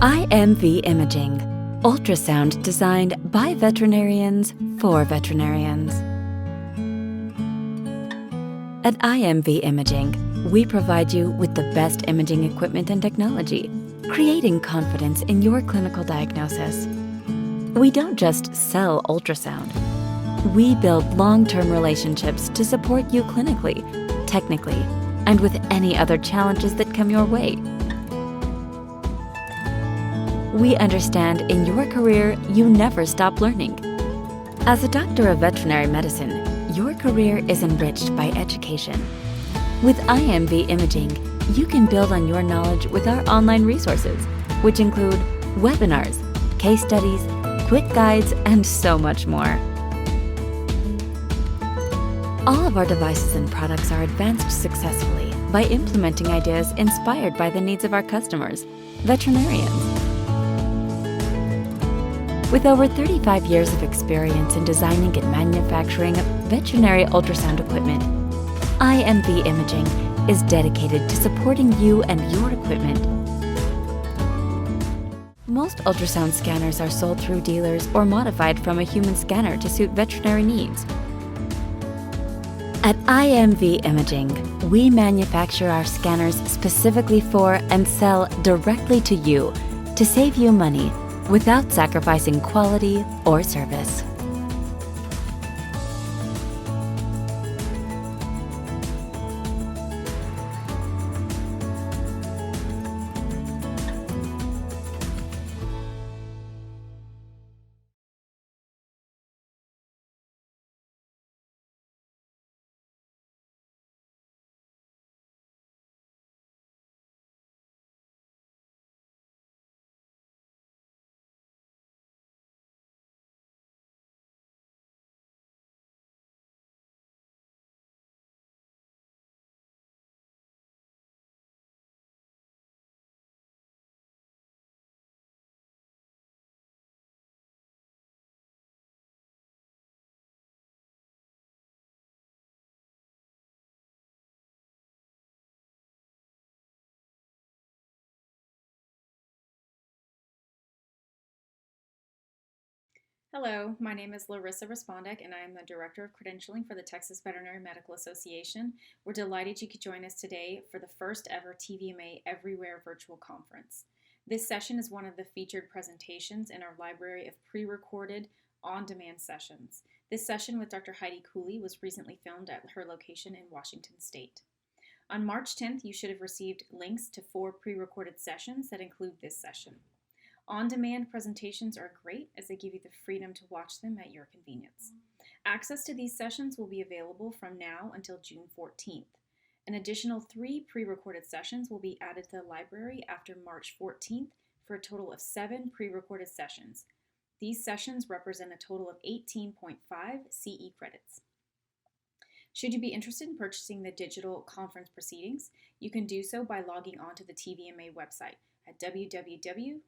IMV Imaging, ultrasound designed by veterinarians for veterinarians. At IMV Imaging, we provide you with the best imaging equipment and technology, creating confidence in your clinical diagnosis. We don't just sell ultrasound. We build long-term relationships to support you clinically, technically, and with any other challenges that come your way. We understand in your career, you never stop learning. As a doctor of veterinary medicine, your career is enriched by education. With IMV Imaging, you can build on your knowledge with our online resources, which include webinars, case studies, quick guides, and so much more. All of our devices and products are advanced successfully by implementing ideas inspired by the needs of our customers, veterinarians. With over 35 years of experience in designing and manufacturing veterinary ultrasound equipment, IMV Imaging is dedicated to supporting you and your equipment. Most ultrasound scanners are sold through dealers or modified from a human scanner to suit veterinary needs. At IMV Imaging, we manufacture our scanners specifically for and sell directly to you to save you money without sacrificing quality or service. Hello, my name is Larissa Respondek, and I am the Director of Credentialing for the Texas Veterinary Medical Association. We're delighted you could join us today for the first ever TVMA Everywhere virtual conference. This session is one of the featured presentations in our library of pre-recorded, on-demand sessions. This session with Dr. Heidi Cooley was recently filmed at her location in Washington State. On March 10th, you should have received links to 4 pre-recorded sessions that include this session. On-demand presentations are great as they give you the freedom to watch them at your convenience. Access to these sessions will be available from now until June 14th. An additional 3 pre-recorded sessions will be added to the library after March 14th for a total of 7 pre-recorded sessions. These sessions represent a total of 18.5 CE credits. Should you be interested in purchasing the digital conference proceedings, you can do so by logging on to the TVMA website at www.tvma.org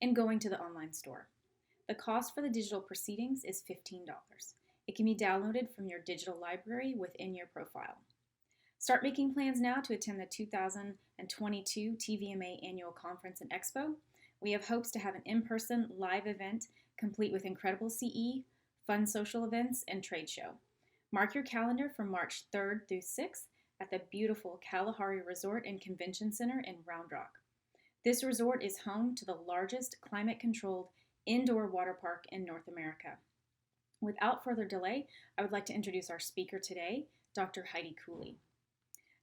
and going to the online store. The cost for the digital proceedings is $15. It can be downloaded from your digital library within your profile. Start making plans now to attend the 2022 TVMA Annual Conference and Expo. We have hopes to have an in-person live event complete with incredible CE, fun social events, and trade show. Mark your calendar for March 3rd through 6th at the beautiful Kalahari Resort and Convention Center in Round Rock. This resort is home to the largest climate-controlled indoor water park in North America. Without further delay, I would like to introduce our speaker today, Dr. Heidi Cooley.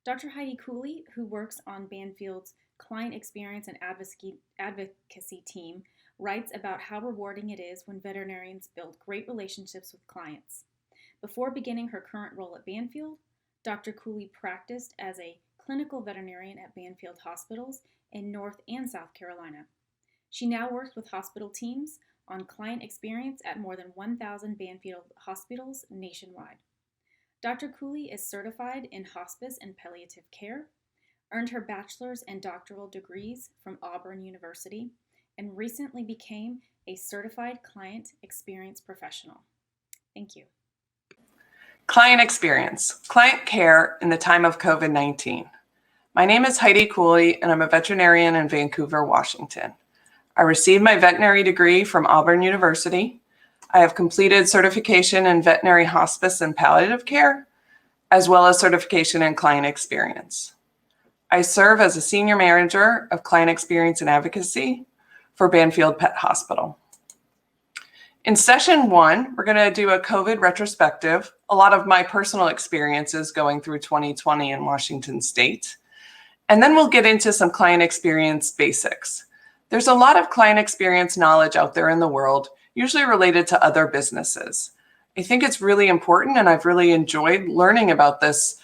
Dr. Heidi Cooley, who works on Banfield's Client Experience and Advocacy team, writes about how rewarding it is when veterinarians build great relationships with clients. Before beginning her current role at Banfield, Dr. Cooley practiced as a clinical veterinarian at Banfield Hospitals in North and South Carolina. She now works with hospital teams on client experience at more than 1,000 Banfield hospitals nationwide. Dr. Cooley is certified in hospice and palliative care, earned her bachelor's and doctoral degrees from Auburn University, and recently became a certified client experience professional. Thank you. Client experience, client care in the time of COVID-19. My name is Heidi Cooley, and I'm a veterinarian in Vancouver, Washington. I received my veterinary degree from Auburn University. I have completed certification in veterinary hospice and palliative care, as well as certification in client experience. I serve as a senior manager of client experience and advocacy for Banfield Pet Hospital. In session 1, we're going to do a COVID retrospective, a lot of my personal experiences going through 2020 in Washington State. And then we'll get into some client experience basics. There's a lot of client experience knowledge out there in the world, usually related to other businesses. I think it's really important, and I've really enjoyed learning about this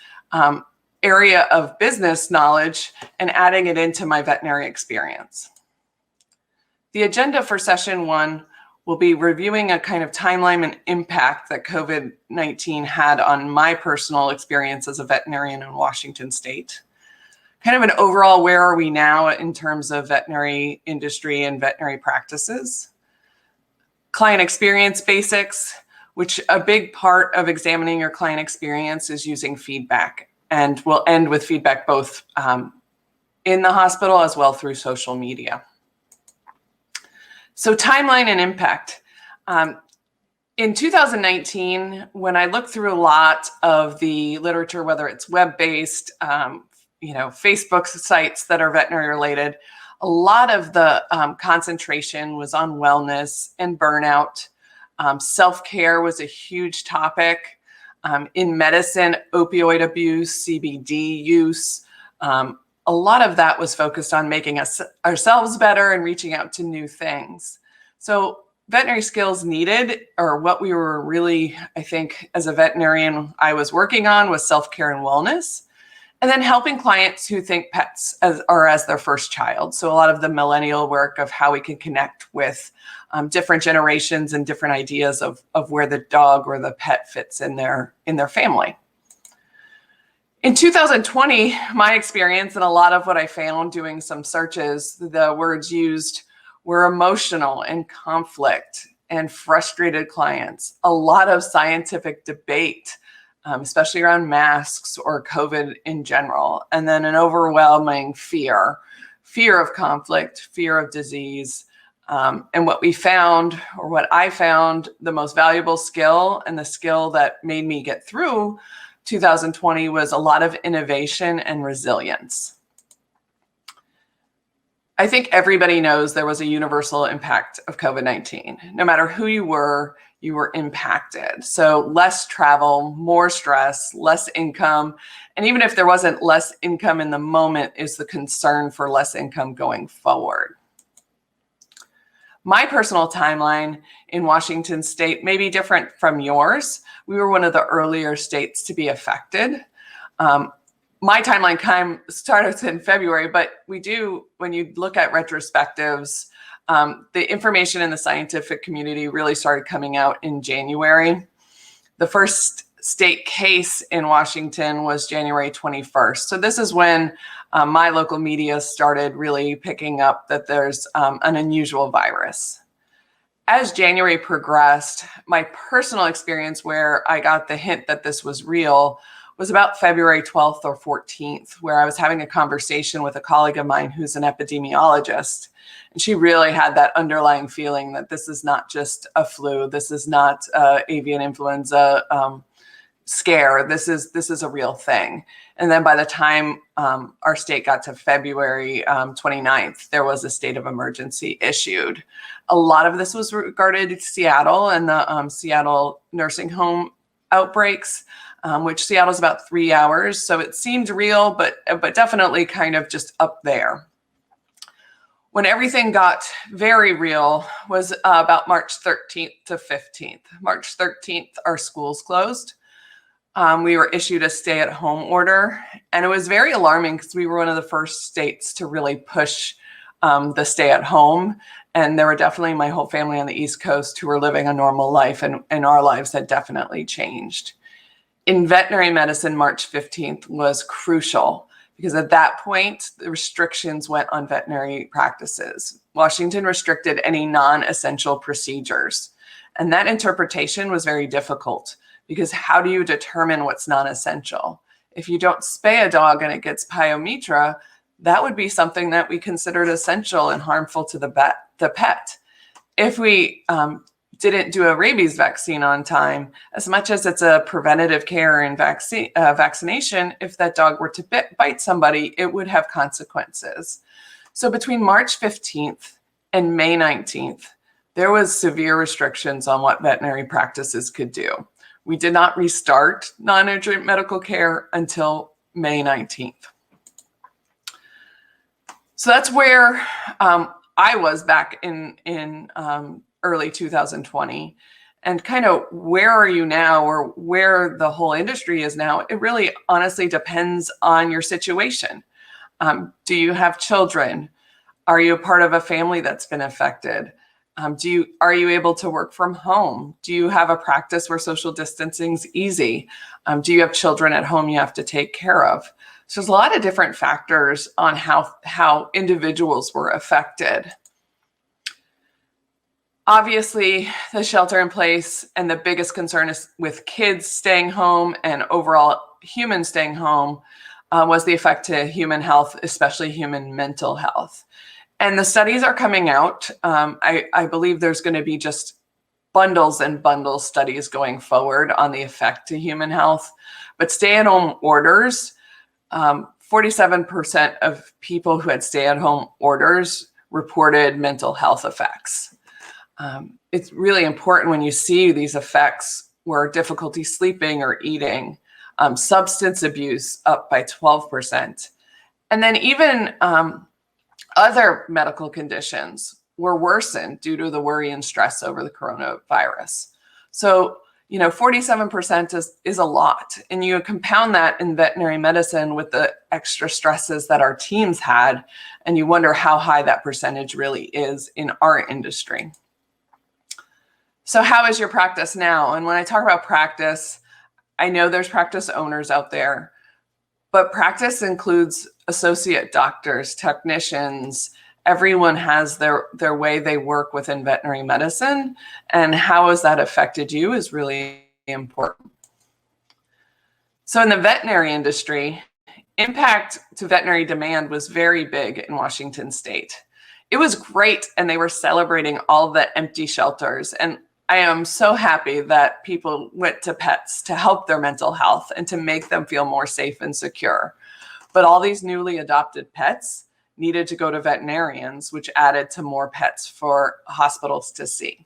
area of business knowledge and adding it into my veterinary experience. The agenda for session 1 will be reviewing a kind of timeline and impact that COVID-19 had on my personal experience as a veterinarian in Washington State. Kind of an overall, where are we now in terms of veterinary industry and veterinary practices. Client experience basics, which a big part of examining your client experience is using feedback. And we'll end with feedback both in the hospital as well through social media. So timeline and impact. In 2019, when I looked through a lot of the literature, whether it's web-based, Facebook sites that are veterinary related, a lot of the concentration was on wellness and burnout. Self-care was a huge topic. In medicine, opioid abuse, CBD use, a lot of that was focused on making ourselves better and reaching out to new things. So veterinary skills needed, or what we were really, I think, as a veterinarian, I was working on was self-care and wellness, and then helping clients who think pets as their first child. So a lot of the millennial work of how we can connect with different generations and different ideas of where the dog or the pet fits in their family. In 2020, my experience and a lot of what I found doing some searches, the words used were emotional and conflict and frustrated clients, a lot of scientific debate, especially around masks or COVID in general, and then an overwhelming fear of conflict, fear of disease. And what we found, or what I found, the most valuable skill and the skill that made me get through 2020 was a lot of innovation and resilience. I think everybody knows there was a universal impact of COVID-19. No matter who you were impacted. So less travel, more stress, less income. And even if there wasn't less income in the moment, is the concern for less income going forward. My personal timeline in Washington State may be different from yours. We were one of the earlier states to be affected. My timeline started in February, but when you look at retrospectives, the information in the scientific community really started coming out in January. The first state case in Washington was January 21st. So this is when my local media started really picking up that there's an unusual virus. As January progressed, my personal experience where I got the hint that this was real was about February 12th or 14th, where I was having a conversation with a colleague of mine who's an epidemiologist. And she really had that underlying feeling that this is not just a flu. This is not avian influenza scare. This is a real thing. And then by the time our state got to February 29th, there was a state of emergency issued. A lot of this was regarded to Seattle and the Seattle nursing home outbreaks, which Seattle's about 3 hours. So it seemed real, but definitely kind of just up there. When everything got very real was about March 13th to 15th. March 13th, our schools closed. We were issued a stay-at-home order, and it was very alarming because we were one of the first states to really push the stay-at-home. And there were definitely my whole family on the East Coast who were living a normal life, and our lives had definitely changed. In veterinary medicine, March 15th was crucial because at that point, the restrictions went on veterinary practices. Washington restricted any non-essential procedures, and that interpretation was very difficult because how do you determine what's non-essential? If you don't spay a dog and it gets pyometra, that would be something that we considered essential and harmful to the pet. If we didn't do a rabies vaccine on time, as much as it's a preventative care and vaccination, if that dog were to bite somebody, it would have consequences. So between March 15th and May 19th, there was severe restrictions on what veterinary practices could do. We did not restart non-urgent medical care until May 19th. So that's where I was back in early 2020. And kind of where are you now, or where the whole industry is now? It really honestly depends on your situation. Do you have children? Are you a part of a family that's been affected? Are you able to work from home? Do you have a practice where social distancing's easy? Do you have children at home you have to take care of? So there's a lot of different factors on how individuals were affected. Obviously, the shelter in place and the biggest concern is with kids staying home and overall humans staying home was the effect to human health, especially human mental health. And the studies are coming out. I believe there's going to be just bundles and bundles studies going forward on the effect to human health. But stay-at-home orders, 47% of people who had stay-at-home orders reported mental health effects. It's really important when you see these effects where difficulty sleeping or eating, substance abuse up by 12%. And then even other medical conditions were worsened due to the worry and stress over the coronavirus. So, 47% is a lot. And you compound that in veterinary medicine with the extra stresses that our teams had, and you wonder how high that percentage really is in our industry. So how is your practice now? And when I talk about practice, I know there's practice owners out there, but practice includes associate doctors, technicians. Everyone has their way they work within veterinary medicine, and how has that affected you is really important. So in the veterinary industry, impact to veterinary demand was very big in Washington state. It was great, and they were celebrating all the empty shelters. And I am so happy that people went to pets to help their mental health and to make them feel more safe and secure. But all these newly adopted pets needed to go to veterinarians, which added to more pets for hospitals to see.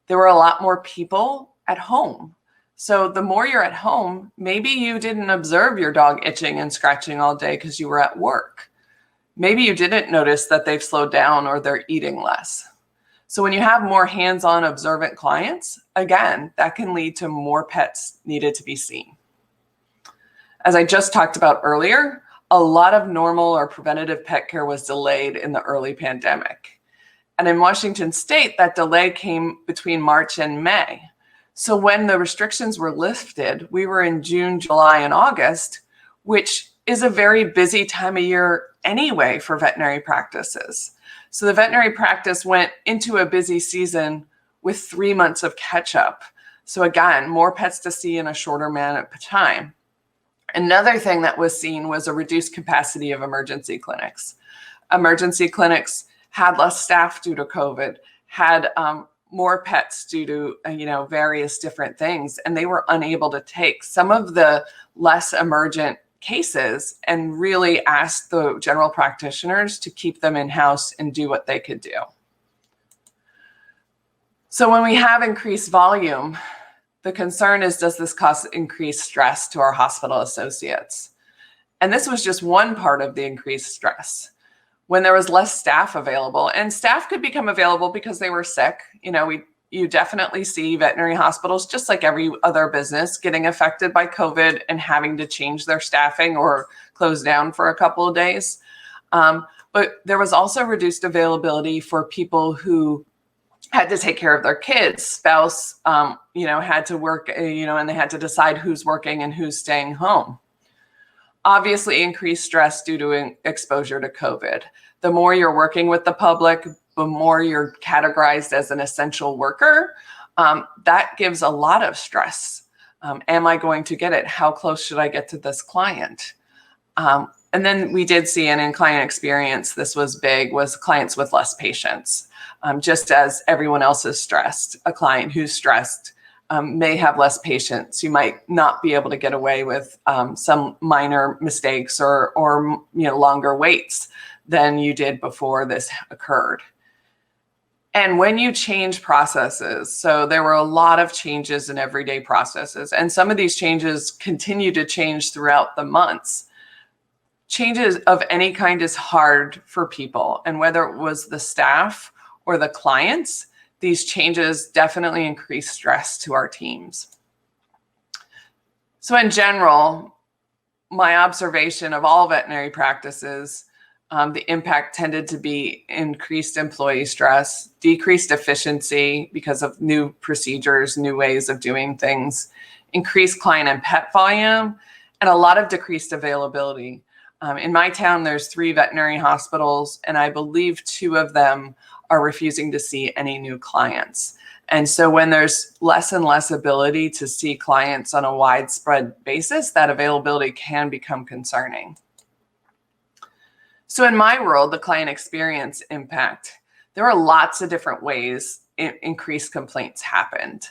There were a lot more people at home. So the more you're at home, maybe you didn't observe your dog itching and scratching all day because you were at work. Maybe you didn't notice that they've slowed down or they're eating less. So when you have more hands-on observant clients, again, that can lead to more pets needed to be seen. As I just talked about earlier, a lot of normal or preventative pet care was delayed in the early pandemic. And in Washington state, that delay came between March and May. So when the restrictions were lifted, we were in June, July, and August, which is a very busy time of year anyway for veterinary practices. So the veterinary practice went into a busy season with 3 months of catch up. So again, more pets to see in a shorter amount of time. Another thing that was seen was a reduced capacity of emergency clinics. Emergency clinics had less staff due to COVID, had more pets due to various different things, and they were unable to take some of the less emergent cases and really asked the general practitioners to keep them in-house and do what they could do. So when we have increased volume, the concern is, does this cause increased stress to our hospital associates? And this was just one part of the increased stress. When there was less staff available, and staff could become available because they were sick, you definitely see veterinary hospitals, just like every other business, getting affected by COVID and having to change their staffing or close down for a couple of days. But there was also reduced availability for people who had to take care of their kids. Spouse, had to work, and they had to decide who's working and who's staying home. Obviously, increased stress due to exposure to COVID. The more you're working with the public, the more you're categorized as an essential worker, that gives a lot of stress. Am I going to get it? How close should I get to this client? And then we did see, and in client experience, this was big, was clients with less patience. Just as everyone else is stressed, a client who's stressed may have less patience. You might not be able to get away with some minor mistakes or longer waits than you did before this occurred. And when you change processes, so there were a lot of changes in everyday processes, and some of these changes continue to change throughout the months. Changes of any kind is hard for people, and whether it was the staff or the clients, these changes definitely increase stress to our teams. So in general, my observation of all veterinary practices, the impact tended to be increased employee stress, decreased efficiency because of new procedures, new ways of doing things, increased client and pet volume, and a lot of decreased availability. In my town, there's 3 veterinary hospitals, and I believe 2 of them are refusing to see any new clients. And so when there's less and less ability to see clients on a widespread basis, that availability can become concerning. So in my world, the client experience impact, there are lots of different ways increased complaints happened.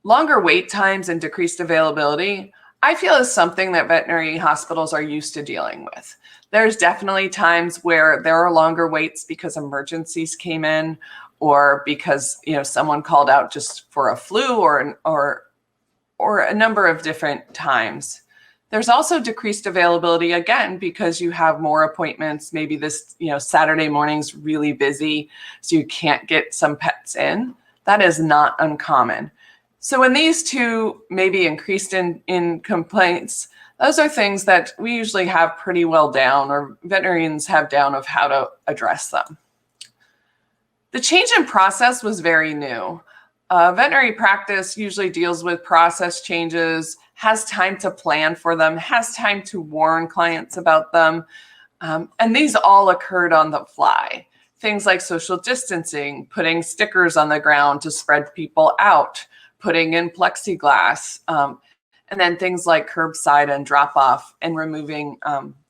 Longer wait times and decreased availability, I feel, is something that veterinary hospitals are used to dealing with. There's definitely times where there are longer waits because emergencies came in, or because someone called out just for a flu, or a number of different times. There's also decreased availability, again, because you have more appointments. Maybe this Saturday morning's really busy, so you can't get some pets in. That is not uncommon. So when these 2 maybe increased in complaints, those are things that we usually have pretty well down, or veterinarians have down, of how to address them. The change in process was very new. Veterinary practice usually deals with process changes, has time to plan for them, has time to warn clients about them. And these all occurred on the fly. Things like social distancing, putting stickers on the ground to spread people out, putting in plexiglass, and then things like curbside and drop off, and removing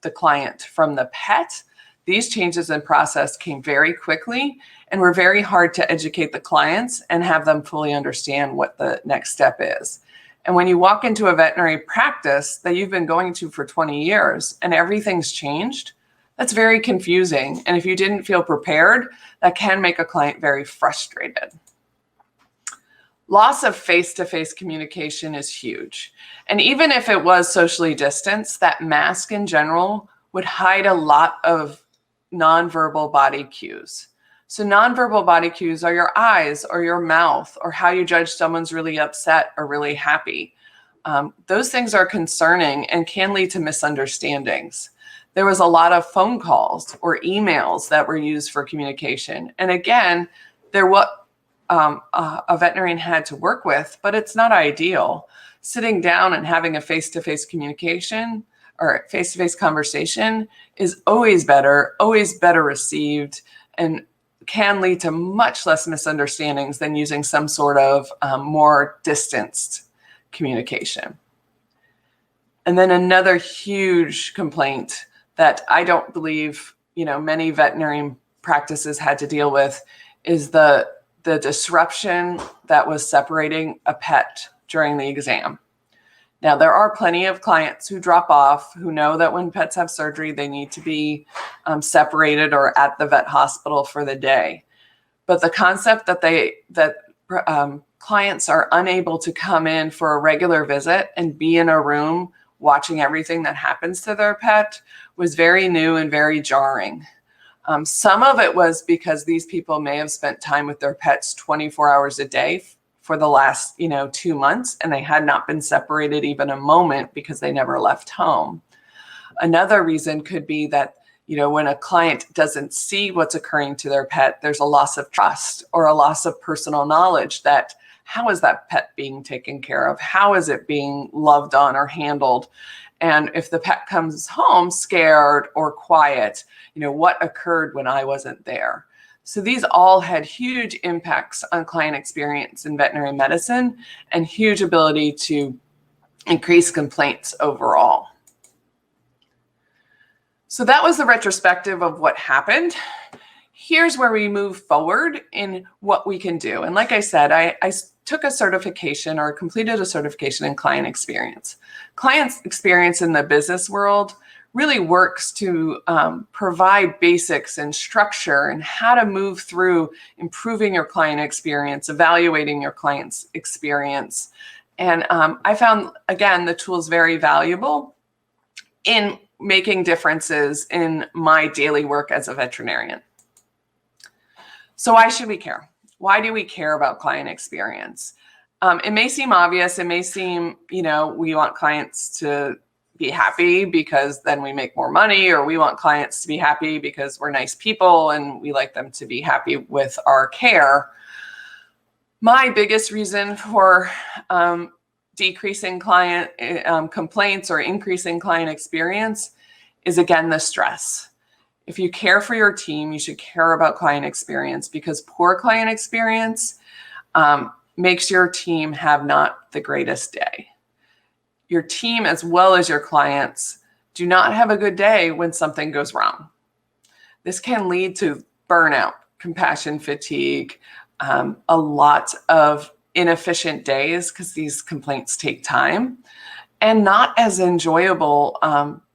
the client from the pet. These changes in process came very quickly and were very hard to educate the clients and have them fully understand what the next step is. And when you walk into a veterinary practice that you've been going to for 20 years and everything's changed, that's very confusing. And if you didn't feel prepared, that can make a client very frustrated. Loss of face-to-face communication is huge. And even if it was socially distanced, that mask in general would hide a lot of nonverbal body cues. So nonverbal body cues are your eyes or your mouth, or how you judge someone's really upset or really happy. Those things are concerning and can lead to misunderstandings. There was a lot of phone calls or emails that were used for communication. And again, they're what a veterinarian had to work with, but it's not ideal. Sitting down and having a face-to-face communication or face-to-face conversation is always better received, and can lead to much less misunderstandings than using some sort of more distanced communication. And then another huge complaint that I don't believe many veterinary practices had to deal with is the disruption that was separating a pet during the exam. Now, there are plenty of clients who drop off, who know that when pets have surgery, they need to be separated or at the vet hospital for the day. But the concept that clients are unable to come in for a regular visit and be in a room watching everything that happens to their pet was very new and very jarring. Some of it was because these people may have spent time with their pets 24 hours a day for the last 2 months, and they had not been separated even a moment because they never left home. Another reason could be that when a client doesn't see what's occurring to their pet, there's a loss of trust or a loss of personal knowledge that how is that pet being taken care of? How is it being loved on or handled? And if the pet comes home scared or quiet, what occurred when I wasn't there? So these all had huge impacts on client experience in veterinary medicine and huge ability to increase complaints overall. So that was the retrospective of what happened. Here's where we move forward in what we can do. And like I said, I took a certification or completed a certification in client experience. Client experience in the business world really works to provide basics and structure and how to move through improving your client experience, evaluating your client's experience. And I found, again, the tools very valuable in making differences in my daily work as a veterinarian. So why should we care? Why do we care about client experience? It may seem obvious. It may seem, we want clients to be happy because then we make more money, or we want clients to be happy because we're nice people and we like them to be happy with our care. My biggest reason for decreasing client complaints or increasing client experience is, again, the stress. If you care for your team, you should care about client experience, because poor client experience makes your team have not the greatest day. Your team, as well as your clients, do not have a good day when something goes wrong. This can lead to burnout, compassion fatigue, a lot of inefficient days because these complaints take time, and not as enjoyable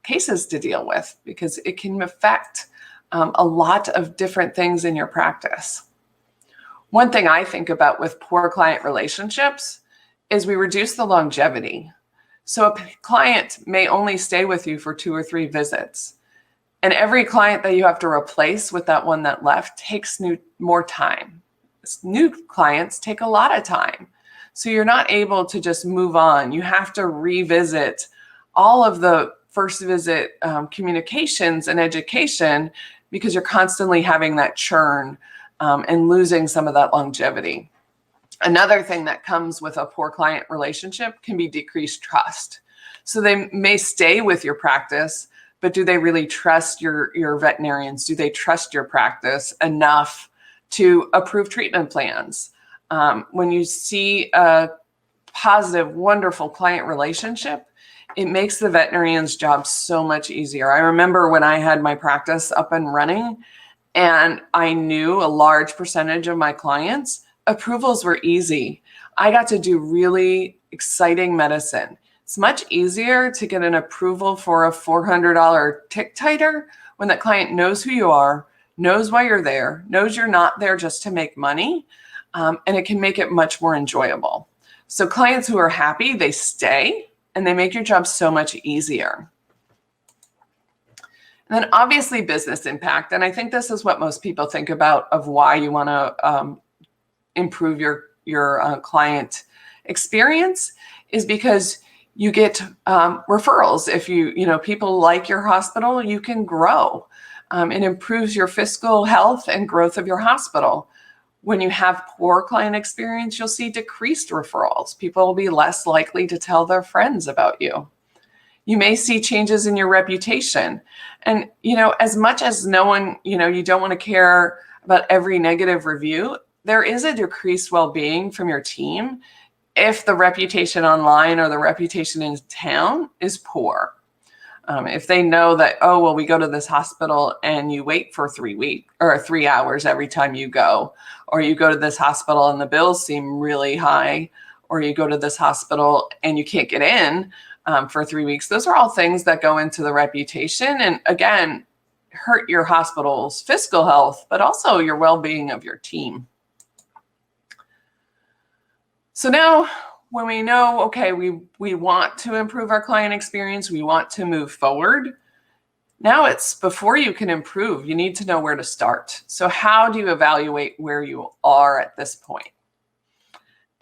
cases to deal with, because it can affect a lot of different things in your practice. One thing I think about with poor client relationships is we reduce the longevity. So a client may only stay with you for 2 or 3 visits, and every client that you have to replace with that one that left takes more time. New clients take a lot of time. So you're not able to just move on. You have to revisit all of the first visit communications and education, because you're constantly having that churn and losing some of that longevity. Another thing that comes with a poor client relationship can be decreased trust. So they may stay with your practice, but do they really trust your veterinarians? Do they trust your practice enough to approve treatment plans? When you see a positive, wonderful client relationship, it makes the veterinarian's job so much easier. I remember when I had my practice up and running, and I knew a large percentage of my clients, approvals were easy. I got to do really exciting medicine. It's much easier to get an approval for a $400 tick titer when that client knows who you are, knows why you're there, knows you're not there just to make money, and it can make it much more enjoyable. So clients who are happy, they stay, and they make your job so much easier. And then obviously business impact. And I think this is what most people think about of why you want to improve your client experience, is because you get referrals. If people like your hospital, you can grow. It improves your fiscal health and growth of your hospital. When you have poor client experience, you'll see decreased referrals. People will be less likely to tell their friends about you. You may see changes in your reputation. And, as much as no one, you don't want to care about every negative review, there is a decreased well-being from your team if the reputation online or the reputation in town is poor. If they know that, we go to this hospital and you wait for 3 weeks or 3 hours every time you go, or you go to this hospital and the bills seem really high, or you go to this hospital and you can't get in for 3 weeks. Those are all things that go into the reputation, and again, hurt your hospital's fiscal health, but also your well-being of your team. So now, when we know, okay, we want to improve our client experience, we want to move forward. Now it's before you can improve, you need to know where to start. So how do you evaluate where you are at this point?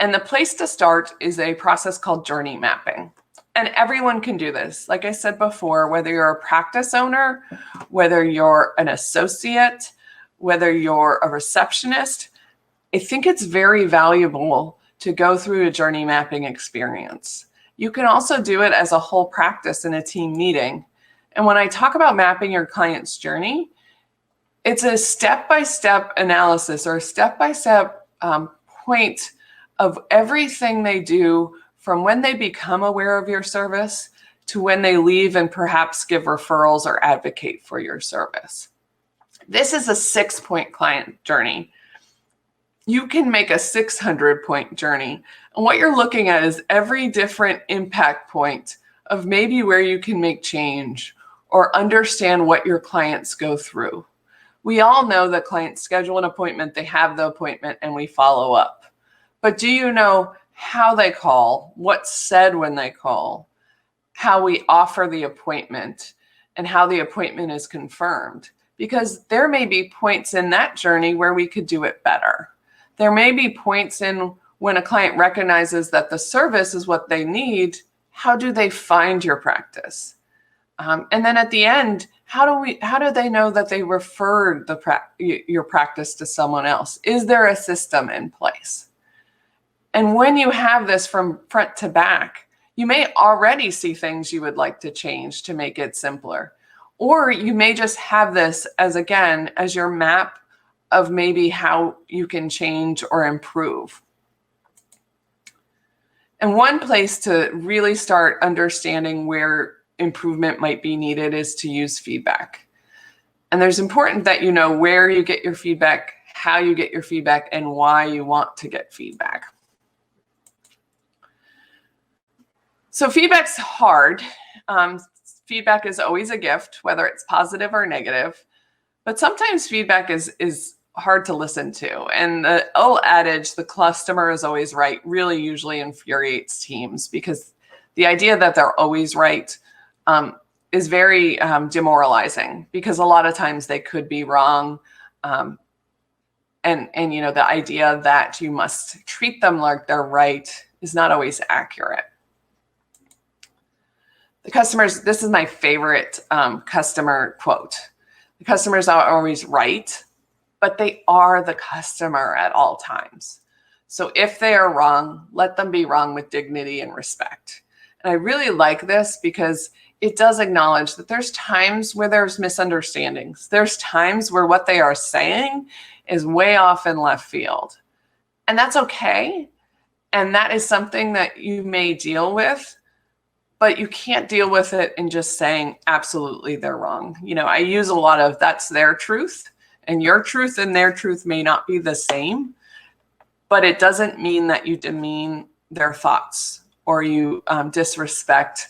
And the place to start is a process called journey mapping. And everyone can do this. Like I said before, whether you're a practice owner, whether you're an associate, whether you're a receptionist, I think it's very valuable to go through a journey mapping experience. You can also do it as a whole practice in a team meeting. And when I talk about mapping your client's journey, it's a step-by-step analysis or a step-by-step point of everything they do from when they become aware of your service to when they leave and perhaps give referrals or advocate for your service. This is a 6-point client journey. You can make a 600-point journey. And what you're looking at is every different impact point of maybe where you can make change or understand what your clients go through. We all know that clients schedule an appointment, they have the appointment, and we follow up. But do you know how they call, what's said when they call, how we offer the appointment, and how the appointment is confirmed? Because there may be points in that journey where we could do it better. There may be points in when a client recognizes that the service is what they need, how do they find your practice? And then at the end, how do they know that they referred your practice to someone else? Is there a system in place? And when you have this from front to back, you may already see things you would like to change to make it simpler. Or you may just have this as, again, as your map of maybe how you can change or improve. And one place to really start understanding where improvement might be needed is to use feedback. And there's important that you know where you get your feedback, how you get your feedback, and why you want to get feedback. So feedback's hard. Feedback is always a gift, whether it's positive or negative. But sometimes feedback is hard to listen to. And the old adage, the customer is always right, really usually infuriates teams because the idea that they're always right is very demoralizing because a lot of times they could be wrong. And you know, the idea that you must treat them like they're right is not always accurate. The customers, this is my favorite customer quote. The customers are always right, but they are the customer at all times. So if they are wrong, let them be wrong with dignity and respect. And I really like this because it does acknowledge that there's times where there's misunderstandings. There's times where what they are saying is way off in left field. And that's okay. And that is something that you may deal with, but you can't deal with it in just saying, absolutely, they're wrong. You know, I use a lot of that's their truth, and your truth and their truth may not be the same, but it doesn't mean that you demean their thoughts or you disrespect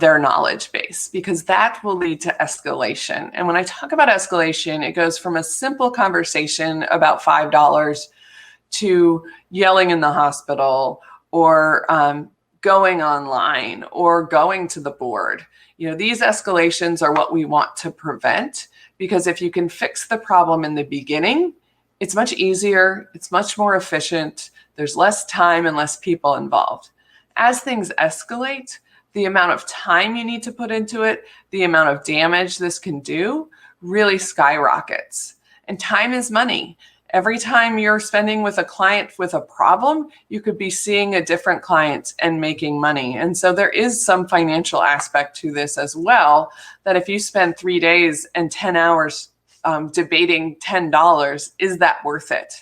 their knowledge base, because that will lead to escalation. And when I talk about escalation, it goes from a simple conversation about $5 to yelling in the hospital or going online or going to the board. You know, these escalations are what we want to prevent, because if you can fix the problem in the beginning, it's much easier, it's much more efficient, there's less time and less people involved. As things escalate, the amount of time you need to put into it, the amount of damage this can do really skyrockets. And time is money. Every time you're spending with a client with a problem, you could be seeing a different client and making money. And so there is some financial aspect to this as well, that if you spend 3 days and 10 hours debating $10, is that worth it?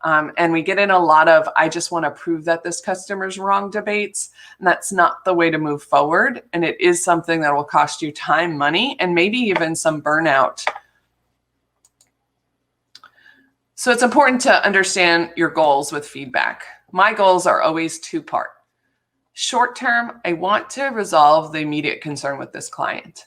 And we get in a lot of, I just want to prove that this customer's wrong debates. And that's not the way to move forward. And it is something that will cost you time, money, and maybe even some burnout. So it's important to understand your goals with feedback. My goals are always 2-part. Short term, I want to resolve the immediate concern with this client.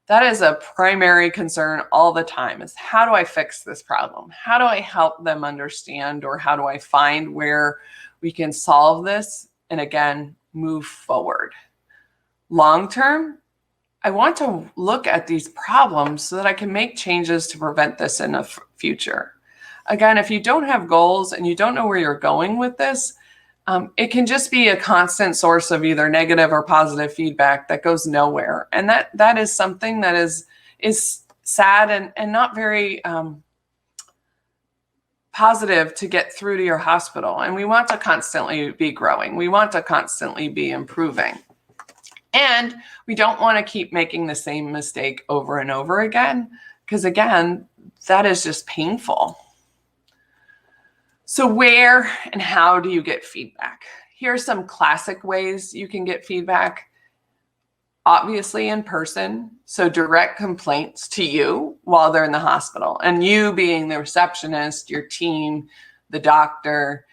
That is a primary concern all the time, is how do I fix this problem? How do I help them understand, or how do I find where we can solve this and again, move forward? Long term, I want to look at these problems so that I can make changes to prevent this in the future. Again, if you don't have goals and you don't know where you're going with this, it can just be a constant source of either negative or positive feedback that goes nowhere. And that is something that is sad and not very positive to get through to your hospital. And we want to constantly be growing. We want to constantly be improving. And we don't want to keep making the same mistake over and over again, because again, that is just painful. So where and how do you get feedback? Here are some classic ways you can get feedback. Obviously in person, so direct complaints to you while they're in the hospital, and you being the receptionist, your team, the doctor,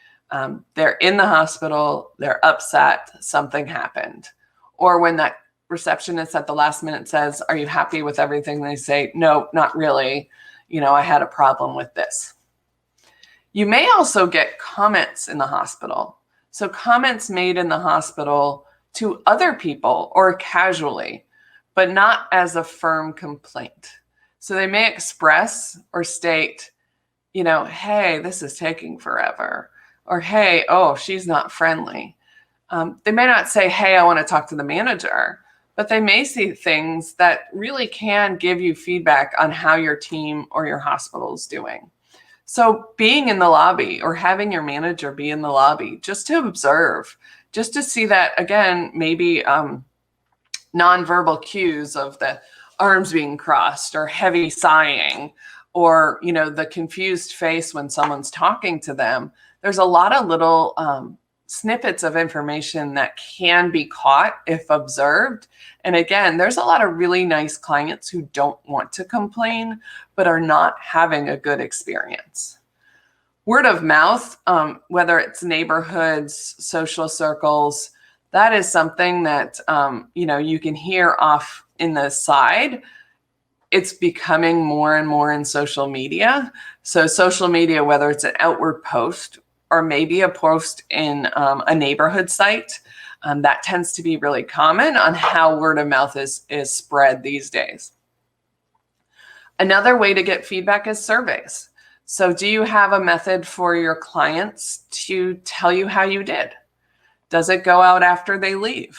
they're in the hospital, they're upset, something happened. Or when that receptionist at the last minute says, "Are you happy with everything?" They say, "No, not really. I had a problem with this." You may also get comments in the hospital. So comments made in the hospital to other people or casually, but not as a firm complaint. So they may express or state, "Hey, this is taking forever," or "Hey, oh, she's not friendly." They may not say, "Hey, I want to talk to the manager," but they may see things that really can give you feedback on how your team or your hospital is doing. So being in the lobby or having your manager be in the lobby just to observe, just to see that, again, maybe nonverbal cues of the arms being crossed or heavy sighing or, the confused face when someone's talking to them. There's a lot of little snippets of information that can be caught if observed. And again, there's a lot of really nice clients who don't want to complain, but are not having a good experience. Word of mouth, whether it's neighborhoods, social circles, that is something that, you can hear off in the side. It's becoming more and more in social media. So social media, whether it's an outward post or maybe a post in a neighborhood site, that tends to be really common on how word of mouth is spread these days. Another way to get feedback is surveys. So do you have a method for your clients to tell you how you did? Does it go out after they leave?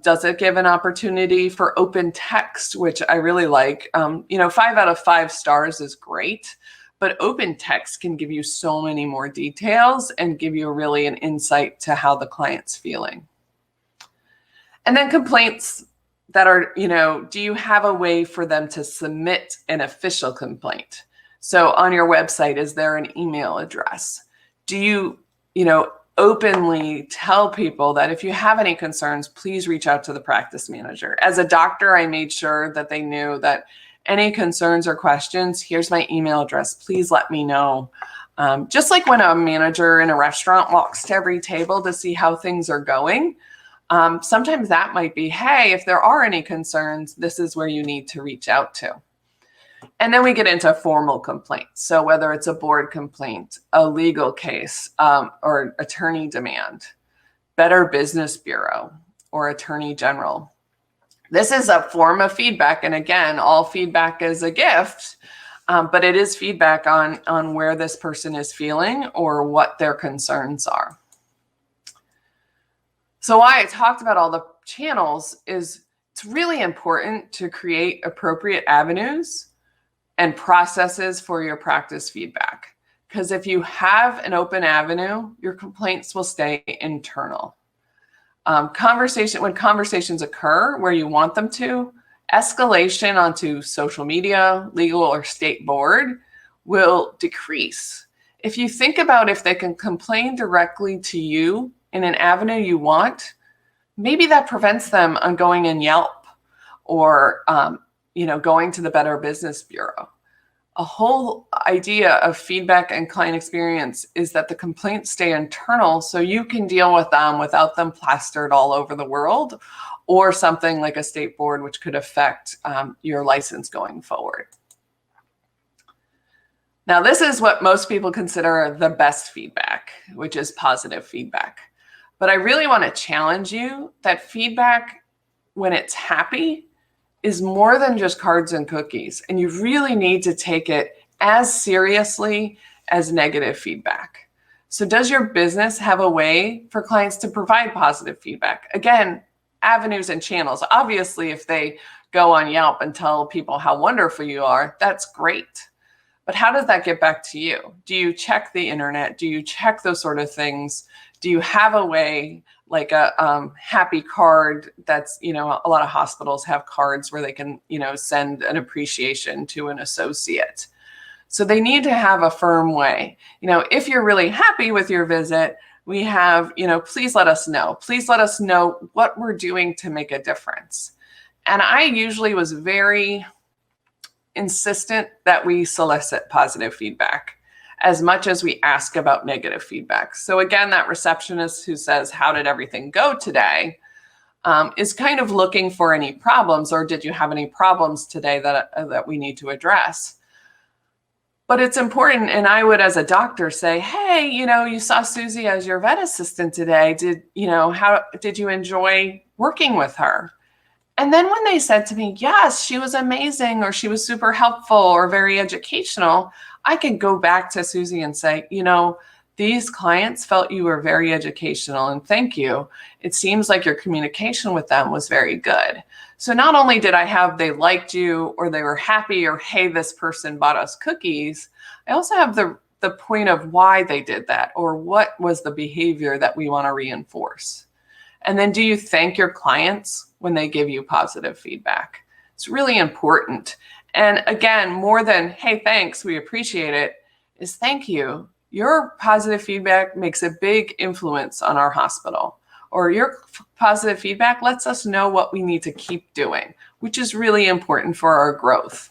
Does it give an opportunity for open text, which I really like? 5 out of 5 stars is great, but open text can give you so many more details and give you really an insight to how the client's feeling. And then complaints that are, do you have a way for them to submit an official complaint? So on your website, is there an email address? Do you, openly tell people that if you have any concerns, please reach out to the practice manager? As a doctor, I made sure that they knew that any concerns or questions, here's my email address, please let me know. Just like when a manager in a restaurant walks to every table to see how things are going, sometimes that might be, hey, if there are any concerns, this is where you need to reach out to. And then we get into formal complaints. So whether it's a board complaint, a legal case, or attorney demand, Better Business Bureau, or Attorney General. This is a form of feedback. And again, all feedback is a gift, but it is feedback on where this person is feeling or what their concerns are. So why I talked about all the channels is it's really important to create appropriate avenues and processes for your practice feedback. Because if you have an open avenue, your complaints will stay internal. When conversations occur where you want them to, escalation onto social media, legal, or state board will decrease. If you think about if they can complain directly to you in an avenue you want, maybe that prevents them on going in Yelp or going to the Better Business Bureau. A whole idea of feedback and client experience is that the complaints stay internal so you can deal with them without them plastered all over the world, or something like a state board, which could affect your license going forward. Now, this is what most people consider the best feedback, which is positive feedback. But I really want to challenge you that feedback, when it's happy, is more than just cards and cookies. And you really need to take it as seriously as negative feedback. So does your business have a way for clients to provide positive feedback? Again, avenues and channels. Obviously, if they go on Yelp and tell people how wonderful you are, that's great. But how does that get back to you? Do you check the internet? Do you check those sort of things? Do you have a way, like a happy card that's, a lot of hospitals have cards where they can, send an appreciation to an associate. So they need to have a firm way. If you're really happy with your visit, we have, please let us know. Please let us know what we're doing to make a difference. And I usually was very insistent that we solicit positive feedback as much as we ask about negative feedback. So again, that receptionist who says, how did everything go today? Is kind of looking for any problems, or did you have any problems today that we need to address? But it's important, and I would, as a doctor, say, hey, you saw Susie as your vet assistant today. How did you enjoy working with her? And then when they said to me, yes, she was amazing, or she was super helpful or very educational, I could go back to Susie and say, these clients felt you were very educational, and thank you. It seems like your communication with them was very good. So not only did I have they liked you, or they were happy, or hey, this person bought us cookies, I also have the point of why they did that, or what was the behavior that we want to reinforce. And then do you thank your clients when they give you positive feedback? It's really important. And again, more than, hey, thanks, we appreciate it, is thank you. Your positive feedback makes a big influence on our hospital, or your positive feedback lets us know what we need to keep doing, which is really important for our growth.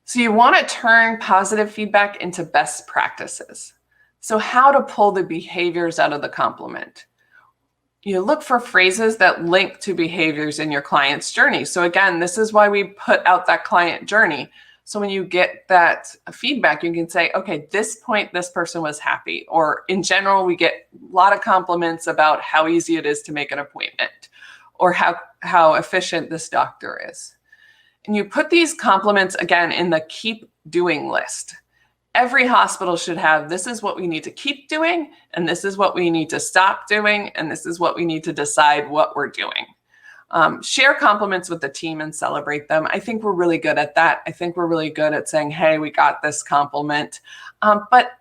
So you want to turn positive feedback into best practices. So how to pull the behaviors out of the compliment. You look for phrases that link to behaviors in your client's journey. So again, this is why we put out that client journey. So when you get that feedback, you can say, okay, this point, this person was happy. Or in general, we get a lot of compliments about how easy it is to make an appointment, or how efficient this doctor is. And you put these compliments, again, in the keep doing list. Every hospital should have, this is what we need to keep doing, and this is what we need to stop doing, and this is what we need to decide what we're doing. Share compliments with the team and celebrate them. I think we're really good at that. I think we're really good at saying, hey, we got this compliment. But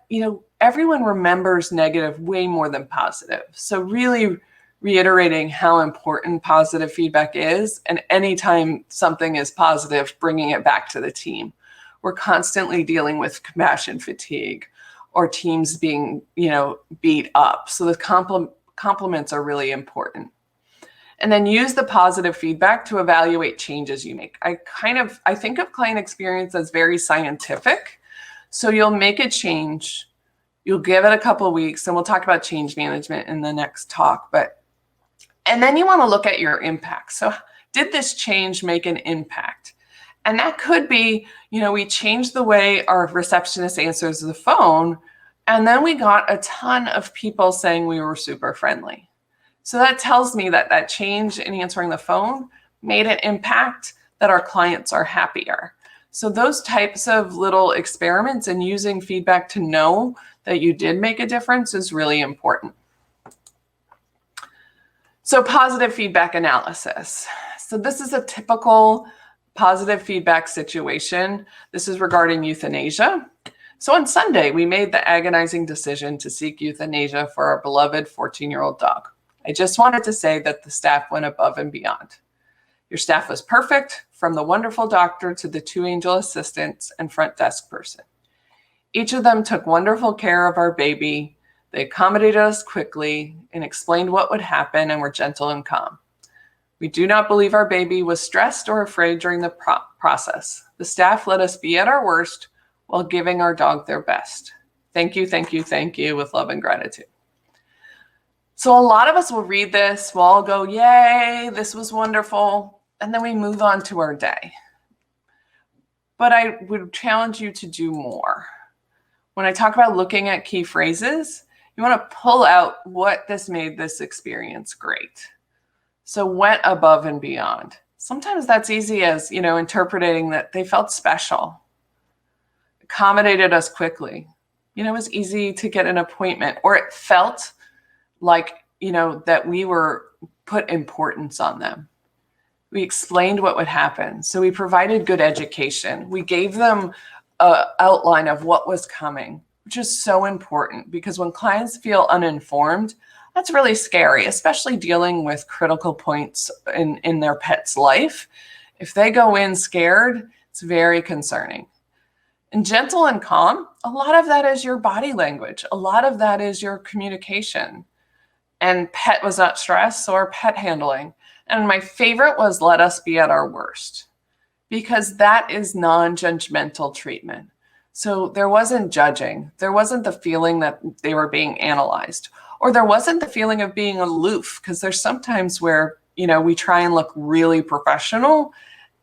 everyone remembers negative way more than positive. So really reiterating how important positive feedback is, and anytime something is positive, bringing it back to the team. We're constantly dealing with compassion fatigue, or teams being, beat up. So the compliments are really important. And then use the positive feedback to evaluate changes you make. I think of client experience as very scientific. So you'll make a change, you'll give it a couple of weeks, and we'll talk about change management in the next talk. And then you want to look at your impact. So did this change make an impact? And that could be, we changed the way our receptionist answers the phone, and then we got a ton of people saying we were super friendly. So that tells me that that change in answering the phone made an impact, that our clients are happier. So those types of little experiments and using feedback to know that you did make a difference is really important. So positive feedback analysis. So this is a typical positive feedback situation. This is regarding euthanasia. So on Sunday, we made the agonizing decision to seek euthanasia for our beloved 14-year-old dog. I just wanted to say that the staff went above and beyond. Your staff was perfect, from the wonderful doctor to the 2 angel assistants and front desk person. Each of them took wonderful care of our baby. They accommodated us quickly and explained what would happen, and were gentle and calm. We do not believe our baby was stressed or afraid during the process. The staff let us be at our worst while giving our dog their best. Thank you, thank you, thank you, with love and gratitude. So a lot of us will read this, we'll all go, yay, this was wonderful, and then we move on to our day. But I would challenge you to do more. When I talk about looking at key phrases, you want to pull out what made this experience great. So went above and beyond. Sometimes that's easy as, interpreting that they felt special, accommodated us quickly. It was easy to get an appointment, or it felt like, that we were put importance on them. We explained what would happen. So we provided good education. We gave them an outline of what was coming, which is so important, because when clients feel uninformed, that's really scary, especially dealing with critical points in their pet's life. If they go in scared, It's very concerning. And gentle and calm, a lot of that is your body language. A lot of that is your communication. And pet was not stress or pet handling. And my favorite was let us be at our worst, because that is non-judgmental treatment. So there wasn't judging. There wasn't the feeling that they were being analyzed, or there wasn't the feeling of being aloof, because there's sometimes where, we try and look really professional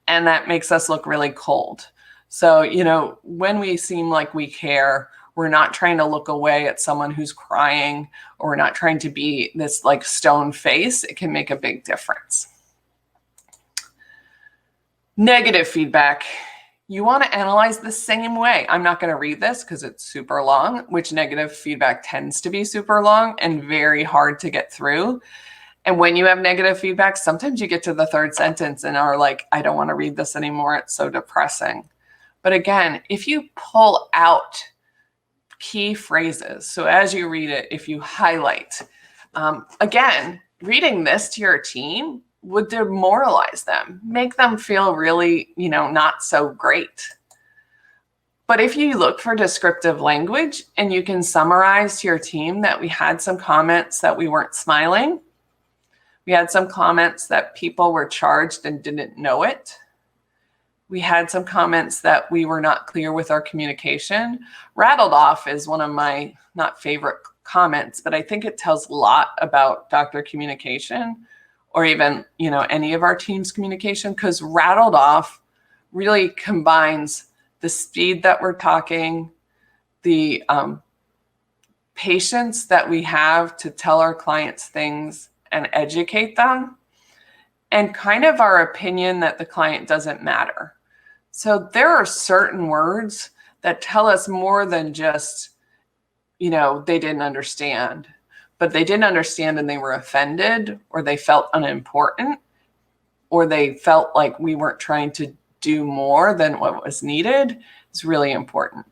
and that makes us look really cold. So, when we seem like we care, we're not trying to look away at someone who's crying, or we're not trying to be this like stone face. It can make a big difference. Negative feedback. You want to analyze the same way. I'm not going to read this because it's super long, which negative feedback tends to be super long and very hard to get through. And when you have negative feedback, sometimes you get to the third sentence and are like, I don't want to read this anymore. It's so depressing. But again, if you pull out key phrases, so as you read it, if you highlight, again, reading this to your team would demoralize them, make them feel really, not so great. But if you look for descriptive language and you can summarize to your team that we had some comments that we weren't smiling, we had some comments that people were charged and didn't know it, we had some comments that we were not clear with our communication. Rattled off is one of my not favorite comments, but I think it tells a lot about doctor communication, or even, any of our team's communication, because rattled off really combines the speed that we're talking, the patience that we have to tell our clients things and educate them, and kind of our opinion that the client doesn't matter. So there are certain words that tell us more than just, they didn't understand. But they didn't understand and they were offended, or they felt unimportant, or they felt like we weren't trying to do more than what was needed. It's really important.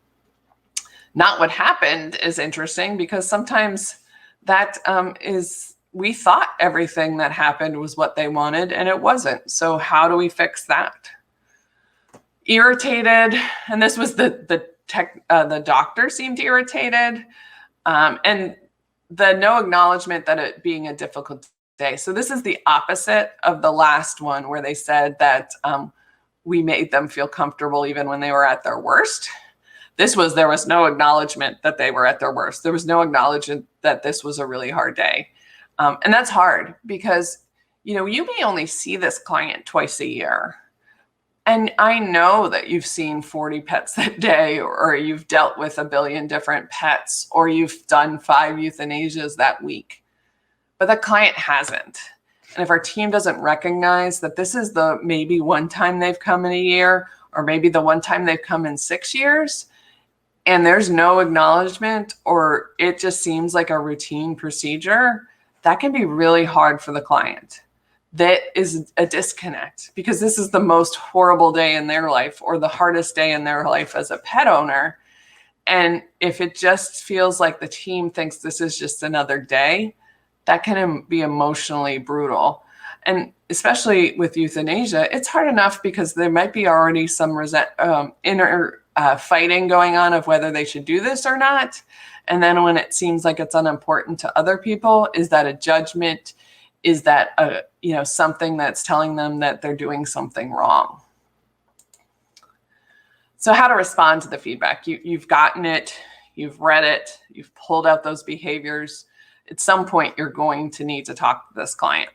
Not what happened is interesting, because sometimes that we thought everything that happened was what they wanted and it wasn't. So how do we fix that? Irritated, and this was the doctor seemed irritated, and the no acknowledgement that it being a difficult day. So this is the opposite of the last one, where they said that we made them feel comfortable even when they were at their worst. There was no acknowledgement that they were at their worst. There was no acknowledgement that this was a really hard day. And that's hard because, you may only see this client twice a year. And I know that you've seen 40 pets that day, or you've dealt with 1 billion different pets, or you've done 5 euthanasias that week, but the client hasn't. And if our team doesn't recognize that this is the maybe one time they've come in a year, or maybe the one time they've come in 6 years, and there's no acknowledgement, or it just seems like a routine procedure, that can be really hard for the client. That is a disconnect, because this is the most horrible day in their life, or the hardest day in their life as a pet owner. And if it just feels like the team thinks this is just another day, that can be emotionally brutal. And especially with euthanasia, it's hard enough because there might be already some inner fighting going on of whether they should do this or not. And then when it seems like it's unimportant to other people, is that a judgment? Is that something that's telling them that they're doing something wrong? So how to respond to the feedback? You've gotten it, you've read it, you've pulled out those behaviors. At some point, you're going to need to talk to this client.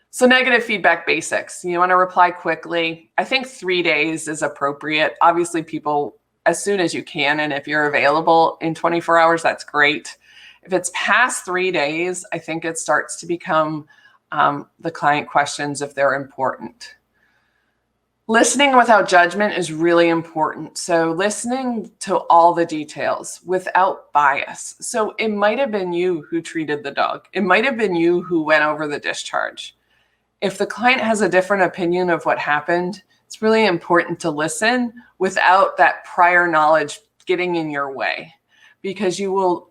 So negative feedback basics. You want to reply quickly. I think 3 days is appropriate. Obviously, people, as soon as you can, and if you're available in 24 hours, that's great. If it's past 3 days, I think it starts to become the client questions if they're important. Listening without judgment is really important. So listening to all the details without bias. So it might have been you who treated the dog. It might have been you who went over the discharge. If the client has a different opinion of what happened, it's really important to listen without that prior knowledge getting in your way, because you will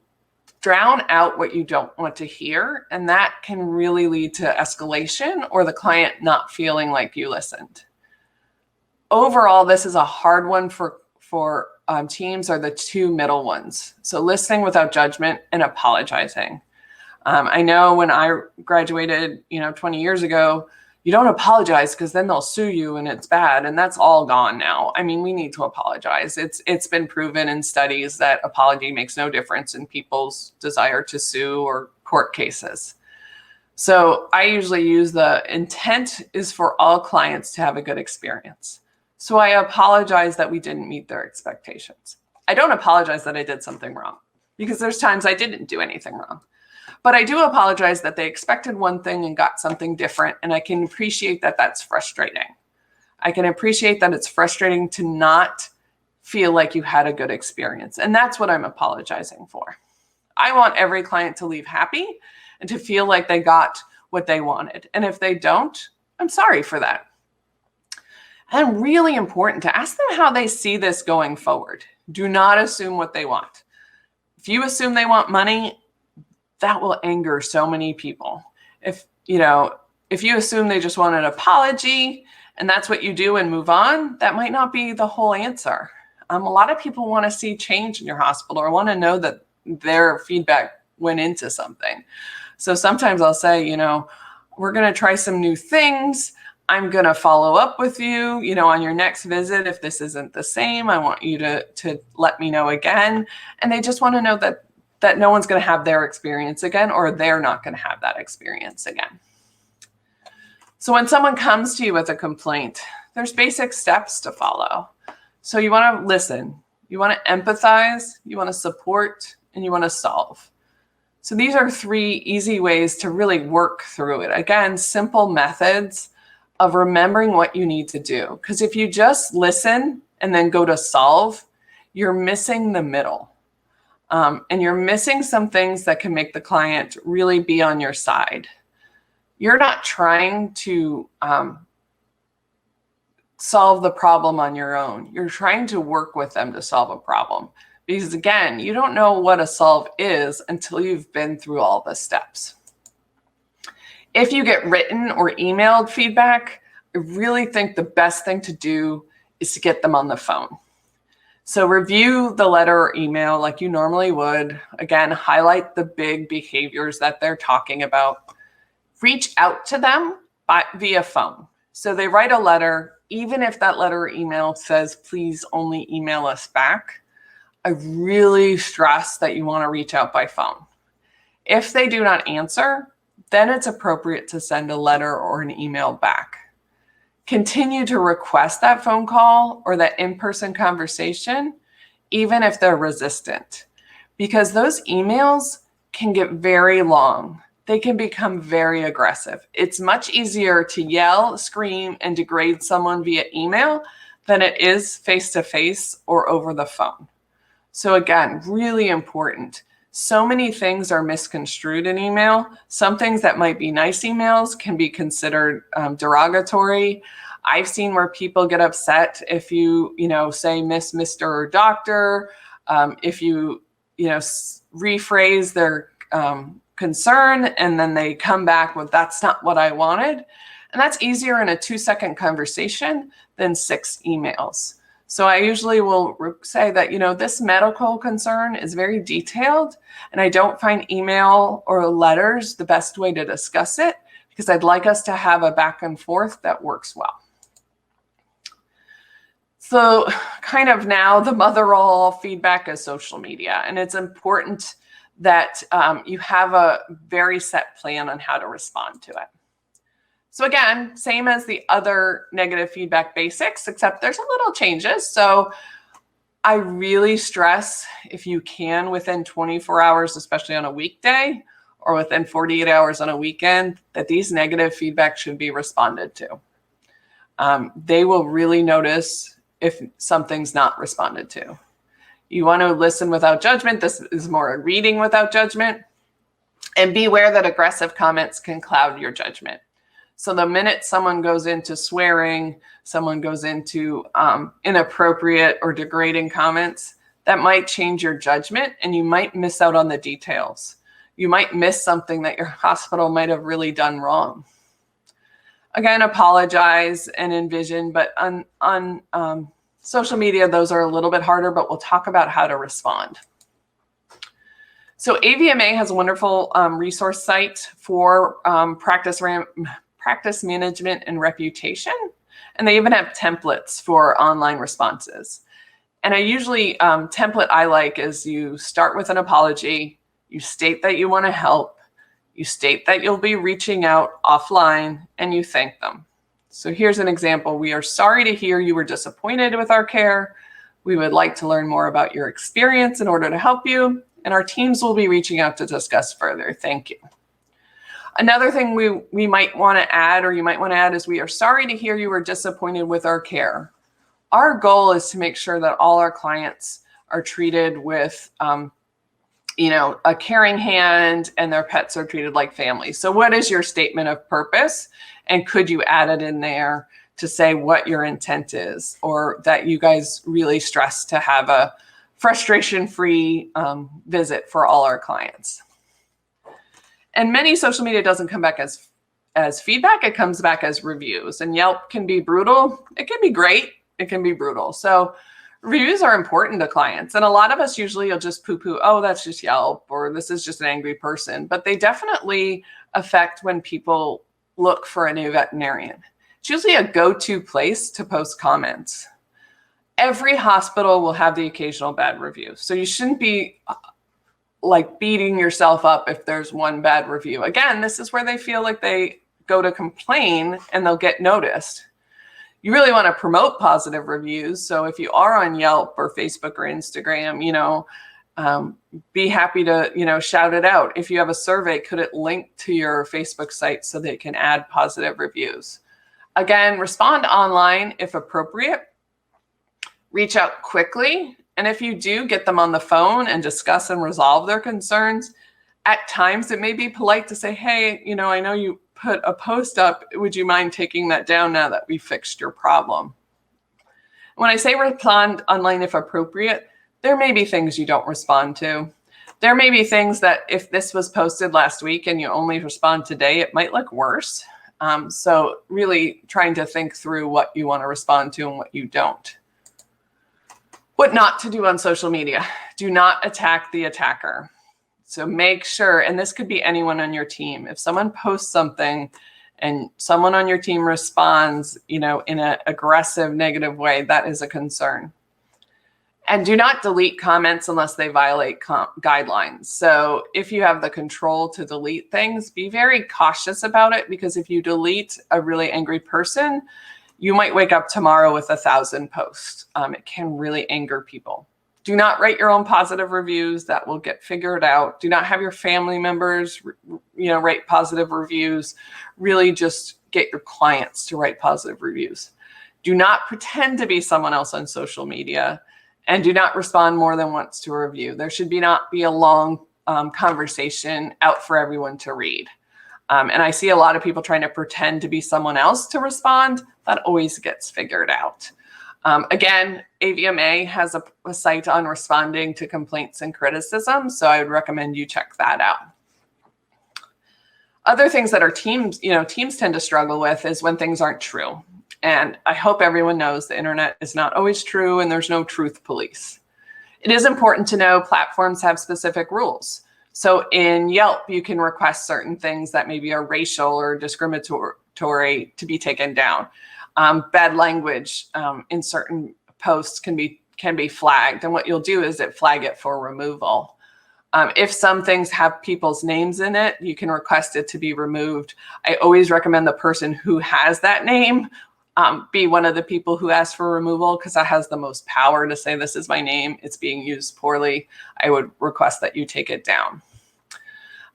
drown out what you don't want to hear, and that can really lead to escalation or the client not feeling like you listened. overall, this is a hard one for teams, are the two middle ones. So listening without judgment and apologizing. I know when I graduated, 20 years ago, you don't apologize because then they'll sue you and it's bad. And that's all gone now. I mean, we need to apologize. It's been proven in studies that apology makes no difference in people's desire to sue or court cases. So I usually use the intent is for all clients to have a good experience. So I apologize that we didn't meet their expectations. I don't apologize that I did something wrong, because there's times I didn't do anything wrong. But I do apologize that they expected one thing and got something different. And I can appreciate that that's frustrating. I can appreciate that it's frustrating to not feel like you had a good experience. And that's what I'm apologizing for. I want every client to leave happy and to feel like they got what they wanted. And if they don't, I'm sorry for that. And really important to ask them how they see this going forward. Do not assume what they want. If you assume they want money, that will anger so many people. If you assume they just want an apology and that's what you do and move on, that might not be the whole answer. A lot of people want to see change in your hospital or want to know that their feedback went into something. So sometimes I'll say, we're going to try some new things. I'm going to follow up with you, on your next visit. If this isn't the same, I want you to let me know again. And they just want to know that no one's going to have their experience again, or they're not going to have that experience again. So when someone comes to you with a complaint, there's basic steps to follow. So you want to listen, you want to empathize, you want to support, and you want to solve. So these are 3 easy ways to really work through it. Again, simple methods of remembering what you need to do. Because if you just listen and then go to solve, you're missing the middle. And you're missing some things that can make the client really be on your side. You're not trying to solve the problem on your own. You're trying to work with them to solve a problem. Because again, you don't know what a solve is until you've been through all the steps. If you get written or emailed feedback, I really think the best thing to do is to get them on the phone. So review the letter or email like you normally would. Again, highlight the big behaviors that they're talking about. Reach out to them via phone. So they write a letter, even if that letter or email says, please only email us back. I really stress that you want to reach out by phone. If they do not answer, then it's appropriate to send a letter or an email back. Continue to request that phone call or that in-person conversation, even if they're resistant, because those emails can get very long. They can become very aggressive. It's much easier to yell, scream, and degrade someone via email than it is face-to-face or over the phone. So again, really important. So many things are misconstrued in email. Some things that might be nice emails can be considered derogatory. I've seen where people get upset if you, say Miss, Mr., or Doctor. If you, rephrase their concern and then they come back with, that's not what I wanted. And that's easier in a 2-second conversation than 6 emails. So I usually will say that, this medical concern is very detailed and I don't find email or letters the best way to discuss it because I'd like us to have a back and forth that works well. So kind of now the mother of all feedback is social media, and it's important that you have a very set plan on how to respond to it. So again, same as the other negative feedback basics, except there's a little changes. So I really stress, if you can, within 24 hours, especially on a weekday, or within 48 hours on a weekend, that these negative feedback should be responded to. They will really notice if something's not responded to. You want to listen without judgment. This is more a reading without judgment. And beware that aggressive comments can cloud your judgment. So the minute someone goes into swearing, someone goes into inappropriate or degrading comments, that might change your judgment and you might miss out on the details. You might miss something that your hospital might have really done wrong. Again, apologize and envision, but on social media, those are a little bit harder, but we'll talk about how to respond. So AVMA has a wonderful resource site for practice management and reputation. And they even have templates for online responses. And I usually, template I like is you start with an apology, you state that you want to help, you state that you'll be reaching out offline, and you thank them. So here's an example. We are sorry to hear you were disappointed with our care. We would like to learn more about your experience in order to help you, and our teams will be reaching out to discuss further. Thank you. Another thing we might want to add, or you might want to add, is we are sorry to hear you were disappointed with our care. Our goal is to make sure that all our clients are treated with, a caring hand, and their pets are treated like family. So what is your statement of purpose? And could you add it in there to say what your intent is, or that you guys really stress to have a frustration-free visit for all our clients? And many social media doesn't come back as feedback, it comes back as reviews. And Yelp can be brutal. It can be great. It can be brutal. So reviews are important to clients. And a lot of us usually will just poo-poo, oh, that's just Yelp, or this is just an angry person. But they definitely affect when people look for a new veterinarian. It's usually a go-to place to post comments. Every hospital will have the occasional bad review. So you shouldn't be like beating yourself up if there's one bad review. Again, this is where they feel like they go to complain and they'll get noticed. You really want to promote positive reviews. So if you are on Yelp or Facebook or Instagram, be happy to, shout it out. If you have a survey, could it link to your Facebook site so they can add positive reviews? Again, respond online if appropriate. Reach out quickly. And if you do, get them on the phone and discuss and resolve their concerns. At times, it may be polite to say, hey, I know you put a post up. Would you mind taking that down now that we fixed your problem? When I say respond online if appropriate, there may be things you don't respond to. There may be things that if this was posted last week and you only respond today, it might look worse. So really trying to think through what you want to respond to and what you don't. What not to do on social media. Do not attack the attacker. So make sure, and this could be anyone on your team. If someone posts something and someone on your team responds, in an aggressive, negative way, that is a concern. And do not delete comments unless they violate guidelines. So if you have the control to delete things, be very cautious about it, because if you delete a really angry person, you might wake up tomorrow with 1,000 posts. It can really anger people. Do not write your own positive reviews. That will get figured out. Do not have your family members, write positive reviews. Really just get your clients to write positive reviews. Do not pretend to be someone else on social media, and do not respond more than once to a review. There should not be a long conversation out for everyone to read. And I see a lot of people trying to pretend to be someone else to respond. That always gets figured out. Again, AVMA has a site on responding to complaints and criticism, so I would recommend you check that out. Other things that our teams tend to struggle with is when things aren't true. And I hope everyone knows the internet is not always true and there's no truth police. It is important to know platforms have specific rules. So in Yelp, you can request certain things that maybe are racial or discriminatory to be taken down. Bad language in certain posts can be flagged. And what you'll do is flag it for removal. If some things have people's names in it, you can request it to be removed. I always recommend the person who has that name be one of the people who asks for removal, because that has the most power to say, this is my name, it's being used poorly. I would request that you take it down.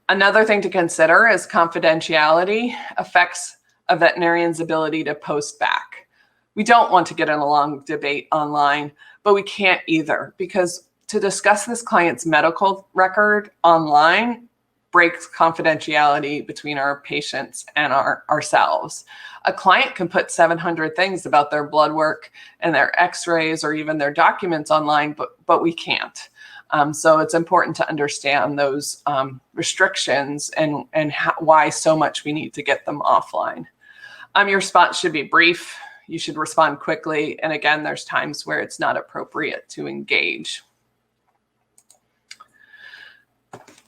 Another thing to consider is confidentiality affects a veterinarian's ability to post back. We don't want to get in a long debate online, but we can't either, because to discuss this client's medical record online breaks confidentiality between our patients and ourselves. A client can put 700 things about their blood work and their x-rays or even their documents online, but we can't. So it's important to understand those restrictions and why so much we need to get them offline. Your response should be brief. You should respond quickly. And again, there's times where it's not appropriate to engage.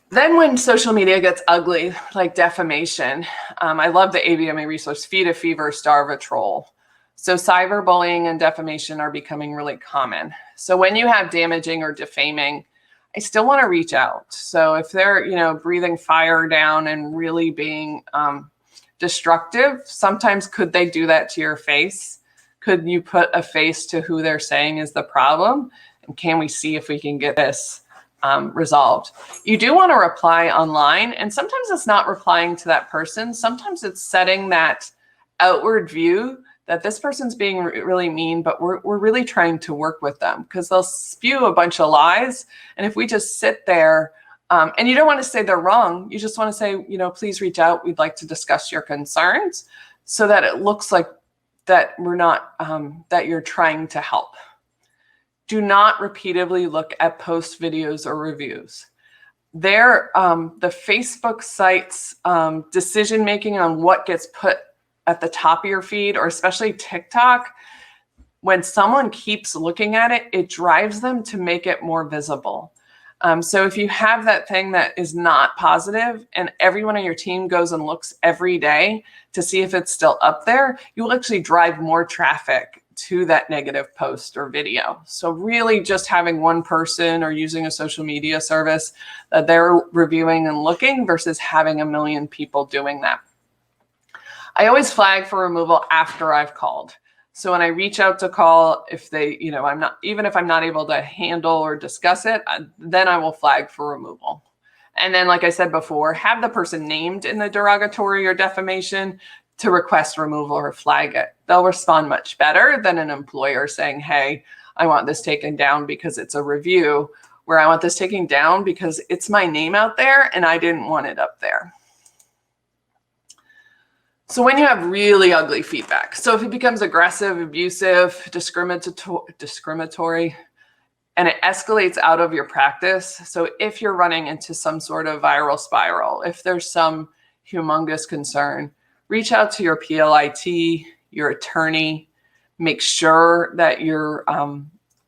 Then when social media gets ugly, like defamation, I love the AVMA resource, Feed a Fever, Starve a Troll. So cyberbullying and defamation are becoming really common. So when you have damaging or defaming, I still want to reach out. So if they're, breathing fire down and really being destructive, sometimes could they do that to your face? Could you put a face to who they're saying is the problem? And can we see if we can get this resolved? You do want to reply online, and sometimes it's not replying to that person. Sometimes it's setting that outward view that this person's being really mean, but we're really trying to work with them, because they'll spew a bunch of lies. And if we just sit there, and you don't want to say they're wrong, you just want to say, please reach out. We'd like to discuss your concerns, so that it looks like that we're not, that you're trying to help. Do not repeatedly look at post videos or reviews. The Facebook site's decision-making on what gets put at the top of your feed, or especially TikTok, when someone keeps looking at it, it drives them to make it more visible. So if you have that thing that is not positive and everyone on your team goes and looks every day to see if it's still up there, you will actually drive more traffic to that negative post or video. So really just having one person or using a social media service that they're reviewing and looking versus having a million people doing that. I always flag for removal after I've called. So when I reach out to call, if they, even if I'm not able to handle or discuss it, then I will flag for removal. And then, like I said before, have the person named in the derogatory or defamation to request removal or flag it. They'll respond much better than an employer saying, hey, I want this taken down because it's a review, where I want this taken down because it's my name out there and I didn't want it up there. So when you have really ugly feedback, so if it becomes aggressive, abusive, discriminatory, and it escalates out of your practice, so if you're running into some sort of viral spiral, if there's some humongous concern, reach out to your PLIT, your attorney, make sure that you're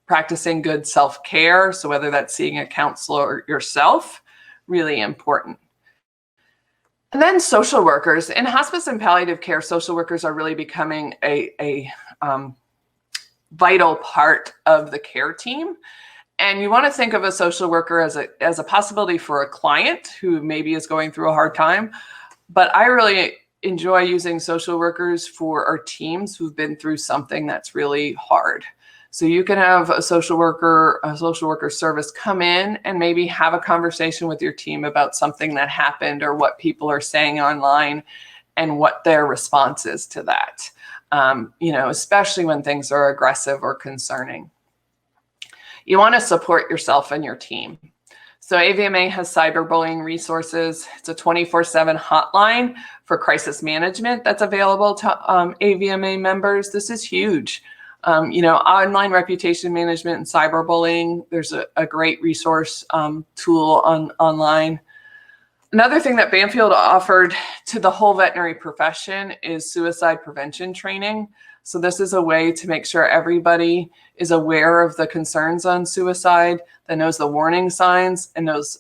practicing good self-care. So whether that's seeing a counselor or yourself, really important. And then social workers. In hospice and palliative care, social workers are really becoming a vital part of the care team. And you want to think of a social worker as a possibility for a client who maybe is going through a hard time. But I really enjoy using social workers for our teams who've been through something that's really hard. So you can have a social worker service come in and maybe have a conversation with your team about something that happened or what people are saying online and what their response is to that, especially when things are aggressive or concerning. You want to support yourself and your team. So AVMA has cyberbullying resources. It's a 24/7 hotline for crisis management that's available to AVMA members. This is huge. Online reputation management and cyberbullying, there's a great resource tool online. Another thing that Banfield offered to the whole veterinary profession is suicide prevention training. So this is a way to make sure everybody is aware of the concerns on suicide, that knows the warning signs and knows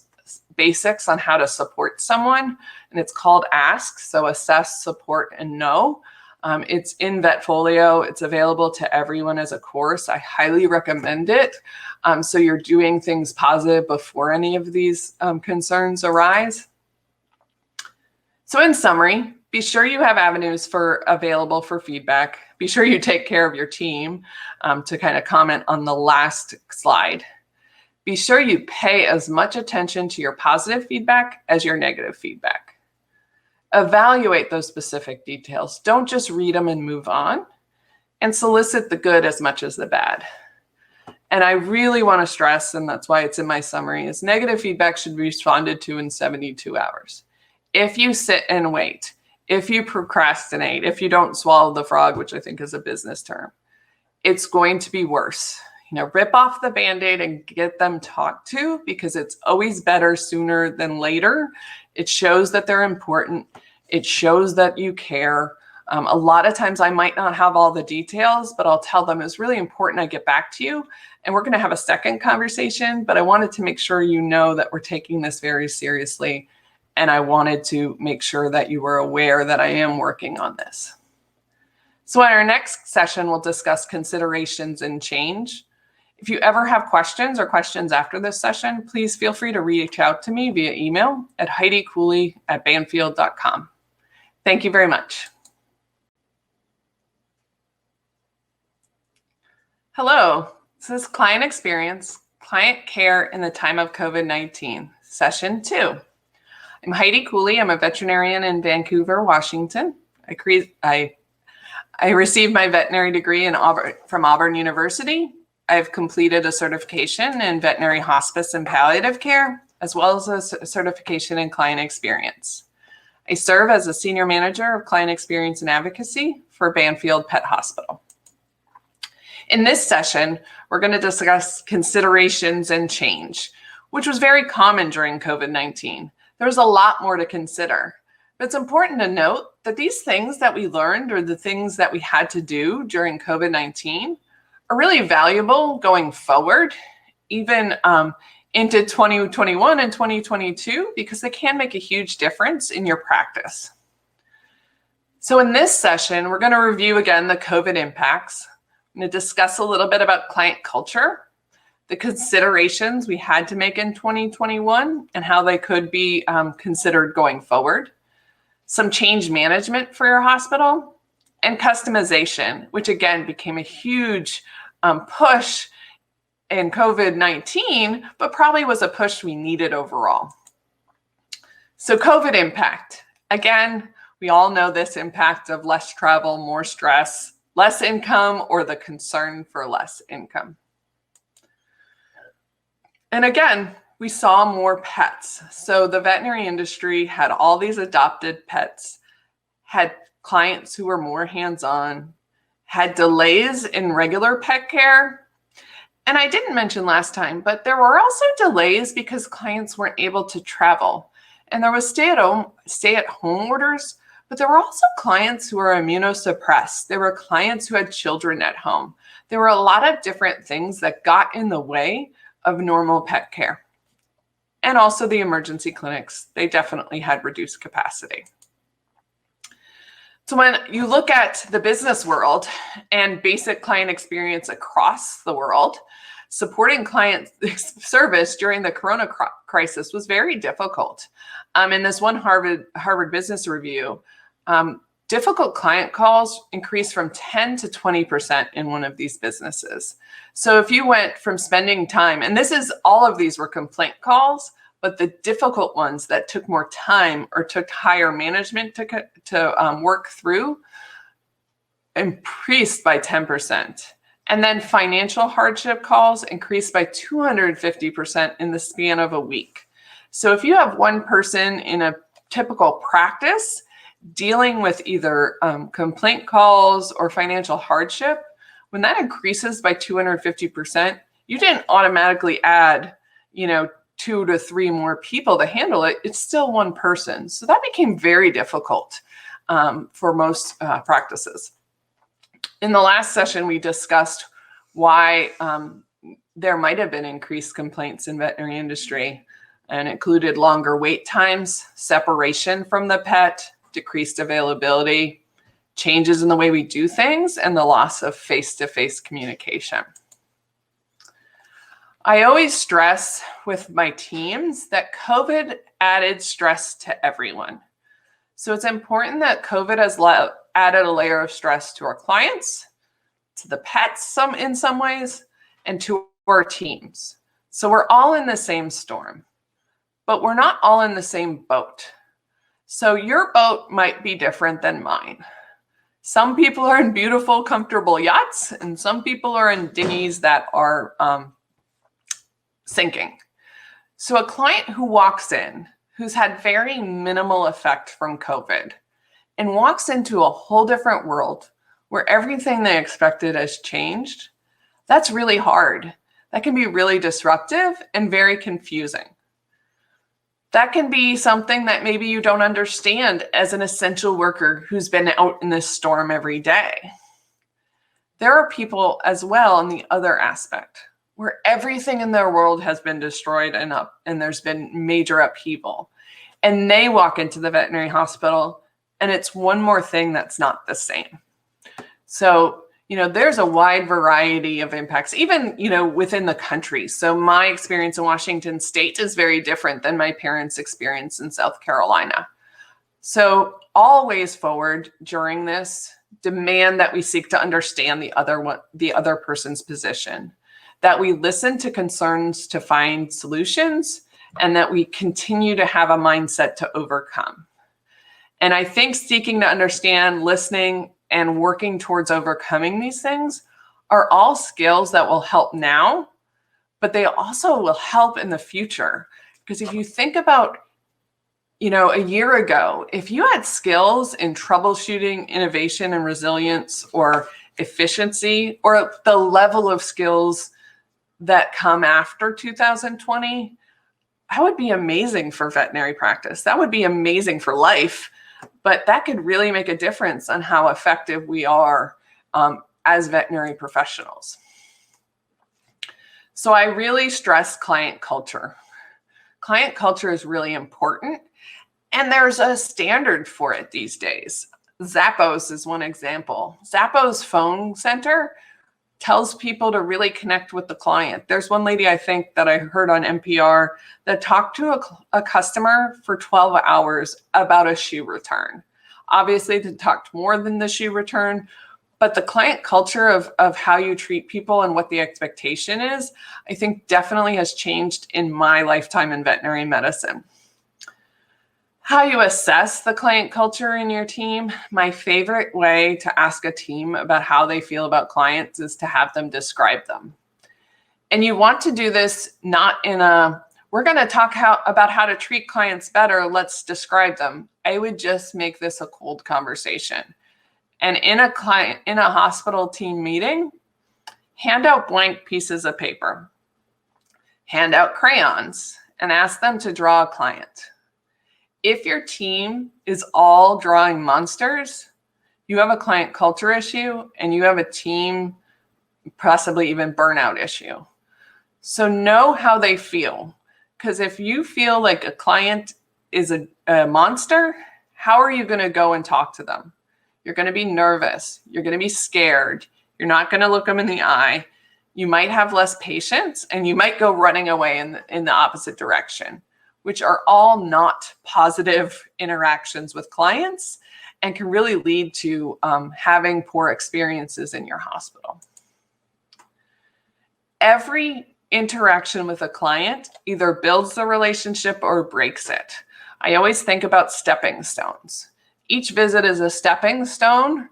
basics on how to support someone. And it's called ASK, so Assess, Support, and Know. It's in Vetfolio. It's available to everyone as a course. I highly recommend it. So you're doing things positive before any of these concerns arise. So in summary, be sure you have avenues available for feedback. Be sure you take care of your team, to kind of comment on the last slide. Be sure you pay as much attention to your positive feedback as your negative feedback. Evaluate those specific details. Don't just read them and move on, and solicit the good as much as the bad. And I really want to stress, and that's why it's in my summary, is negative feedback should be responded to in 72 hours. If you sit and wait, if you procrastinate, if you don't swallow the frog, which I think is a business term, it's going to be worse. Rip off the Band-Aid and get them talked to, because it's always better sooner than later. It shows that they're important. It shows that you care. A lot of times I might not have all the details, but I'll tell them it's really important I get back to you. And we're going to have a second conversation, but I wanted to make sure you know that we're taking this very seriously. And I wanted to make sure that you were aware that I am working on this. So in our next session, we'll discuss considerations and change. If you ever have questions or questions after this session, please feel free to reach out to me via email at heidicooley@banfield.com. Thank you very much. Hello, this is Client Experience, Client Care in the Time of COVID-19, Session 2. I'm Heidi Cooley. I'm a veterinarian in Vancouver, Washington. I received my veterinary degree from Auburn University. I've completed a certification in veterinary hospice and palliative care, as well as a certification in client experience. I serve as a senior manager of client experience and advocacy for Banfield Pet Hospital. In this session, we're going to discuss considerations and change, which was very common during COVID-19. There was a lot more to consider. But it's important to note that these things that we learned or the things that we had to do during COVID-19 are really valuable going forward, even into 2021 and 2022, because they can make a huge difference in your practice. So in this session, we're going to review again the COVID impacts. I'm going to discuss a little bit about client culture, the considerations we had to make in 2021 and how they could be considered going forward, some change management for your hospital, and customization, which again became a huge push in COVID-19, but probably was a push we needed overall. So COVID impact. Again, we all know this impact of less travel, more stress, less income, or the concern for less income. And again, we saw more pets. So the veterinary industry had all these adopted pets, had clients who were more hands-on, had delays in regular pet care. And I didn't mention last time, but there were also delays because clients weren't able to travel. And there was stay-at-home orders, but there were also clients who were immunosuppressed. There were clients who had children at home. There were a lot of different things that got in the way of normal pet care. And also the emergency clinics, they definitely had reduced capacity. So when you look at the business world and basic client experience across the world, supporting client service during the corona crisis was very difficult. In this one Harvard Business Review, difficult client calls increased from 10 to 20% in one of these businesses. So if you went from spending time, and all of these were complaint calls, but the difficult ones that took more time or took higher management to work through increased by 10%. And then financial hardship calls increased by 250% in the span of a week. So if you have one person in a typical practice dealing with either complaint calls or financial hardship, when that increases by 250%, you didn't automatically add, 2 to 3 more people to handle it. It's still one person. So that became very difficult for most practices. In the last session, we discussed why there might have been increased complaints in veterinary industry, and included longer wait times, separation from the pet, decreased availability, changes in the way we do things, and the loss of face-to-face communication. I always stress with my teams that COVID added stress to everyone. So it's important that COVID has added a layer of stress to our clients, to the pets in some ways, and to our teams. So we're all in the same storm, but we're not all in the same boat. So your boat might be different than mine. Some people are in beautiful, comfortable yachts, and some people are in dinghies that are sinking. So a client who walks in, who's had very minimal effect from COVID, and walks into a whole different world where everything they expected has changed, that's really hard. That can be really disruptive and very confusing. That can be something that maybe you don't understand as an essential worker who's been out in this storm every day. There are people as well on the other aspect where everything in their world has been destroyed and there's been major upheaval. And they walk into the veterinary hospital and it's one more thing that's not the same. So, there's a wide variety of impacts, even, within the country. So my experience in Washington State is very different than my parents' experience in South Carolina. So always forward during this, demand that we seek to understand the other person's position, that we listen to concerns to find solutions, and that we continue to have a mindset to overcome. And I think seeking to understand, listening, and working towards overcoming these things are all skills that will help now, but they also will help in the future. Because if you think about, a year ago, if you had skills in troubleshooting, innovation, and resilience, or efficiency, or the level of skills that come after 2020, that would be amazing for veterinary practice. That would be amazing for life. But that could really make a difference on how effective we are as veterinary professionals. So I really stress client culture. Client culture is really important, and there's a standard for it these days. Zappos is one example. Zappos phone center tells people to really connect with the client. There's one lady, I think, that I heard on NPR that talked to a customer for 12 hours about a shoe return. Obviously, they talked more than the shoe return, but the client culture of how you treat people and what the expectation is, I think definitely has changed in my lifetime in veterinary medicine. How you assess the client culture in your team. My favorite way to ask a team about how they feel about clients is to have them describe them. And you want to do this not in we're going to talk about how to treat clients better, let's describe them. I would just make this a cold conversation. And in a hospital team meeting, hand out blank pieces of paper, hand out crayons, and ask them to draw a client. If your team is all drawing monsters, you have a client culture issue and you have a team, possibly even burnout issue. So know how they feel. Because if you feel like a client is a monster, how are you going to go and talk to them? You're going to be nervous. You're going to be scared. You're not going to look them in the eye. You might have less patience and you might go running away in the opposite direction, which are all not positive interactions with clients and can really lead to having poor experiences in your hospital. Every interaction with a client either builds the relationship or breaks it. I always think about stepping stones. Each visit is a stepping stone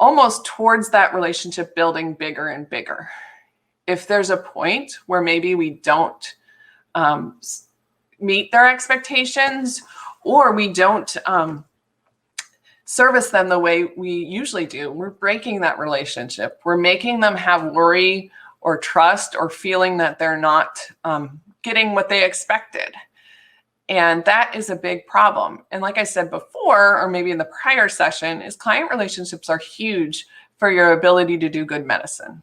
almost towards that relationship building bigger and bigger. If there's a point where maybe we don't meet their expectations, or we don't service them the way we usually do, we're breaking that relationship. We're making them have worry or trust or feeling that they're not getting what they expected. And that is a big problem. And like I said before, or maybe in the prior session, is client relationships are huge for your ability to do good medicine.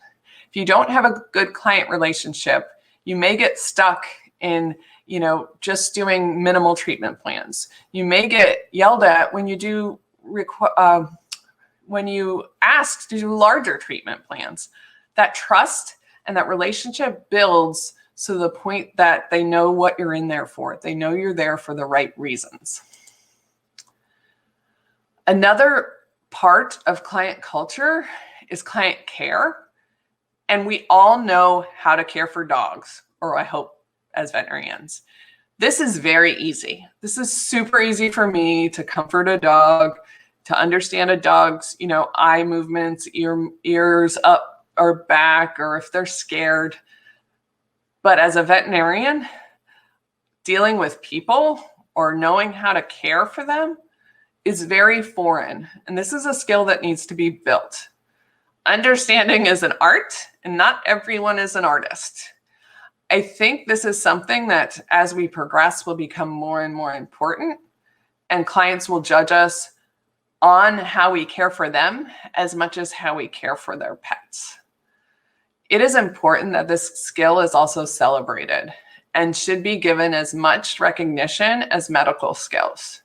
If you don't have a good client relationship, you may get stuck in just doing minimal treatment plans. You may get yelled at when you when you ask to do larger treatment plans. That trust and that relationship builds to the point that they know what you're in there for. They know you're there for the right reasons. Another part of client culture is client care. And we all know how to care for dogs, or I hope as veterinarians. This is very easy. This is super easy for me to comfort a dog, to understand a dog's, eye movements, ears up or back, or if they're scared. But as a veterinarian, dealing with people or knowing how to care for them is very foreign. And this is a skill that needs to be built. Understanding is an art, and not everyone is an artist. I think this is something that as we progress will become more and more important, and clients will judge us on how we care for them as much as how we care for their pets. It is important that this skill is also celebrated and should be given as much recognition as medical skills.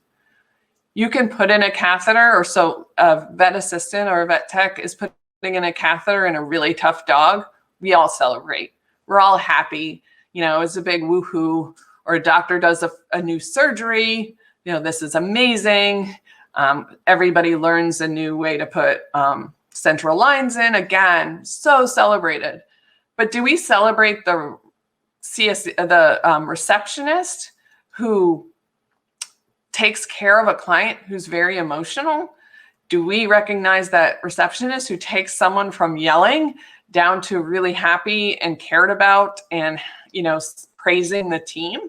You can put in a catheter, or so a vet assistant or a vet tech is putting in a catheter in a really tough dog. We all celebrate. We're all happy. It's a big woohoo. Or a doctor does a new surgery. This is amazing. Everybody learns a new way to put central lines in. Again, so celebrated. But do we celebrate the receptionist who takes care of a client who's very emotional? Do we recognize that receptionist who takes someone from yelling down to really happy and cared about and, praising the team?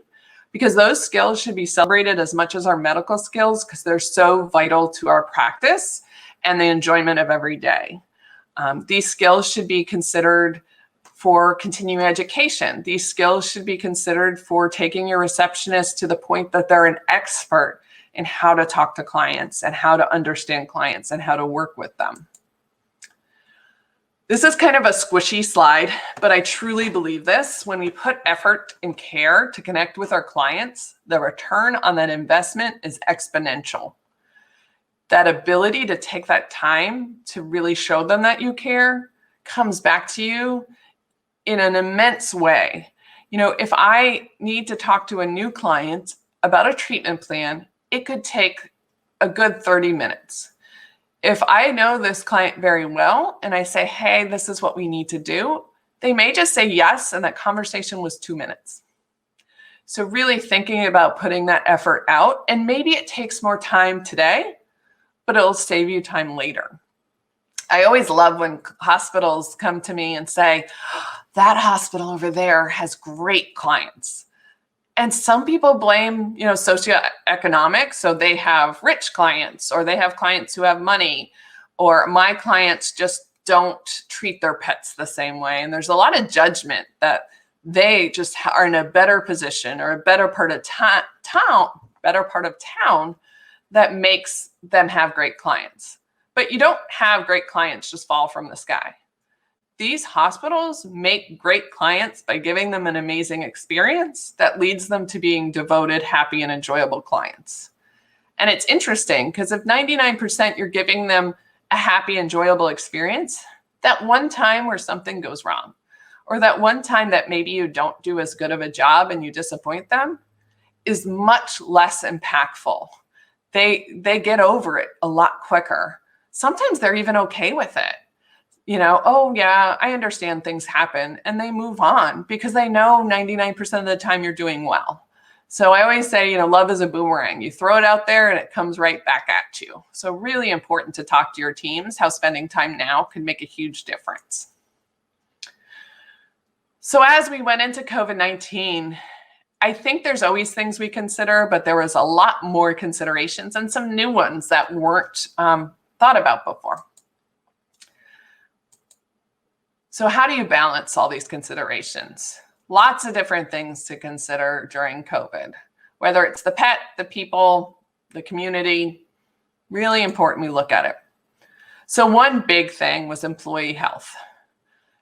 Because those skills should be celebrated as much as our medical skills, because they're so vital to our practice and the enjoyment of every day. These skills should be considered for continuing education. These skills should be considered for taking your receptionist to the point that they're an expert in how to talk to clients and how to understand clients and how to work with them. This is kind of a squishy slide, but I truly believe this. When we put effort and care to connect with our clients, the return on that investment is exponential. That ability to take that time to really show them that you care comes back to you in an immense way. If I need to talk to a new client about a treatment plan, it could take a good 30 minutes. If I know this client very well and I say, hey, this is what we need to do, they may just say yes, and that conversation was 2 minutes. So really thinking about putting that effort out, and maybe it takes more time today, but it'll save you time later. I always love when hospitals come to me and say, that hospital over there has great clients. And some people blame, socioeconomic. So they have rich clients, or they have clients who have money, or my clients just don't treat their pets the same way. And there's a lot of judgment that they just are in a better position or a better part of town that makes them have great clients. But you don't have great clients just fall from the sky. These hospitals make great clients by giving them an amazing experience that leads them to being devoted, happy, and enjoyable clients. And it's interesting because if 99% you're giving them a happy, enjoyable experience, that one time where something goes wrong, or that one time that maybe you don't do as good of a job and you disappoint them, is much less impactful. They get over it a lot quicker. Sometimes they're even okay with it. Oh yeah, I understand things happen, and they move on because they know 99% of the time you're doing well. So I always say, love is a boomerang. You throw it out there and it comes right back at you. So really important to talk to your teams how spending time now can make a huge difference. So as we went into COVID-19, I think there's always things we consider, but there was a lot more considerations and some new ones that weren't thought about before. So how do you balance all these considerations? Lots of different things to consider during COVID, whether it's the pet, the people, the community. Really important we look at it. So one big thing was employee health.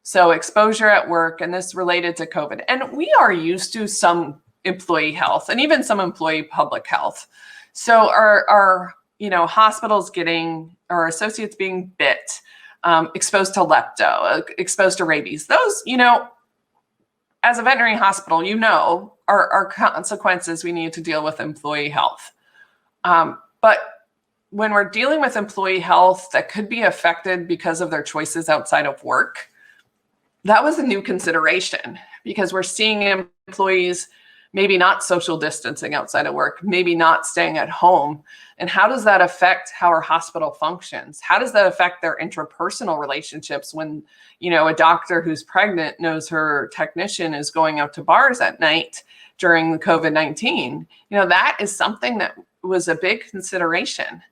So exposure at work, and this related to COVID. And we are used to some employee health and even some employee public health. So our hospitals getting, our associates being bit, exposed to lepto, exposed to rabies. Those, as a veterinary hospital, are consequences we need to deal with employee health. But when we're dealing with employee health that could be affected because of their choices outside of work, that was a new consideration because we're seeing employees maybe not social distancing outside of work, maybe not staying at home. And how does that affect how our hospital functions? How does that affect their interpersonal relationships when, a doctor who's pregnant knows her technician is going out to bars at night during the COVID-19? That is something that was a big consideration.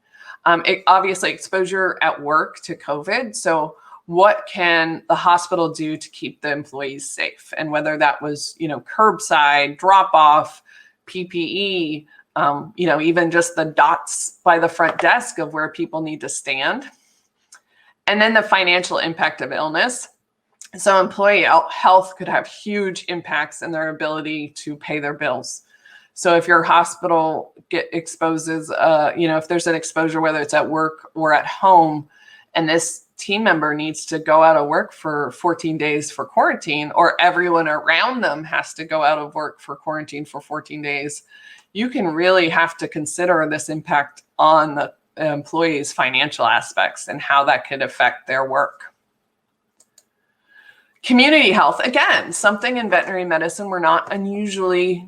Obviously exposure at work to COVID. So what can the hospital do to keep the employees safe? And whether that was, curbside, drop off, PPE, even just the dots by the front desk of where people need to stand. And then the financial impact of illness. So employee health could have huge impacts in their ability to pay their bills. So if your hospital exposes, if there's an exposure, whether it's at work or at home, and this team member needs to go out of work for 14 days for quarantine, or everyone around them has to go out of work for quarantine for 14 days, you can really have to consider this impact on the employees' financial aspects and how that could affect their work. Community health, again, something in veterinary medicine we're not unusually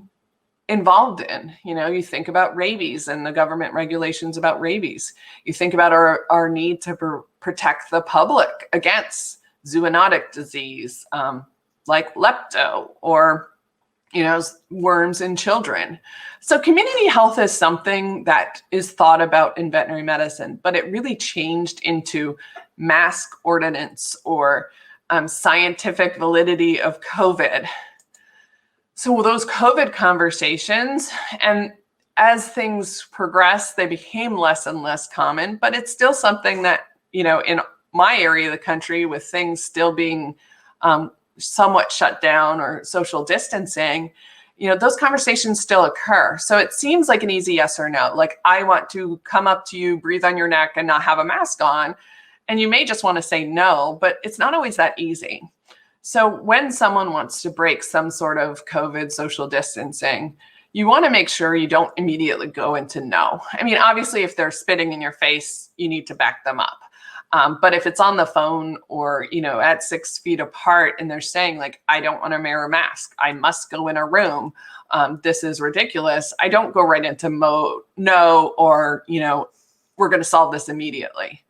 involved in. You think about rabies and the government regulations about rabies. You think about our need to protect the public against zoonotic disease like lepto or worms in children. So community health is something that is thought about in veterinary medicine, but it really changed into mask ordinance or scientific validity of COVID. So those COVID conversations, and as things progressed, they became less and less common, but it's still something that, in my area of the country, with things still being somewhat shut down or social distancing, those conversations still occur. So it seems like an easy yes or no. Like, I want to come up to you, breathe on your neck, and not have a mask on. And you may just want to say no, but it's not always that easy. So when someone wants to break some sort of COVID social distancing, you want to make sure you don't immediately go into no. I mean, obviously, if they're spitting in your face, you need to back them up. But if it's on the phone or, at 6 feet apart and they're saying like, I don't want to wear a mask, I must go in a room, this is ridiculous, I don't go right into no, or, we're going to solve this immediately.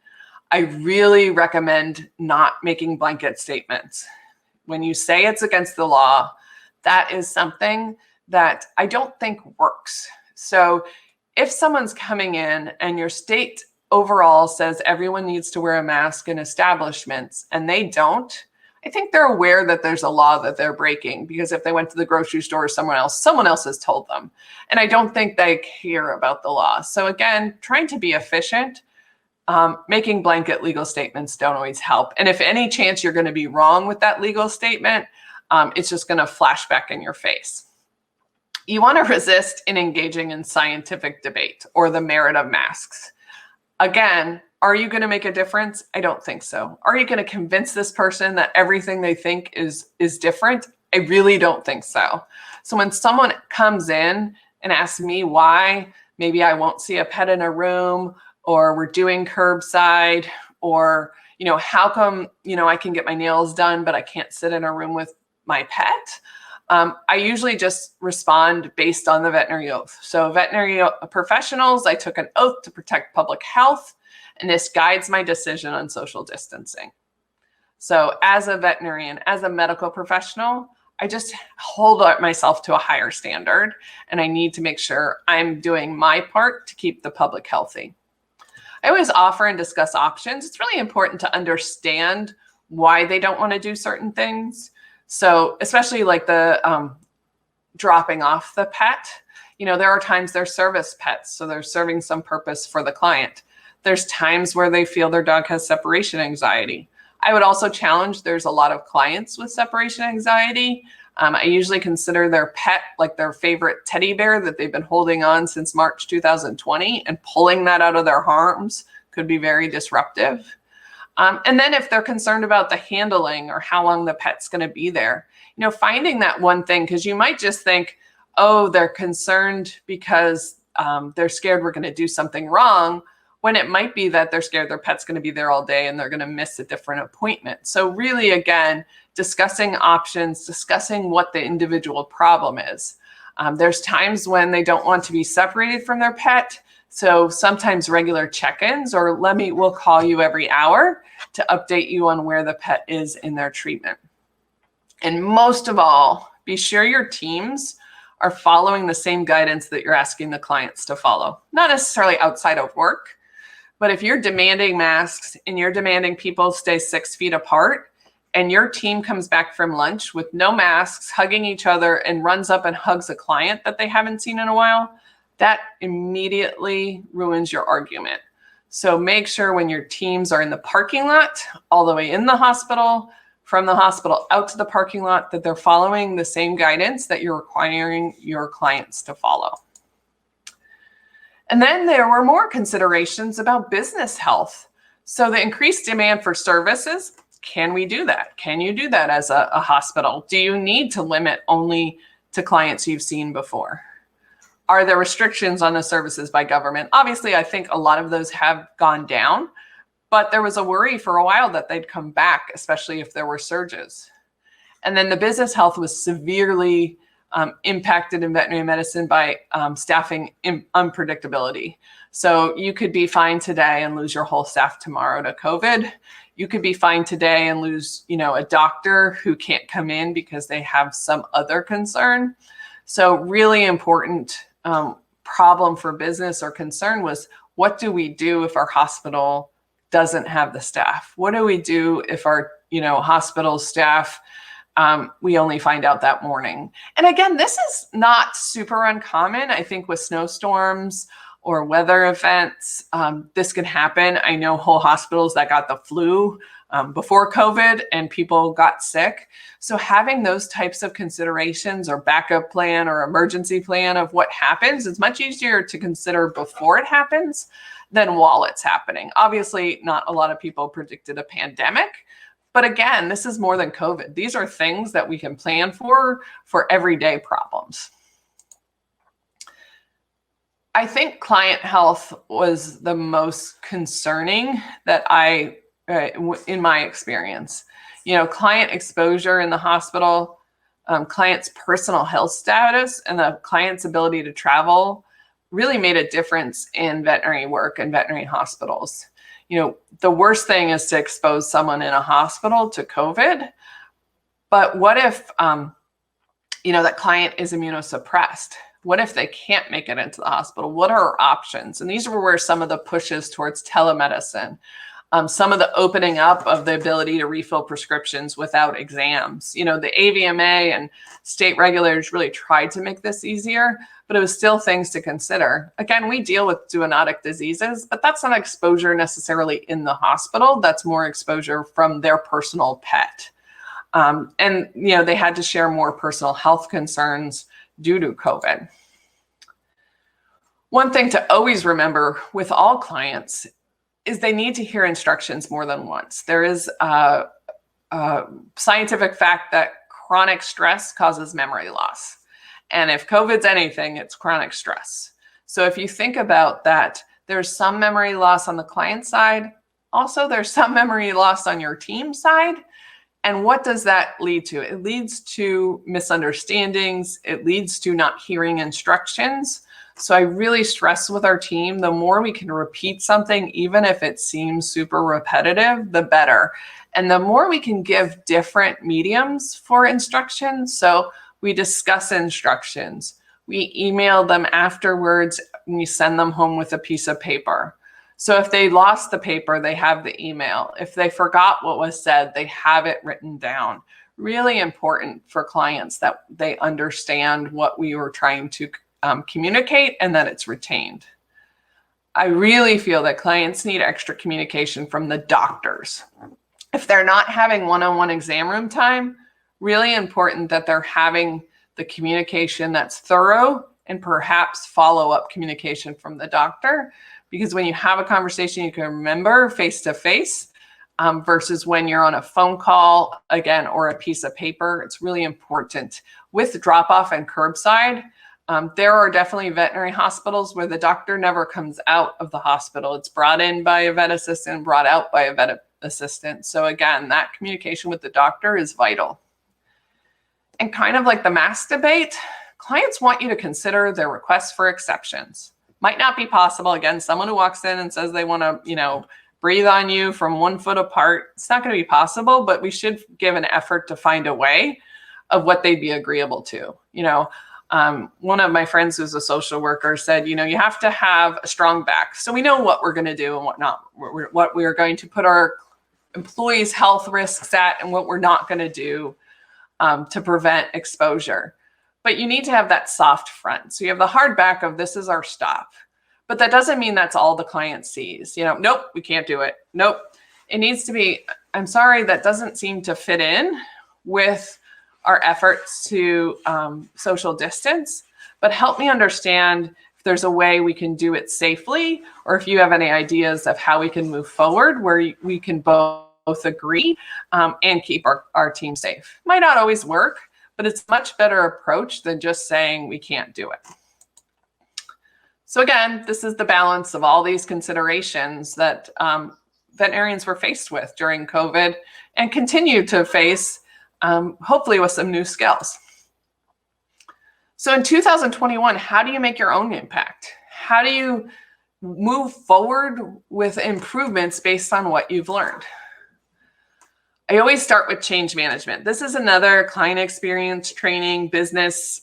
I really recommend not making blanket statements. When you say it's against the law, that is something that I don't think works. So if someone's coming in and your state overall says everyone needs to wear a mask in establishments and they don't, I think they're aware that there's a law that they're breaking, because if they went to the grocery store or someone else has told them. And I don't think they care about the law. So again, trying to be efficient, making blanket legal statements don't always help. And if any chance you're going to be wrong with that legal statement, it's just going to flash back in your face. You want to resist in engaging in scientific debate or the merit of masks. Again, are you going to make a difference? I don't think so. Are you going to convince this person that everything they think is different? I really don't think so. So when someone comes in and asks me why maybe I won't see a pet in a room, or we're doing curbside, or, how come, I can get my nails done, but I can't sit in a room with my pet? I usually just respond based on the veterinary oath. So veterinary professionals, I took an oath to protect public health, and this guides my decision on social distancing. So as a veterinarian, as a medical professional, I just hold myself to a higher standard, and I need to make sure I'm doing my part to keep the public healthy. I always offer and discuss options. It's really important to understand why they don't want to do certain things. So especially like the dropping off the pet, there are times they're service pets, so they're serving some purpose for the client. There's times where they feel their dog has separation anxiety. I would also challenge, there's a lot of clients with separation anxiety. I usually consider their pet like their favorite teddy bear that they've been holding on since March 2020, and pulling that out of their arms could be very disruptive. And then if they're concerned about the handling or how long the pet's going to be there, finding that one thing, because you might just think, oh, they're concerned because they're scared we're going to do something wrong, when it might be that they're scared their pet's going to be there all day and they're going to miss a different appointment. So really, again, discussing options, discussing what the individual problem is. There's times when they don't want to be separated from their pet. So sometimes regular check-ins, or we'll call you every hour to update you on where the pet is in their treatment. And most of all, be sure your teams are following the same guidance that you're asking the clients to follow. Not necessarily outside of work, But if you're demanding masks and you're demanding people stay 6 feet apart, and your team comes back from lunch with no masks, hugging each other, and runs up and hugs a client that they haven't seen in a while, that immediately ruins your argument. So make sure when your teams are in the parking lot, all the way in the hospital, from the hospital out to the parking lot, that they're following the same guidance that you're requiring your clients to follow. And then there were more considerations about business health. So the increased demand for services, can we do that? Can you do that as a hospital? Do you need to limit only to clients you've seen before? Are there restrictions on the services by government? Obviously, I think a lot of those have gone down, but there was a worry for a while that they'd come back, especially if there were surges. And then the business health was severely impacted in veterinary medicine by staffing unpredictability. So you could be fine today and lose your whole staff tomorrow to COVID. You could be fine today and lose, a doctor who can't come in because they have some other concern. So really important problem for business or concern was, what do we do if our hospital doesn't have the staff? What do we do if our, hospital staff, we only find out that morning? And again, this is not super uncommon. I think with snowstorms or weather events, this can happen. I know whole hospitals that got the flu before COVID and people got sick. So having those types of considerations or backup plan or emergency plan of what happens is much easier to consider before it happens than while it's happening. Obviously, not a lot of people predicted a pandemic, but again, this is more than COVID. These are things that we can plan for everyday problems. I think client health was the most concerning that in my experience. Client exposure in the hospital, client's personal health status, and the client's ability to travel really made a difference in veterinary work and veterinary hospitals. The worst thing is to expose someone in a hospital to COVID. But what if, that client is immunosuppressed? What if they can't make it into the hospital? What are our options? And these were where some of the pushes towards telemedicine, some of the opening up of the ability to refill prescriptions without exams. The AVMA and state regulators really tried to make this easier, but it was still things to consider. Again, we deal with zoonotic diseases, but that's not exposure necessarily in the hospital. That's more exposure from their personal pet. And they had to share more personal health concerns due to COVID. One thing to always remember with all clients is they need to hear instructions more than once. There is a scientific fact that chronic stress causes memory loss. And if COVID's anything, it's chronic stress. So if you think about that, there's some memory loss on the client side. Also, there's some memory loss on your team side. And what does that lead to? It leads to misunderstandings. It leads to not hearing instructions. So I really stress with our team, the more we can repeat something, even if it seems super repetitive, the better. And the more we can give different mediums for instructions. So we discuss instructions. We email them afterwards. And we send them home with a piece of paper. So if they lost the paper, they have the email. If they forgot what was said, they have it written down. Really important for clients that they understand what we were trying to communicate and that it's retained. I really feel that clients need extra communication from the doctors. If they're not having one-on-one exam room time, really important that they're having the communication that's thorough and perhaps follow-up communication from the doctor. Because when you have a conversation, you can remember face-to-face versus when you're on a phone call, again, or a piece of paper. It's really important. With drop-off and curbside, there are definitely veterinary hospitals where the doctor never comes out of the hospital. It's brought in by a vet assistant, brought out by a vet assistant. So again, that communication with the doctor is vital. And kind of like the mask debate, clients want you to consider their requests for exceptions. Might not be possible. Again, someone who walks in and says they want to, breathe on you from 1 foot apart, it's not going to be possible, but we should give an effort to find a way of what they'd be agreeable to. One of my friends who's a social worker said, you have to have a strong back. So we know what we're going to do and what not, what we are going to put our employees' health risks at and what we're not going to do to prevent exposure. But you need to have that soft front. So you have the hard back of this is our stop. But that doesn't mean that's all the client sees. Nope, we can't do it. Nope. It needs to be, I'm sorry, that doesn't seem to fit in with our efforts to social distance, but help me understand if there's a way we can do it safely, or if you have any ideas of how we can move forward where we can both agree and keep our team safe. Might not always work, but it's a much better approach than just saying we can't do it. So again, this is the balance of all these considerations that veterinarians were faced with during COVID and continue to face, hopefully with some new skills. So in 2021, how do you make your own impact? How do you move forward with improvements based on what you've learned? I always start with change management. This is another client experience training business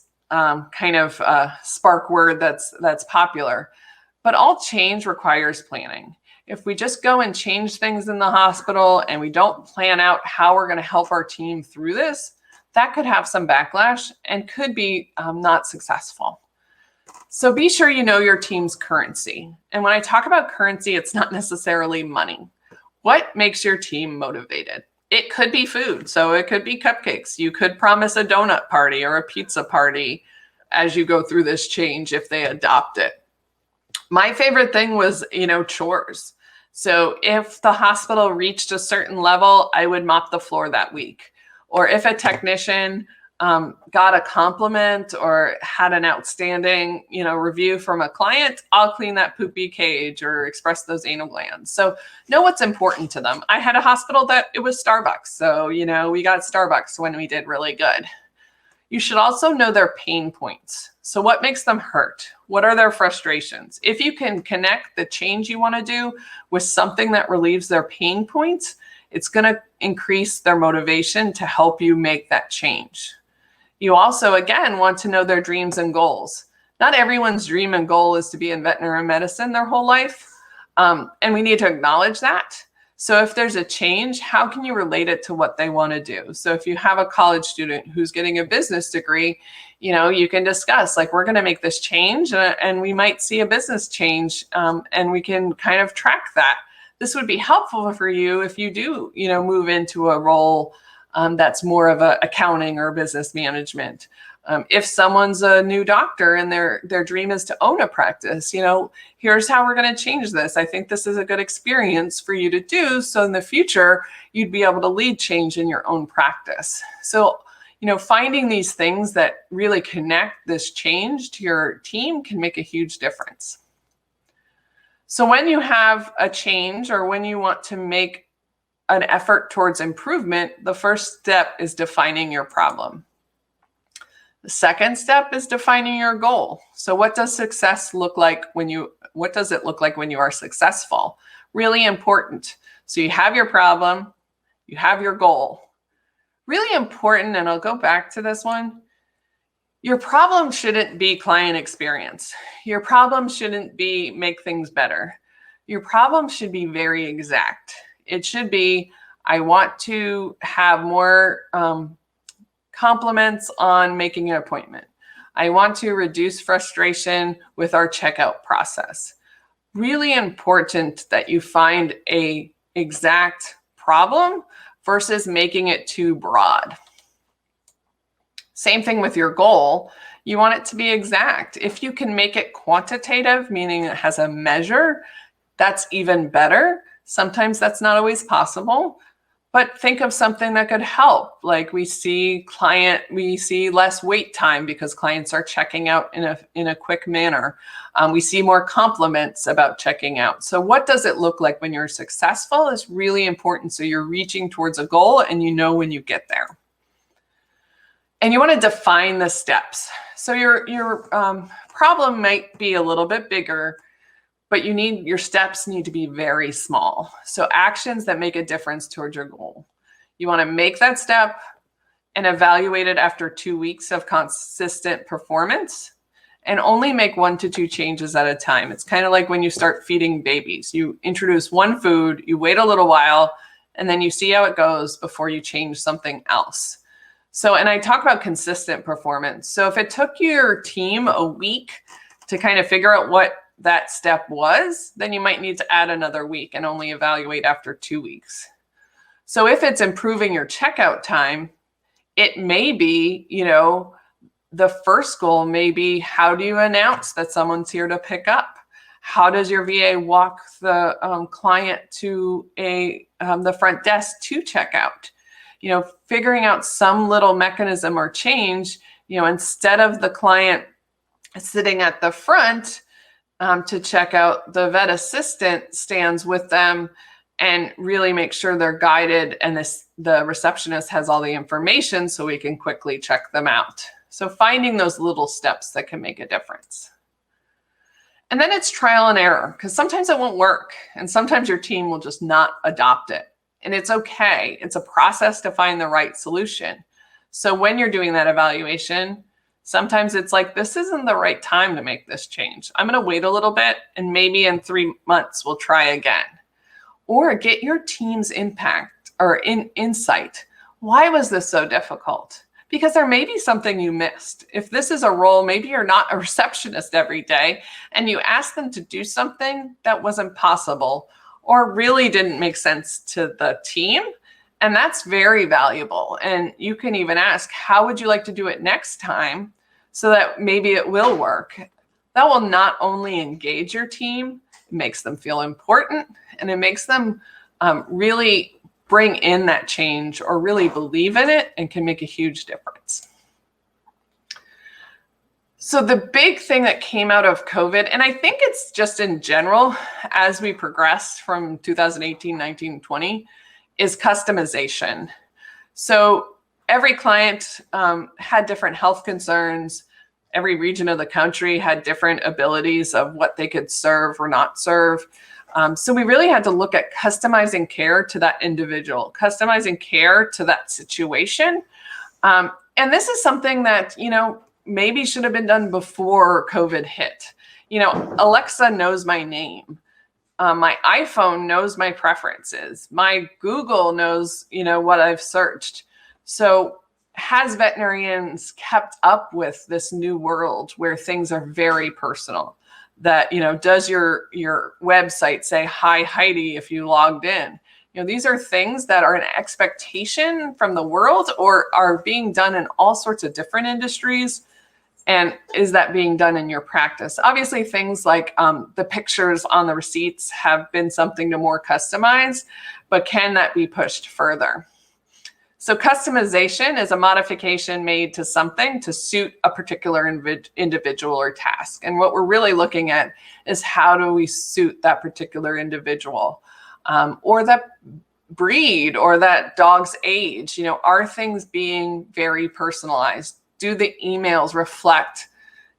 spark word that's popular, but all change requires planning. If we just go and change things in the hospital and we don't plan out how we're going to help our team through this, that could have some backlash and could be not successful. So be sure you know your team's currency. And when I talk about currency, it's not necessarily money. What makes your team motivated? It could be food. So it could be cupcakes. You could promise a donut party or a pizza party as you go through this change if they adopt it. My favorite thing was, chores. So if the hospital reached a certain level, I would mop the floor that week. Or if a technician got a compliment or had an outstanding, review from a client, I'll clean that poopy cage or express those anal glands. So know what's important to them. I had a hospital that it was Starbucks. So, we got Starbucks when we did really good. You should also know their pain points. So what makes them hurt? What are their frustrations? If you can connect the change you want to do with something that relieves their pain points, it's going to increase their motivation to help you make that change. You also, again, want to know their dreams and goals. Not everyone's dream and goal is to be in veterinary medicine their whole life, and we need to acknowledge that. So if there's a change, how can you relate it to what they want to do? So if you have a college student who's getting a business degree, you can discuss, we're going to make this change and we might see a business change, and we can kind of track that. This would be helpful for you if you do, move into a role that's more of a accounting or business management. If someone's a new doctor and their dream is to own a practice, here's how we're going to change this. I think this is a good experience for you to do. So in the future, you'd be able to lead change in your own practice. So, finding these things that really connect this change to your team can make a huge difference. So when you have a change or when you want to make an effort towards improvement, the first step is defining your problem. The second step is defining your goal. So what does success look like what does it look like when you are successful? Really important. So you have your problem, you have your goal. Really important, and I'll go back to this one. Your problem shouldn't be client experience. Your problem shouldn't be make things better. Your problem should be very exact. It should be, I want to have more compliments on making an appointment. I want to reduce frustration with our checkout process. Really important that you find an exact problem versus making it too broad. Same thing with your goal. You want it to be exact. If you can make it quantitative, meaning it has a measure, that's even better. Sometimes that's not always possible, but think of something that could help. Like we see less wait time because clients are checking out in a quick manner. We see more compliments about checking out. So what does it look like when you're successful is really important. So you're reaching towards a goal and you know when you get there. And you want to define the steps. So your problem might be a little bit bigger, but your steps need to be very small. So actions that make a difference towards your goal. You want to make that step and evaluate it after 2 weeks of consistent performance, and only make 1 to 2 changes at a time. It's kind of like when you start feeding babies. You introduce one food, you wait a little while, and then you see how it goes before you change something else. So, and I talk about consistent performance. So if it took your team a week to kind of figure out what that step was, then you might need to add another week and only evaluate after 2 weeks. So if it's improving your checkout time, it may be, the first goal may be, how do you announce that someone's here to pick up? How does your VA walk the client to the front desk to checkout? Figuring out some little mechanism or change, instead of the client sitting at the front to check out, the vet assistant stands with them and really make sure they're guided, and the receptionist has all the information so we can quickly check them out. So finding those little steps that can make a difference. And then it's trial and error, because sometimes it won't work, and sometimes your team will just not adopt it. And it's okay. It's a process to find the right solution. So when you're doing that evaluation, sometimes it's like, this isn't the right time to make this change. I'm going to wait a little bit, and maybe in 3 months we'll try again. Or get your team's impact or insight. Why was this so difficult? Because there may be something you missed. If this is a role, maybe you're not a receptionist every day, and you ask them to do something that wasn't possible or really didn't make sense to the team. And that's very valuable. And you can even ask, how would you like to do it next time so that maybe it will work? That will not only engage your team, it makes them feel important, and it makes them really bring in that change or really believe in it, and can make a huge difference. So the big thing that came out of COVID, and I think it's just in general, as we progressed from 2018, 19, 20, is customization. So every client had different health concerns. Every region of the country had different abilities of what they could serve or not serve. So we really had to look at customizing care to that individual, customizing care to that situation. And this is something that, maybe should have been done before COVID hit. Alexa knows my name. My iPhone knows my preferences. My Google knows, what I've searched. So has veterinarians kept up with this new world where things are very personal? That, does your website say, "Hi, Heidi," if you logged in? These are things that are an expectation from the world or are being done in all sorts of different industries. And is that being done in your practice? Obviously, things like the pictures on the receipts have been something to more customize, but can that be pushed further? So customization is a modification made to something to suit a particular individual or task. And what we're really looking at is, how do we suit that particular individual or that breed or that dog's age? Are things being very personalized? Do the emails reflect,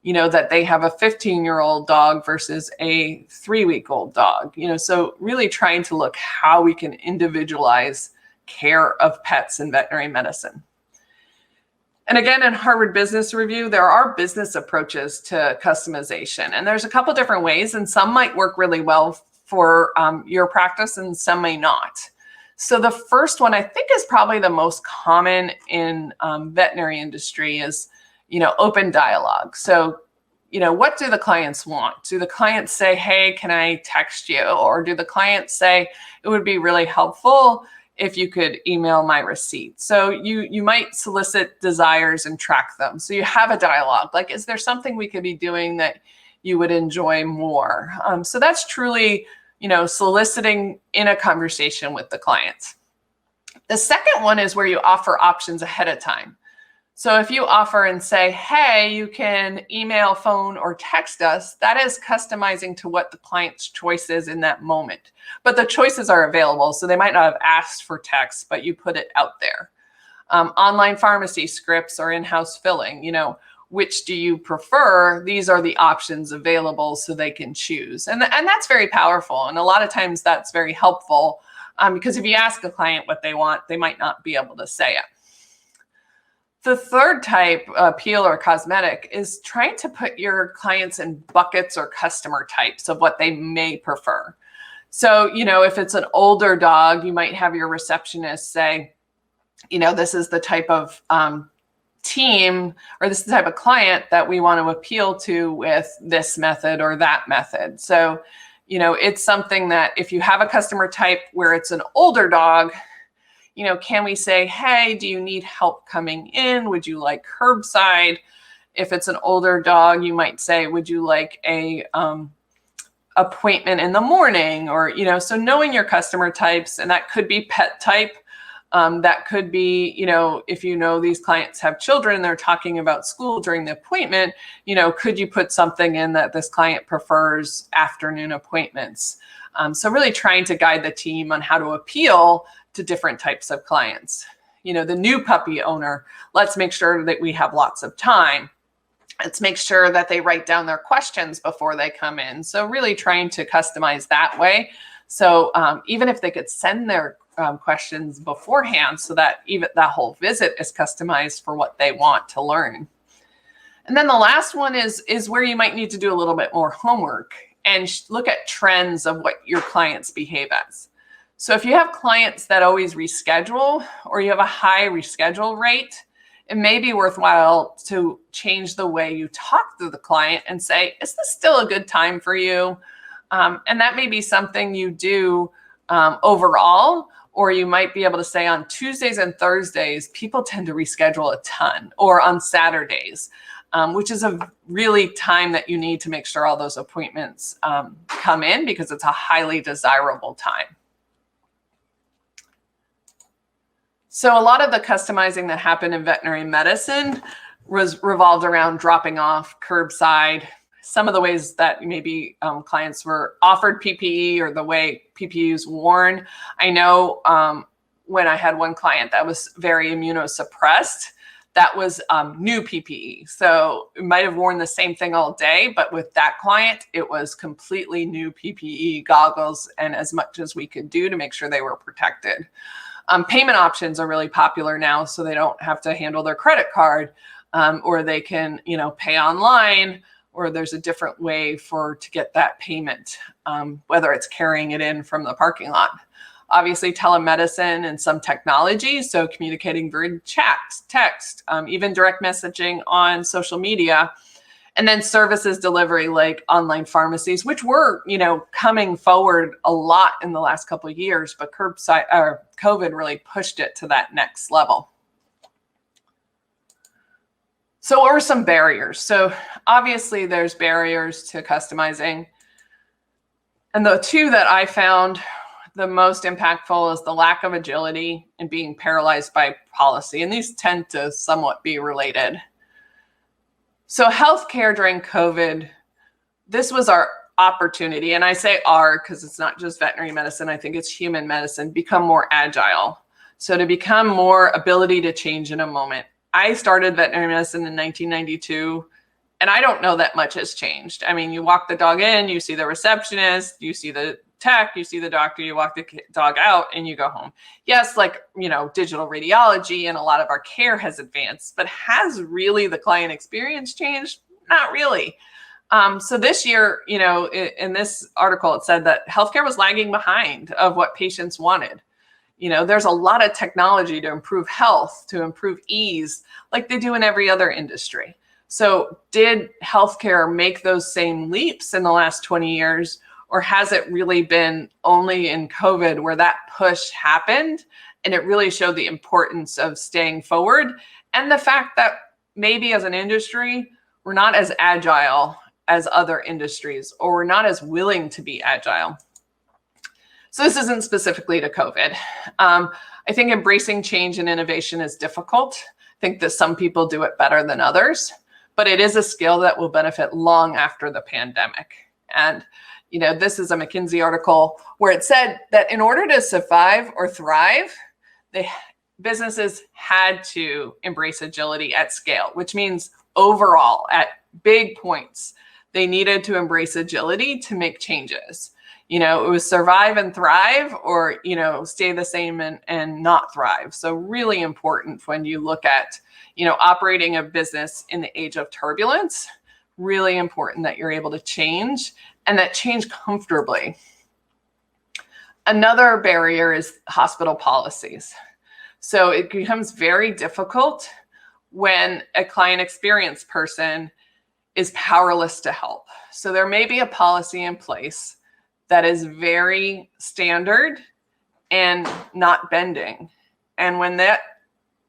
that they have a 15-year-old dog versus a 3-week-old dog? So really trying to look how we can individualize care of pets in veterinary medicine. And again, in Harvard Business Review, there are business approaches to customization. And there's a couple different ways, and some might work really well for your practice and some may not. So the first one I think is probably the most common in veterinary industry is, open dialogue. So, what do the clients want? Do the clients say, "Hey, can I text you?" Or do the clients say, "It would be really helpful if you could email my receipt?" So you might solicit desires and track them. So you have a dialogue, like, is there something we could be doing that you would enjoy more? So that's truly, soliciting in a conversation with the clients. The second one is where you offer options ahead of time. So if you offer and say, "Hey, you can email, phone, or text us," that is customizing to what the client's choice is in that moment. But the choices are available, so they might not have asked for text, but you put it out there. Online pharmacy scripts or in-house filling, which do you prefer? These are the options available so they can choose. And that's very powerful. And a lot of times that's very helpful because if you ask a client what they want, they might not be able to say it. The third type, appeal or cosmetic, is trying to put your clients in buckets or customer types of what they may prefer. So, if it's an older dog, you might have your receptionist say, this is the type of team, or this is the type of client that we want to appeal to with this method or that method. So, it's something that if you have a customer type where it's an older dog, can we say, hey, do you need help coming in? Would you like curbside? If it's an older dog, you might say, would you like a appointment in the morning? Or, so knowing your customer types, and that could be pet type. That could be, if these clients have children, they're talking about school during the appointment, could you put something in that this client prefers afternoon appointments? So really trying to guide the team on how to appeal to different types of clients. The new puppy owner, let's make sure that we have lots of time. Let's make sure that they write down their questions before they come in. So really trying to customize that way. So even if they could send their questions beforehand, so that even that whole visit is customized for what they want to learn. And then the last one is where you might need to do a little bit more homework and look at trends of what your clients behave as. So if you have clients that always reschedule, or you have a high reschedule rate, it may be worthwhile to change the way you talk to the client and say, is this still a good time for you? And that may be something you do overall, or you might be able to say on Tuesdays and Thursdays, people tend to reschedule a ton, or on Saturdays, which is a really time that you need to make sure all those appointments come in, because it's a highly desirable time. So a lot of the customizing that happened in veterinary medicine was revolved around dropping off, curbside, some of the ways that maybe clients were offered PPE, or the way PPE is worn. I know when I had one client that was very immunosuppressed, that was new PPE. So it might have worn the same thing all day, but with that client, it was completely new PPE, goggles, and as much as we could do to make sure they were protected. Payment options are really popular now, so they don't have to handle their credit card, or they can, pay online, or there's a different way to get that payment, whether it's carrying it in from the parking lot. Obviously, telemedicine and some technology, so communicating through chat, text, even direct messaging on social media. And then services delivery like online pharmacies, which were, coming forward a lot in the last couple of years, but COVID really pushed it to that next level. So what were some barriers? So obviously there's barriers to customizing. And the two that I found the most impactful is the lack of agility and being paralyzed by policy. And these tend to somewhat be related. So healthcare during COVID, this was our opportunity. And I say our because it's not just veterinary medicine. I think it's human medicine, become more agile. So to become more ability to change in a moment. I started veterinary medicine in 1992, and I don't know that much has changed. I mean, you walk the dog in, you see the receptionist, you see the tech, you see the doctor, you walk the dog out, and you go home. Yes, digital radiology and a lot of our care has advanced, but has really the client experience changed? Not really. So this year, in this article, it said that healthcare was lagging behind of what patients wanted. There's a lot of technology to improve health, to improve ease, like they do in every other industry. So did healthcare make those same leaps in the last 20 years? Or has it really been only in COVID where that push happened and it really showed the importance of staying forward? And the fact that maybe as an industry, we're not as agile as other industries, or we're not as willing to be agile. So this isn't specifically to COVID. I think embracing change and innovation is difficult. I think that some people do it better than others, but it is a skill that will benefit long after the pandemic. And this is a McKinsey article where it said that in order to survive or thrive, businesses had to embrace agility at scale, which means overall at big points, they needed to embrace agility to make changes. It was survive and thrive, or, stay the same and not thrive. So really important when you look at, operating a business in the age of turbulence, really important that you're able to change, and that change comfortably. Another barrier is hospital policies. So it becomes very difficult when a client experience person is powerless to help. So there may be a policy in place that is very standard and not bending. And when that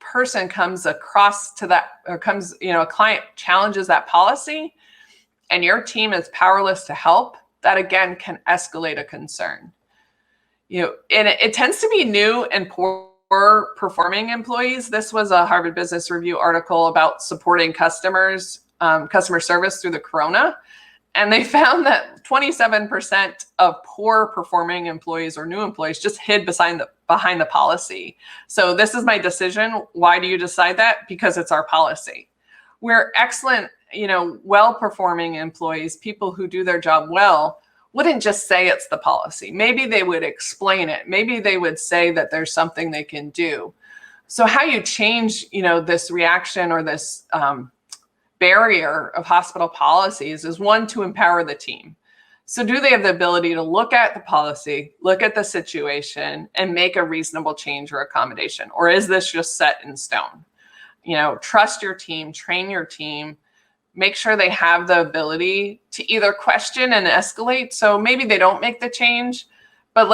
person comes across to that, or comes, a client challenges that policy and your team is powerless to help, that again can escalate a concern. And it tends to be new and poor performing employees. This was a Harvard Business Review article about supporting customer service through the corona. And they found that 27% of poor performing employees or new employees just hid behind the policy. So this is my decision. Why do you decide that? Because it's our policy. We're excellent, well-performing employees, people who do their job well, wouldn't just say it's the policy. Maybe they would explain it. Maybe they would say that there's something they can do. So how you change, this reaction or this barrier of hospital policies is, one, to empower the team. So do they have the ability to look at the policy, look at the situation, and make a reasonable change or accommodation? Or is this just set in stone? Trust your team, train your team, make sure they have the ability to either question and escalate. So maybe they don't make the change, but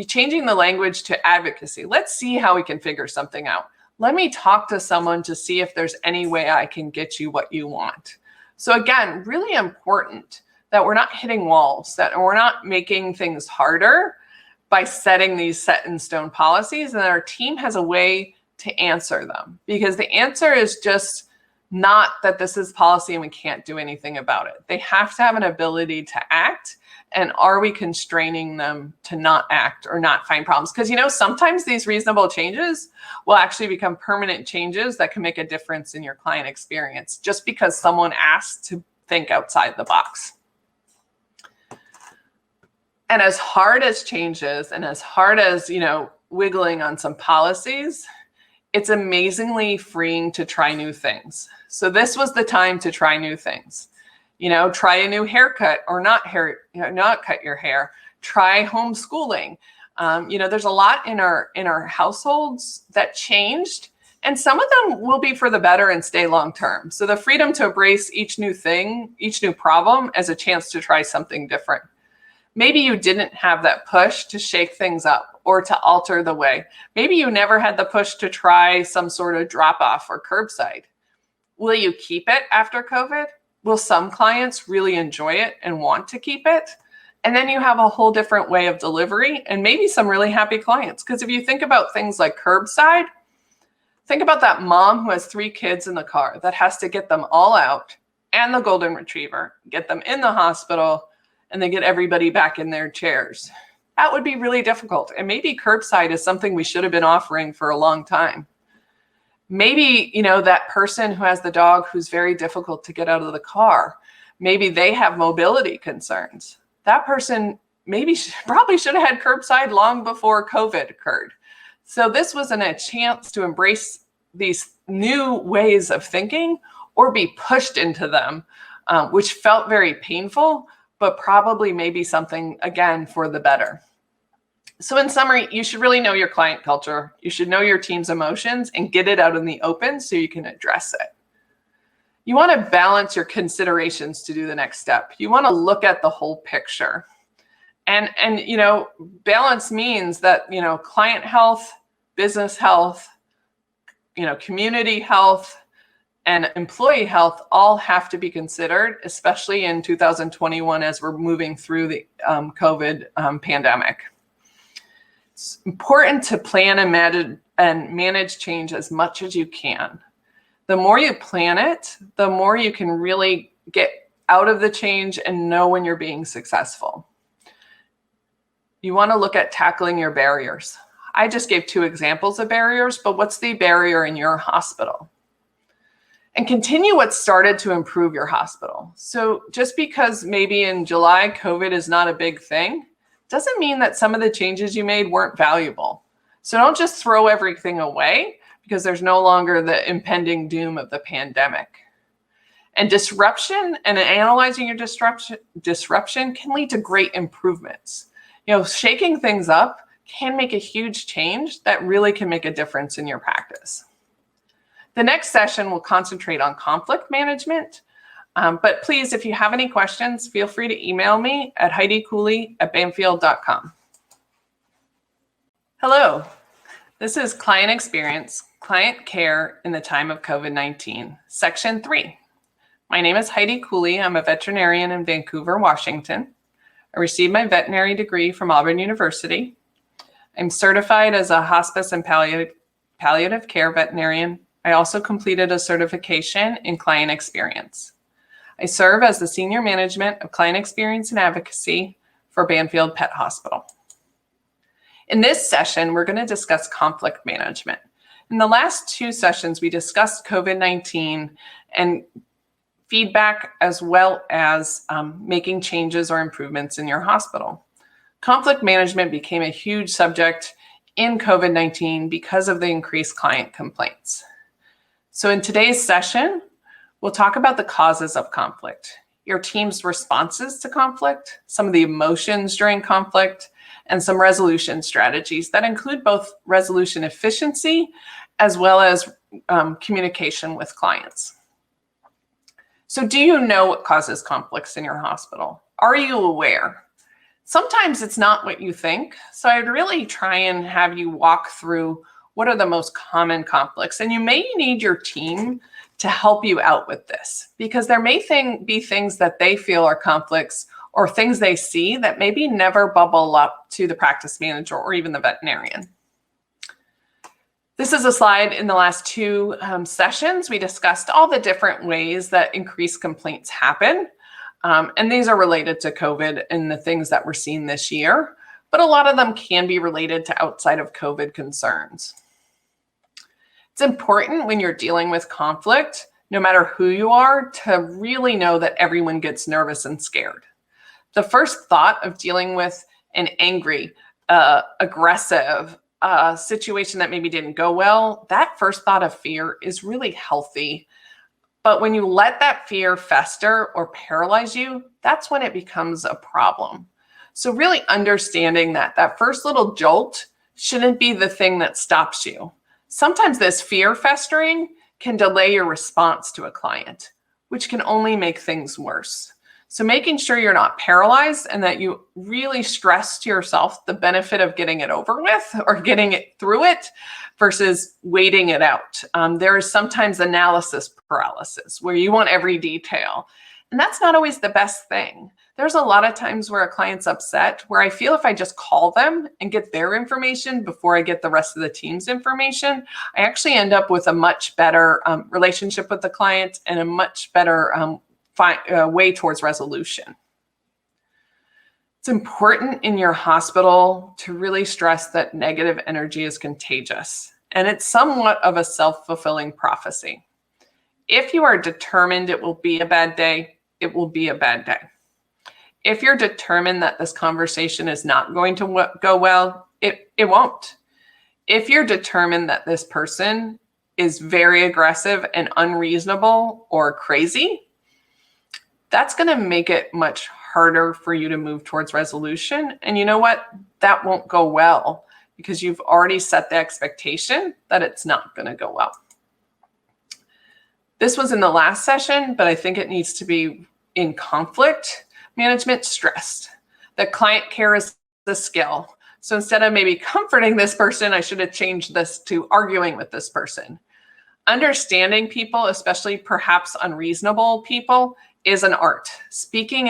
changing the language to advocacy. Let's see how we can figure something out. Let me talk to someone to see if there's any way I can get you what you want. So again, really important that we're not hitting walls, that we're not making things harder by setting these set in stone policies, and that our team has a way to answer them. Because the answer is just not that this is policy and we can't do anything about it. They have to have an ability to act. And are we constraining them to not act or not find problems? Because, sometimes these reasonable changes will actually become permanent changes that can make a difference in your client experience just because someone asked to think outside the box. And as hard as changes and as hard as, wiggling on some policies, it's amazingly freeing to try new things. So this was the time to try new things. Try a new haircut or not cut your hair. Try homeschooling. There's a lot in our households that changed, and some of them will be for the better and stay long term. So the freedom to embrace each new thing, each new problem as a chance to try something different. Maybe you didn't have that push to shake things up or to alter the way. Maybe you never had the push to try some sort of drop off or curbside. Will you keep it after COVID? Will some clients really enjoy it and want to keep it? And then you have a whole different way of delivery and maybe some really happy clients. Because if you think about things like curbside, think about that mom who has 3 kids in the car that has to get them all out and the golden retriever, get them in the hospital, and then get everybody back in their chairs. That would be really difficult. And maybe curbside is something we should have been offering for a long time. Maybe, that person who has the dog who's very difficult to get out of the car, maybe they have mobility concerns. That person probably should have had curbside long before COVID occurred. So this wasn't a chance to embrace these new ways of thinking or be pushed into them, which felt very painful, but probably maybe something, again, for the better. So in summary, you should really know your client culture. You should know your team's emotions and get it out in the open so you can address it. You want to balance your considerations to do the next step. You want to look at the whole picture. And balance means that, client health, business health, community health, and employee health all have to be considered, especially in 2021 as we're moving through the COVID pandemic. It's important to plan and manage change as much as you can. The more you plan it, the more you can really get out of the change and know when you're being successful. You want to look at tackling your barriers. I just gave 2 examples of barriers, but what's the barrier in your hospital? and continue what started to improve your hospital. So just because maybe in July, COVID is not a big thing, doesn't mean that some of the changes you made weren't valuable. So don't just throw everything away because there's no longer the impending doom of the pandemic. And disruption and analyzing your disruption can lead to great improvements. Shaking things up can make a huge change that really can make a difference in your practice. The next session will concentrate on conflict management. But please, if you have any questions, feel free to email me at HeidiCooley@banfield.com. Hello, this is Client Experience, Client Care in the Time of COVID-19, Section 3. My name is Heidi Cooley. I'm a veterinarian in Vancouver, Washington. I received my veterinary degree from Auburn University. I'm certified as a hospice and palliative care veterinarian. I also completed a certification in client experience. I serve as the Senior Management of Client Experience and Advocacy for Banfield Pet Hospital. In this session, we're going to discuss conflict management. In the last two sessions, we discussed COVID-19 and feedback as well as making changes or improvements in your hospital. Conflict management became a huge subject in COVID-19 because of the increased client complaints. So in today's session, we'll talk about the causes of conflict, your team's responses to conflict, some of the emotions during conflict, and some resolution strategies that include both resolution efficiency as well as communication with clients. So do you know what causes conflicts in your hospital? Are you aware? Sometimes it's not what you think. So I'd really try and have you walk through what are the most common conflicts. And you may need your team to help you out with this because there may be things that they feel are conflicts or things they see that maybe never bubble up to the practice manager or even the veterinarian. This is a slide in the last two sessions. We discussed all the different ways that increased complaints happen. And these are related to COVID and the things that we're seeing this year, but a lot of them can be related to outside of COVID concerns. It's important when you're dealing with conflict, no matter who you are, to really know that everyone gets nervous and scared. The first thought of dealing with an angry, aggressive, situation that maybe didn't go well, that first thought of fear is really healthy. But when you let that fear fester or paralyze you, that's when it becomes a problem. So really understanding that first little jolt shouldn't be the thing that stops you. Sometimes this fear festering can delay your response to a client, which can only make things worse. So making sure you're not paralyzed and that you really stress to yourself the benefit of getting it over with or getting it through it versus waiting it out. There is sometimes analysis paralysis where you want every detail. And that's not always the best thing. There's a lot of times where a client's upset where I feel if I just call them and get their information before I get the rest of the team's information, I actually end up with a much better relationship with the client and a much better way towards resolution. It's important in your hospital to really stress that negative energy is contagious, and it's somewhat of a self-fulfilling prophecy. If you are determined it will be a bad day, it will be a bad day. If you're determined that this conversation is not going to go well, it won't. If you're determined that this person is very aggressive and unreasonable or crazy, that's going to make it much harder for you to move towards resolution. And you know what? That won't go well because you've already set the expectation that it's not going to go well. This was in the last session, but I think it needs to be in conflict management stressed. That client care is the skill. So instead of maybe comforting this person, I should have changed this to arguing with this person. Understanding people, especially perhaps unreasonable people, is an art. Speaking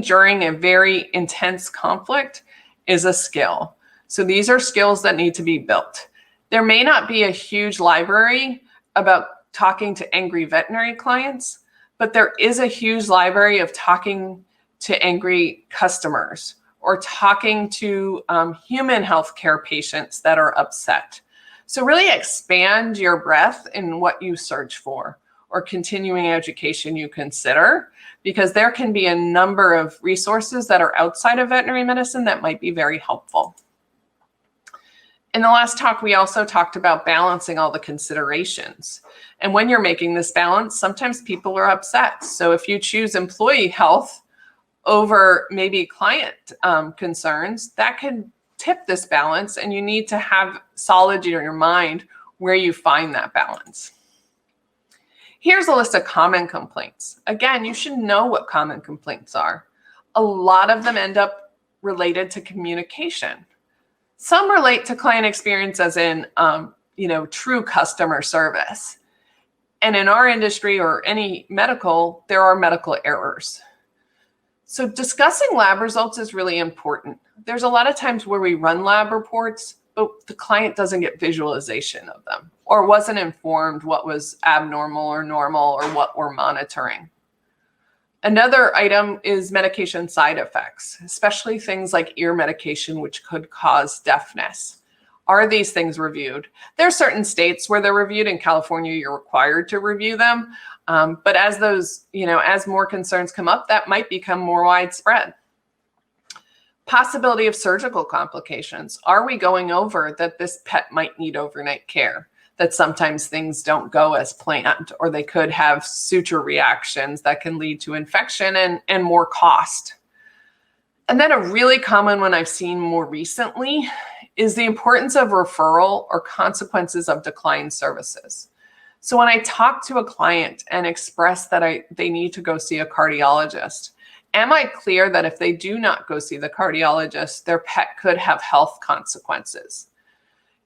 during a very intense conflict is a skill. So these are skills that need to be built. There may not be a huge library about talking to angry veterinary clients, but there is a huge library of talking to angry customers or talking to human healthcare patients that are upset. So really expand your breadth in what you search for or continuing education you consider, because there can be a number of resources that are outside of veterinary medicine that might be very helpful. In the last talk, we also talked about balancing all the considerations. And when you're making this balance, sometimes people are upset. So if you choose employee health over maybe client concerns, that can tip this balance, and you need to have solid in your mind where you find that balance. Here's a list of common complaints. Again, you should know what common complaints are. A lot of them end up related to communication. Some relate to client experience as in, true customer service. And in our industry or any medical, there are medical errors. So discussing lab results is really important. There's a lot of times where we run lab reports, but the client doesn't get visualization of them or wasn't informed what was abnormal or normal or what we're monitoring. Another item is medication side effects, especially things like ear medication, which could cause deafness. Are these things reviewed? There are certain states where they're reviewed. In California, you're required to review them. But as those, as more concerns come up, that might become more widespread. Possibility of surgical complications. Are we going over that this pet might need overnight care? That sometimes things don't go as planned, or they could have suture reactions that can lead to infection and more cost. And then a really common one I've seen more recently is the importance of referral or consequences of declined services. So when I talk to a client and express that they need to go see a cardiologist, am I clear that if they do not go see the cardiologist, their pet could have health consequences?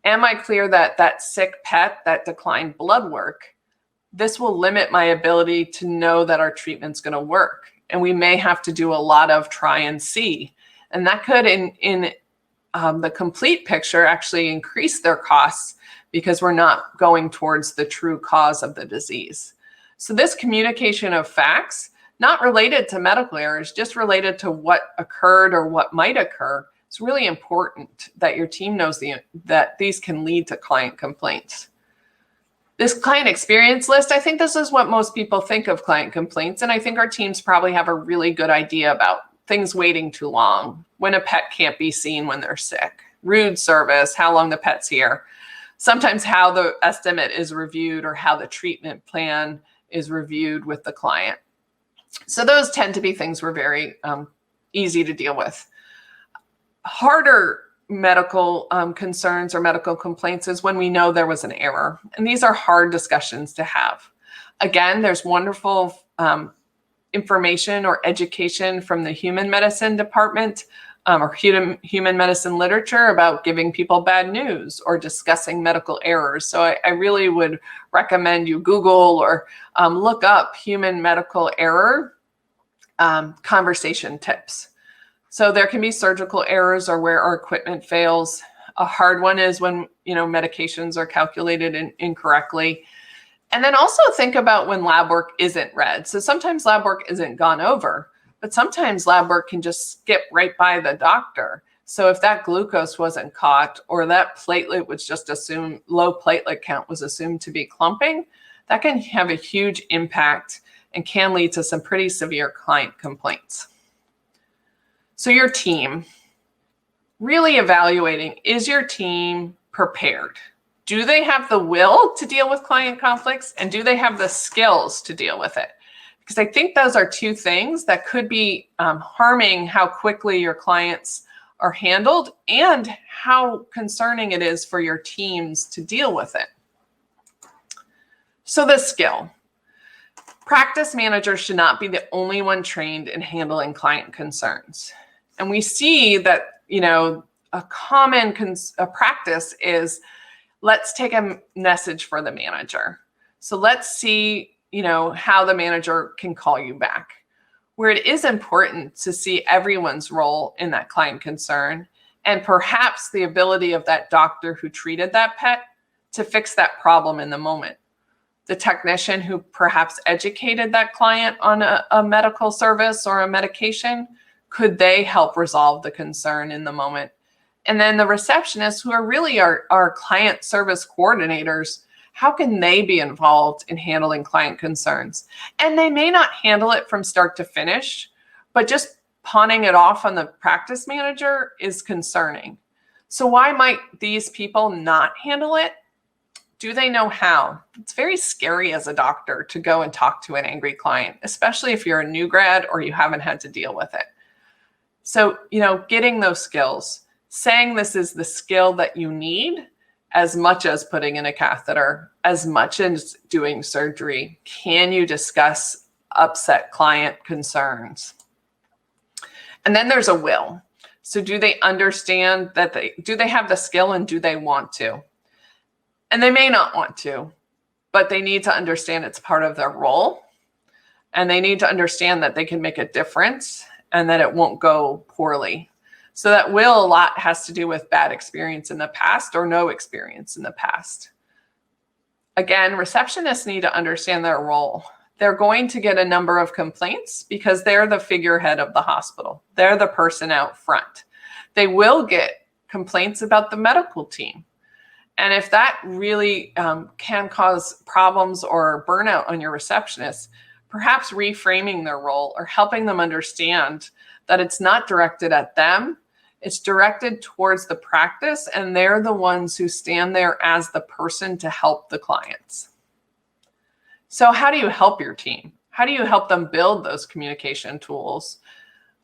Am I clear that that sick pet, that declined blood work, this will limit my ability to know that our treatment's going to work? And we may have to do a lot of try and see. And that could, in the complete picture, actually increase their costs because we're not going towards the true cause of the disease. So this communication of facts, not related to medical errors, just related to what occurred or what might occur, it's really important that your team knows that these can lead to client complaints. This client experience list, I think this is what most people think of client complaints, and I think our teams probably have a really good idea about things waiting too long, when a pet can't be seen when they're sick, rude service, how long the pet's here, sometimes how the estimate is reviewed or how the treatment plan is reviewed with the client. So those tend to be things we're very easy to deal with. Harder medical concerns or medical complaints is when we know there was an error. And these are hard discussions to have. Again, there's wonderful information or education from the human medicine department or human medicine literature about giving people bad news or discussing medical errors. So I really would recommend you Google or look up human medical error conversation tips. So there can be surgical errors or where our equipment fails. A hard one is when, medications are calculated incorrectly. And then also think about when lab work isn't read. So sometimes lab work isn't gone over, but sometimes lab work can just skip right by the doctor. So if that glucose wasn't caught or that platelet was just assumed, low platelet count was assumed to be clumping, that can have a huge impact and can lead to some pretty severe client complaints. So your team, really evaluating, is your team prepared? Do they have the will to deal with client conflicts, and do they have the skills to deal with it? Because I think those are two things that could be harming how quickly your clients are handled and how concerning it is for your teams to deal with it. So the skill. Practice managers should not be the only one trained in handling client concerns. And we see that, a common practice is, let's take a message for the manager. So let's see, how the manager can call you back. Where it is important to see everyone's role in that client concern and perhaps the ability of that doctor who treated that pet to fix that problem in the moment. The technician who perhaps educated that client on a medical service or a medication, could they help resolve the concern in the moment? And then the receptionists, who are really our client service coordinators, how can they be involved in handling client concerns? And they may not handle it from start to finish, but just pawning it off on the practice manager is concerning. So why might these people not handle it? Do they know how? It's very scary as a doctor to go and talk to an angry client, especially if you're a new grad or you haven't had to deal with it. So, getting those skills, saying this is the skill that you need, as much as putting in a catheter, as much as doing surgery. Can you discuss upset client concerns? And then there's a will. So do they understand that do they have the skill, and do they want to? And they may not want to, but they need to understand it's part of their role. And they need to understand that they can make a difference and that it won't go poorly. So that will a lot has to do with bad experience in the past or no experience in the past. Again, receptionists need to understand their role. They're going to get a number of complaints because they're the figurehead of the hospital. They're the person out front. They will get complaints about the medical team. And if that really can cause problems or burnout on your receptionist, perhaps reframing their role or helping them understand that it's not directed at them, it's directed towards the practice, and they're the ones who stand there as the person to help the clients. So how do you help your team? How do you help them build those communication tools?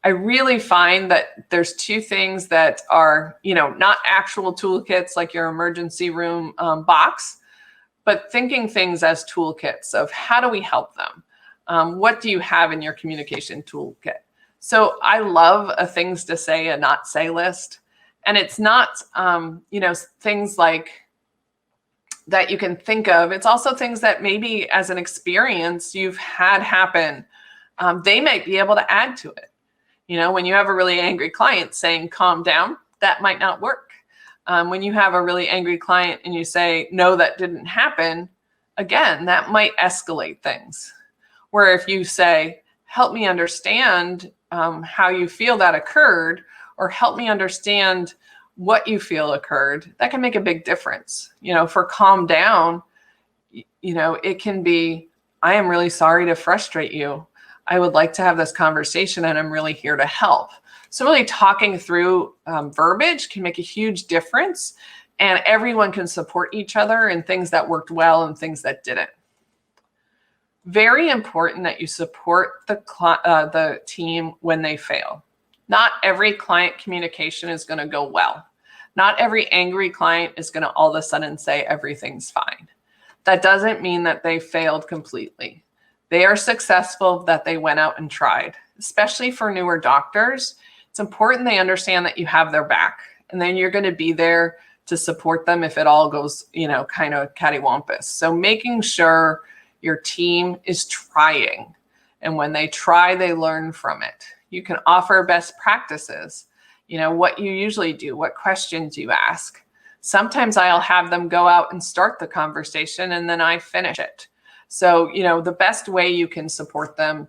I really find that there's two things that are, not actual toolkits like your emergency room box, but thinking things as toolkits of how do we help them? What do you have in your communication toolkit? So I love a things to say and not say list. And it's not, things like that you can think of. It's also things that maybe as an experience you've had happen. They might be able to add to it. When you have a really angry client saying, calm down, that might not work. When you have a really angry client and you say, no, that didn't happen, again, that might escalate things. Where if you say, help me understand how you feel that occurred, or help me understand what you feel occurred, that can make a big difference. For calm down, it can be, I am really sorry to frustrate you. I would like to have this conversation and I'm really here to help. So really talking through verbiage can make a huge difference, and everyone can support each other in things that worked well and things that didn't. Very important that you support the team when they fail. Not every client communication is going to go well. Not every angry client is going to all of a sudden say everything's fine. That doesn't mean that they failed completely. They are successful that they went out and tried. Especially for newer doctors, it's important they understand that you have their back, and then you're going to be there to support them if it all goes, kind of cattywampus. So making sure your team is trying, and when they try, they learn from it. You can offer best practices, what you usually do, what questions you ask. Sometimes I'll have them go out and start the conversation and then I finish it. So, the best way you can support them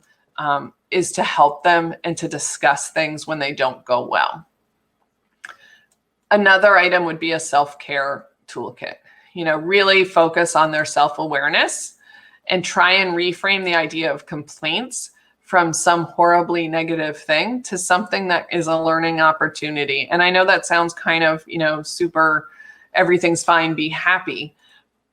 is to help them and to discuss things when they don't go well. Another item would be a self-care toolkit. Really focus on their self-awareness and try and reframe the idea of complaints from some horribly negative thing to something that is a learning opportunity. And I know that sounds kind of, super, everything's fine, be happy.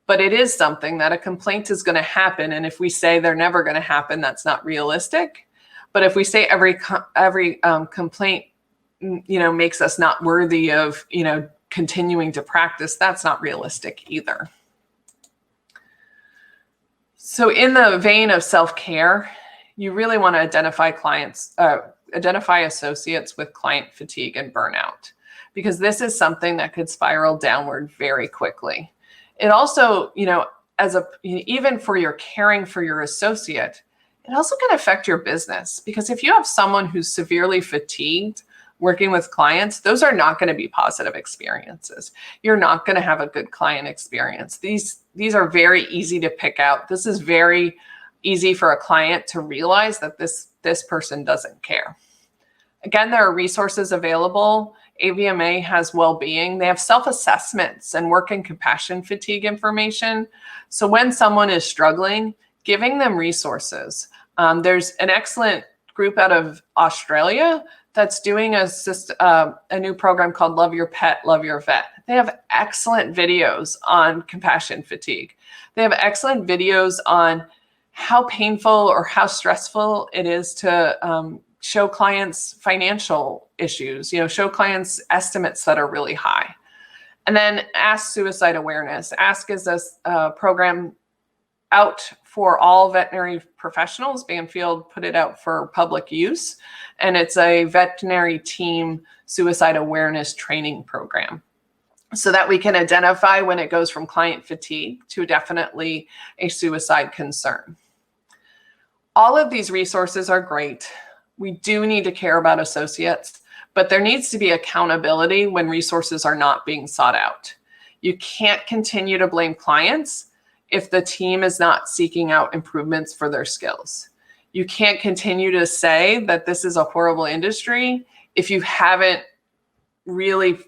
But it is something that a complaint is going to happen. And if we say they're never going to happen, that's not realistic. But if we say every complaint, makes us not worthy of, continuing to practice, that's not realistic either. So in the vein of self-care, you really want to identify associates with client fatigue and burnout, because this is something that could spiral downward very quickly. It also, even for your caring for your associate, it also can affect your business, because if you have someone who's severely fatigued working with clients, those are not going to be positive experiences. You're not going to have a good client experience. These are very easy to pick out. This is very easy for a client to realize that this person doesn't care. Again, there are resources available AVMA has well-being. They have self-assessments and work and compassion fatigue information. So when someone is struggling, giving them resources. There's an excellent group out of Australia that's doing a new program called Love Your Pet, Love Your Vet. They have excellent videos on compassion fatigue. They have excellent videos on how painful or how stressful it is to show clients financial issues, show clients estimates that are really high. And then Ask Suicide Awareness. Ask is a program out for all veterinary professionals. Banfield put it out for public use, and it's a veterinary team suicide awareness training program so that we can identify when it goes from client fatigue to definitely a suicide concern. All of these resources are great. We do need to care about associates, but there needs to be accountability when resources are not being sought out. You can't continue to blame clients if the team is not seeking out improvements for their skills. You can't continue to say that this is a horrible industry if you haven't really,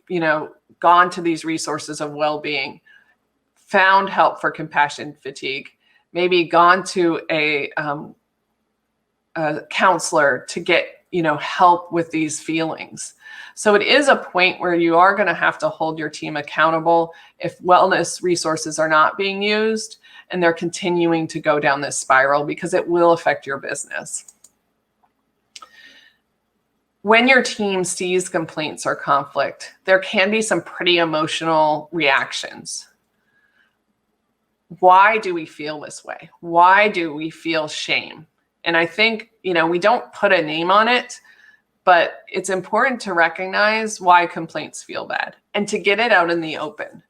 gone to these resources of well-being, found help for compassion fatigue, maybe gone to a counselor to get, help with these feelings. So it is a point where you are going to have to hold your team accountable if wellness resources are not being used and they're continuing to go down this spiral, because it will affect your business. When your team sees complaints or conflict, there can be some pretty emotional reactions. Why do we feel this way? Why do we feel shame? And I think, we don't put a name on it, but it's important to recognize why complaints feel bad and to get it out in the open.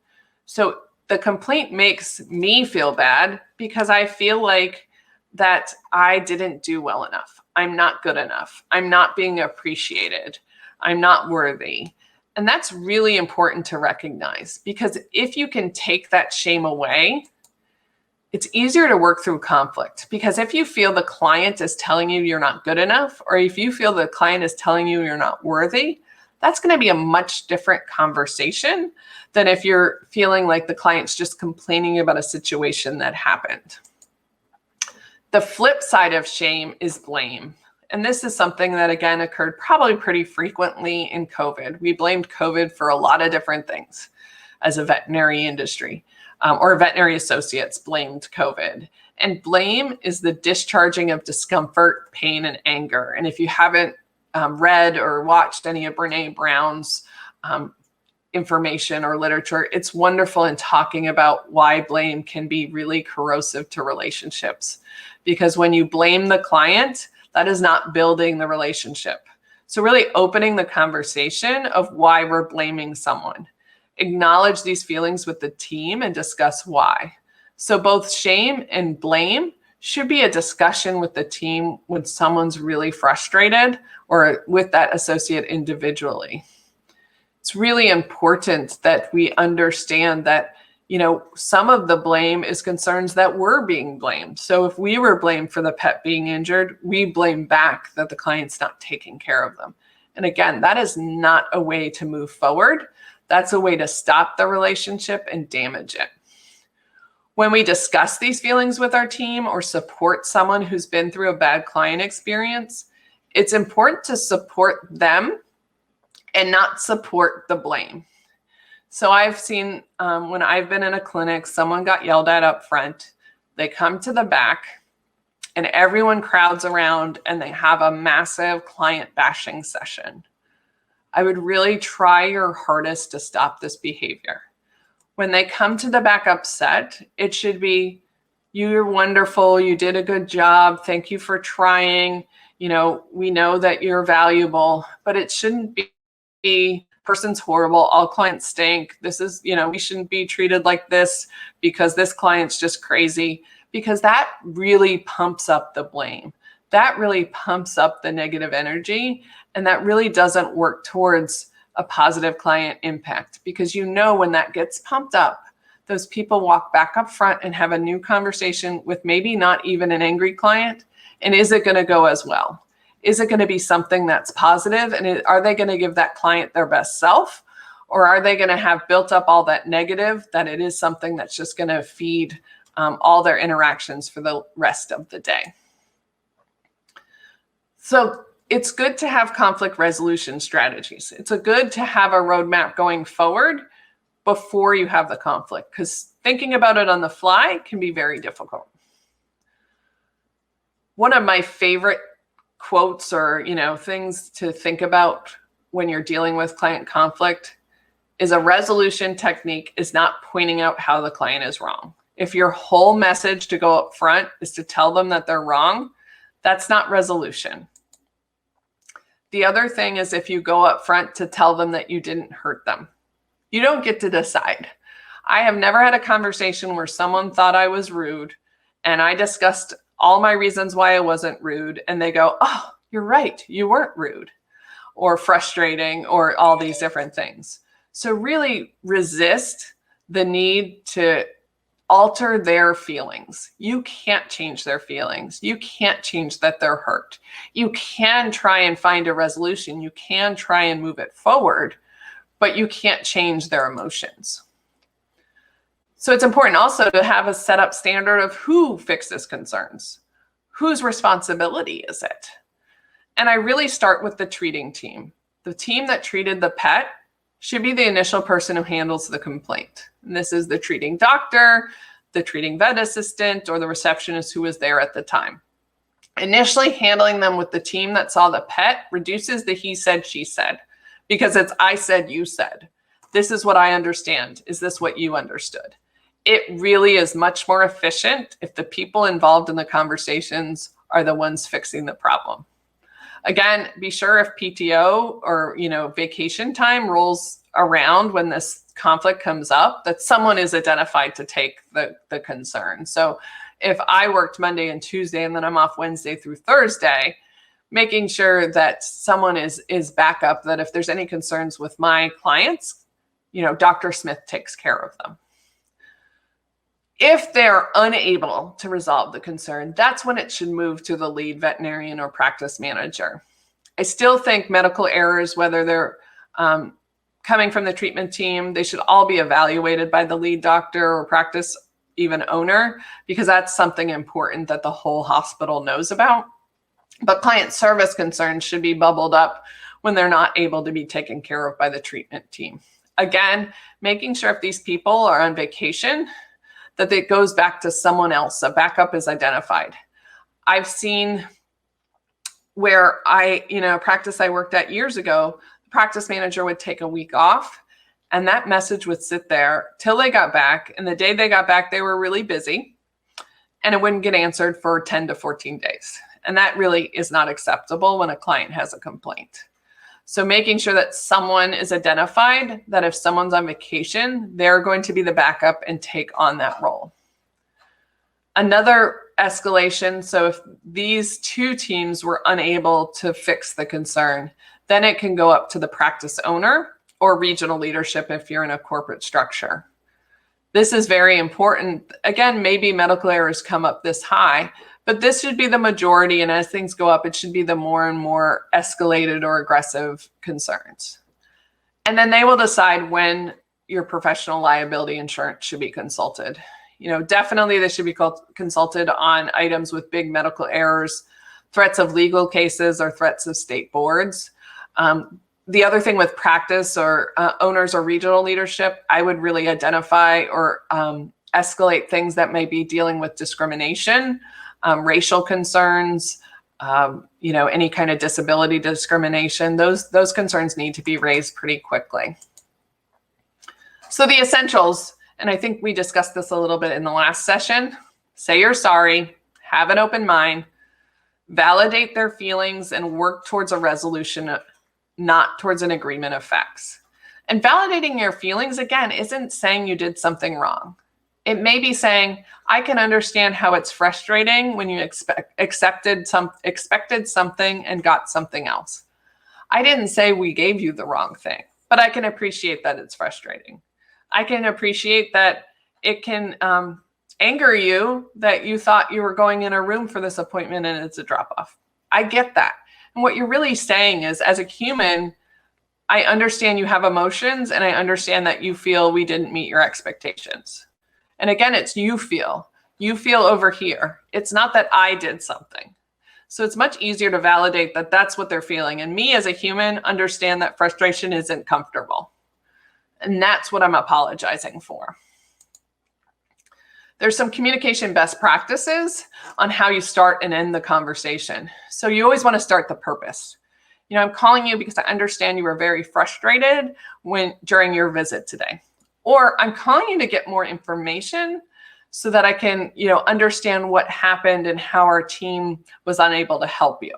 So the complaint makes me feel bad because I feel like that I didn't do well enough. I'm not good enough. I'm not being appreciated. I'm not worthy. And that's really important to recognize, because if you can take that shame away, it's easier to work through conflict. Because if you feel the client is telling you you're not good enough, or if you feel the client is telling you you're not worthy, that's going to be a much different conversation than if you're feeling like the client's just complaining about a situation that happened. The flip side of shame is blame. And this is something that, again, occurred probably pretty frequently in COVID. We blamed COVID for a lot of different things as a veterinary industry. Or veterinary associates blamed COVID. And blame is the discharging of discomfort, pain, and anger. And if you haven't read or watched any of Brene Brown's information or literature, it's wonderful in talking about why blame can be really corrosive to relationships. Because when you blame the client, that is not building the relationship. So really opening the conversation of why we're blaming someone. Acknowledge these feelings with the team and discuss why. So both shame and blame should be a discussion with the team when someone's really frustrated, or with that associate individually. It's really important that we understand that, some of the blame is concerns that we're being blamed. So if we were blamed for the pet being injured, we blame back that the client's not taking care of them. And again, that is not a way to move forward. That's a way to stop the relationship and damage it. When we discuss these feelings with our team or support someone who's been through a bad client experience, it's important to support them and not support the blame. So I've seen when I've been in a clinic, someone got yelled at up front. They come to the back and everyone crowds around and they have a massive client bashing session. I would really try your hardest to stop this behavior. When they come to the back upset, it should be, you're wonderful, you did a good job, thank you for trying, we know that you're valuable, but it shouldn't be person's horrible, all clients stink, this is, we shouldn't be treated like this because this client's just crazy, because that really pumps up the blame. That really pumps up the negative energy, and that really doesn't work towards a positive client impact, because when that gets pumped up, those people walk back up front and have a new conversation with maybe not even an angry client, and is it going to go as well? Is it going to be something that's positive? And are they going to give that client their best self? Or are they going to have built up all that negative that it is something that's just going to feed all their interactions for the rest of the day? So it's good to have conflict resolution strategies. It's good to have a roadmap going forward before you have the conflict, because thinking about it on the fly can be very difficult. One of my favorite quotes or, things to think about when you're dealing with client conflict is a resolution technique is not pointing out how the client is wrong. If your whole message to go up front is to tell them that they're wrong, that's not resolution. The other thing is if you go up front to tell them that you didn't hurt them. You don't get to decide. I have never had a conversation where someone thought I was rude and I discussed all my reasons why I wasn't rude and they go, oh, you're right, you weren't rude, or frustrating, or all these different things. So really resist the need to alter their feelings. You can't change their feelings. You can't change that they're hurt. You can try and find a resolution. You can try and move it forward, but you can't change their emotions. So it's important also to have a set up standard of who fixes concerns. Whose responsibility is it? And I really start with the treating team. The team that treated the pet should be the initial person who handles the complaint. And this is the treating doctor, the treating vet assistant, or the receptionist who was there at the time. Initially handling them with the team that saw the pet reduces the he said, she said, because it's I said, you said. This is what I understand. Is this what you understood? It really is much more efficient if the people involved in the conversations are the ones fixing the problem. Again, be sure if PTO or vacation time rolls around when this conflict comes up, that someone is identified to take the concern. So if I worked Monday and Tuesday and then I'm off Wednesday through Thursday, making sure that someone is back up, that if there's any concerns with my clients, Dr. Smith takes care of them. If they're unable to resolve the concern, that's when it should move to the lead veterinarian or practice manager. I still think medical errors, whether they're coming from the treatment team, they should all be evaluated by the lead doctor or practice even owner, because that's something important that the whole hospital knows about. But client service concerns should be bubbled up when they're not able to be taken care of by the treatment team. Again, making sure if these people are on vacation, that it goes back to someone else. A backup is identified. I've seen where practice I worked at years ago, the practice manager would take a week off and that message would sit there till they got back. And the day they got back, they were really busy and it wouldn't get answered for 10 to 14 days. And that really is not acceptable when a client has a complaint. So making sure that someone is identified, that if someone's on vacation, they're going to be the backup and take on that role. Another escalation, so if these two teams were unable to fix the concern, then it can go up to the practice owner or regional leadership if you're in a corporate structure. This is very important. Again, maybe medical errors come up this high, but this should be the majority. And as things go up, it should be the more and more escalated or aggressive concerns. And then they will decide when your professional liability insurance should be consulted. Definitely they should be consulted on items with big medical errors, threats of legal cases, or threats of state boards. The other thing with practice or owners or regional leadership, I would really identify or escalate things that may be dealing with discrimination, racial concerns, any kind of disability discrimination. Those concerns need to be raised pretty quickly. So the essentials, and I think we discussed this a little bit in the last session: say you're sorry, have an open mind, validate their feelings, and work towards a resolution, not towards an agreement of facts. And validating your feelings, again, isn't saying you did something wrong. It may be saying, I can understand how it's frustrating when you expected something and got something else. I didn't say we gave you the wrong thing, but I can appreciate that it's frustrating. I can appreciate that it can anger you that you thought you were going in a room for this appointment and it's a drop-off. I get that. And what you're really saying is, as a human, I understand you have emotions, and I understand that you feel we didn't meet your expectations. And again, it's you feel over here. It's not that I did something. So it's much easier to validate that that's what they're feeling. And me as a human understand that frustration isn't comfortable. And that's what I'm apologizing for. There's some communication best practices on how you start and end the conversation. So you always want to start the purpose. I'm calling you because I understand you were very frustrated during your visit today. Or I'm calling you to get more information so that I can, understand what happened and how our team was unable to help you.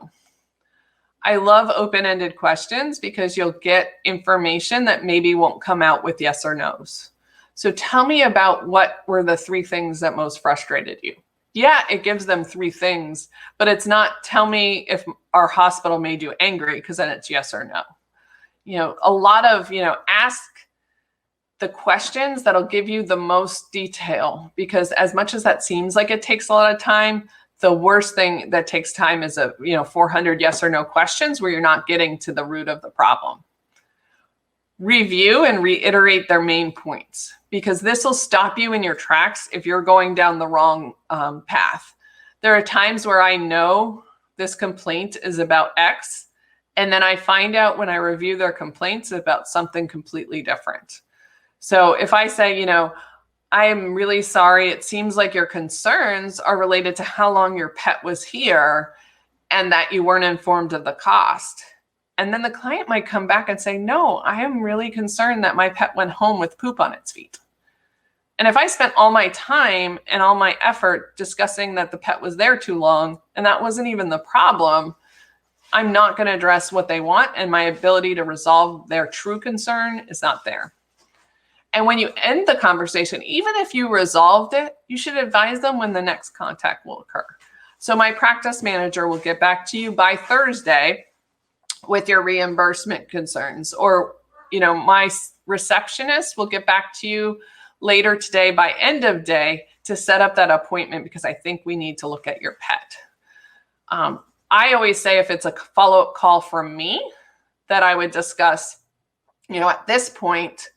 I love open-ended questions because you'll get information that maybe won't come out with yes or no's. So tell me about what were the 3 things that most frustrated you. Yeah, it gives them 3 things, but it's not tell me if our hospital made you angry, because then it's yes or no. A lot of, ask the questions that'll give you the most detail, because as much as that seems like it takes a lot of time, the worst thing that takes time is 400 yes or no questions where you're not getting to the root of the problem. Review and reiterate their main points, because this will stop you in your tracks if you're going down the wrong path. There are times where I know this complaint is about X, and then I find out when I review their complaints about something completely different. So if I say, I am really sorry, it seems like your concerns are related to how long your pet was here and that you weren't informed of the cost. And then the client might come back and say, no, I am really concerned that my pet went home with poop on its feet. And if I spent all my time and all my effort discussing that the pet was there too long, and that wasn't even the problem, I'm not going to address what they want, and my ability to resolve their true concern is not there. And when you end the conversation, even if you resolved it, you should advise them when the next contact will occur. So my practice manager will get back to you by Thursday with your reimbursement concerns, or my receptionist will get back to you later today by end of day to set up that appointment, because I think we need to look at your pet. I always say if it's a follow-up call from me that I would discuss, at this point,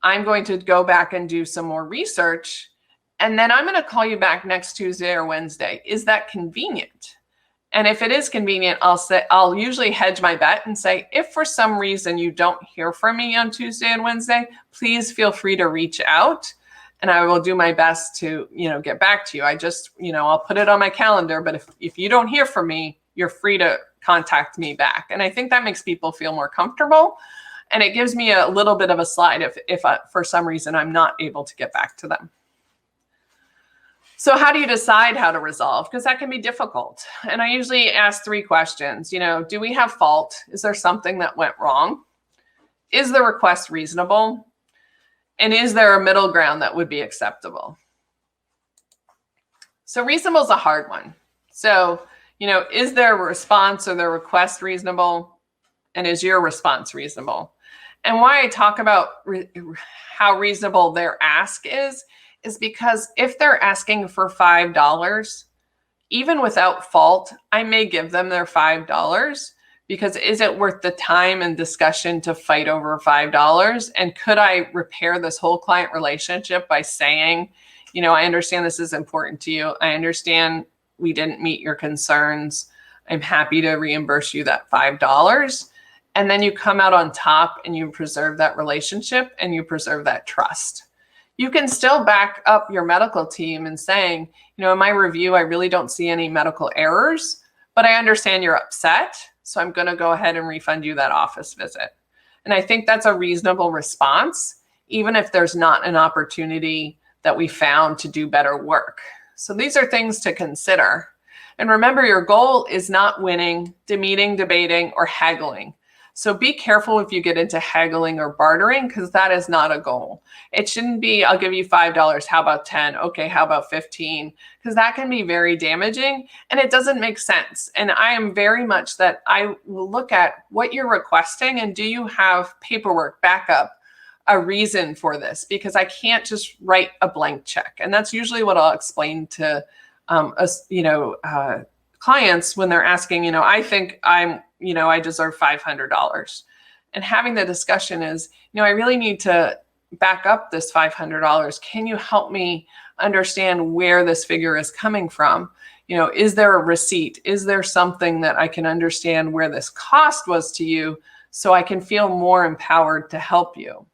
I'm going to go back and do some more research, and then I'm going to call you back next Tuesday or Wednesday. Is that convenient? And if it is convenient, I'll usually hedge my bet and say, if for some reason you don't hear from me on Tuesday and Wednesday, please feel free to reach out, and I will do my best to, get back to you. I just, I'll put it on my calendar, but if you don't hear from me, you're free to contact me back. And I think that makes people feel more comfortable. And it gives me a little bit of a slide if for some reason I'm not able to get back to them. So how do you decide how to resolve? Because that can be difficult. And I usually ask 3 questions. Do we have fault? Is there something that went wrong? Is the request reasonable? And is there a middle ground that would be acceptable? So reasonable is a hard one. So, is their response or their request reasonable? And is your response reasonable? And why I talk about how reasonable their ask is because if they're asking for $5, even without fault, I may give them their $5, because is it worth the time and discussion to fight over $5? And could I repair this whole client relationship by saying, I understand this is important to you. I understand we didn't meet your concerns. I'm happy to reimburse you that $5. And then you come out on top and you preserve that relationship and you preserve that trust. You can still back up your medical team and saying, in my review, I really don't see any medical errors, but I understand you're upset. So I'm going to go ahead and refund you that office visit. And I think that's a reasonable response, even if there's not an opportunity that we found to do better work. So these are things to consider. And remember, your goal is not winning, demeaning, debating, or haggling. So be careful if you get into haggling or bartering, because that is not a goal. It shouldn't be, I'll give you $5. How about 10? Okay, how about 15? Because that can be very damaging and it doesn't make sense. And I am very much that I will look at what you're requesting and do you have paperwork, backup, a reason for this? Because I can't just write a blank check. And that's usually what I'll explain to clients when they're asking, I think I deserve $500. And having the discussion is, I really need to back up this $500. Can you help me understand where this figure is coming from? Is there a receipt? Is there something that I can understand where this cost was to you so I can feel more empowered to help you?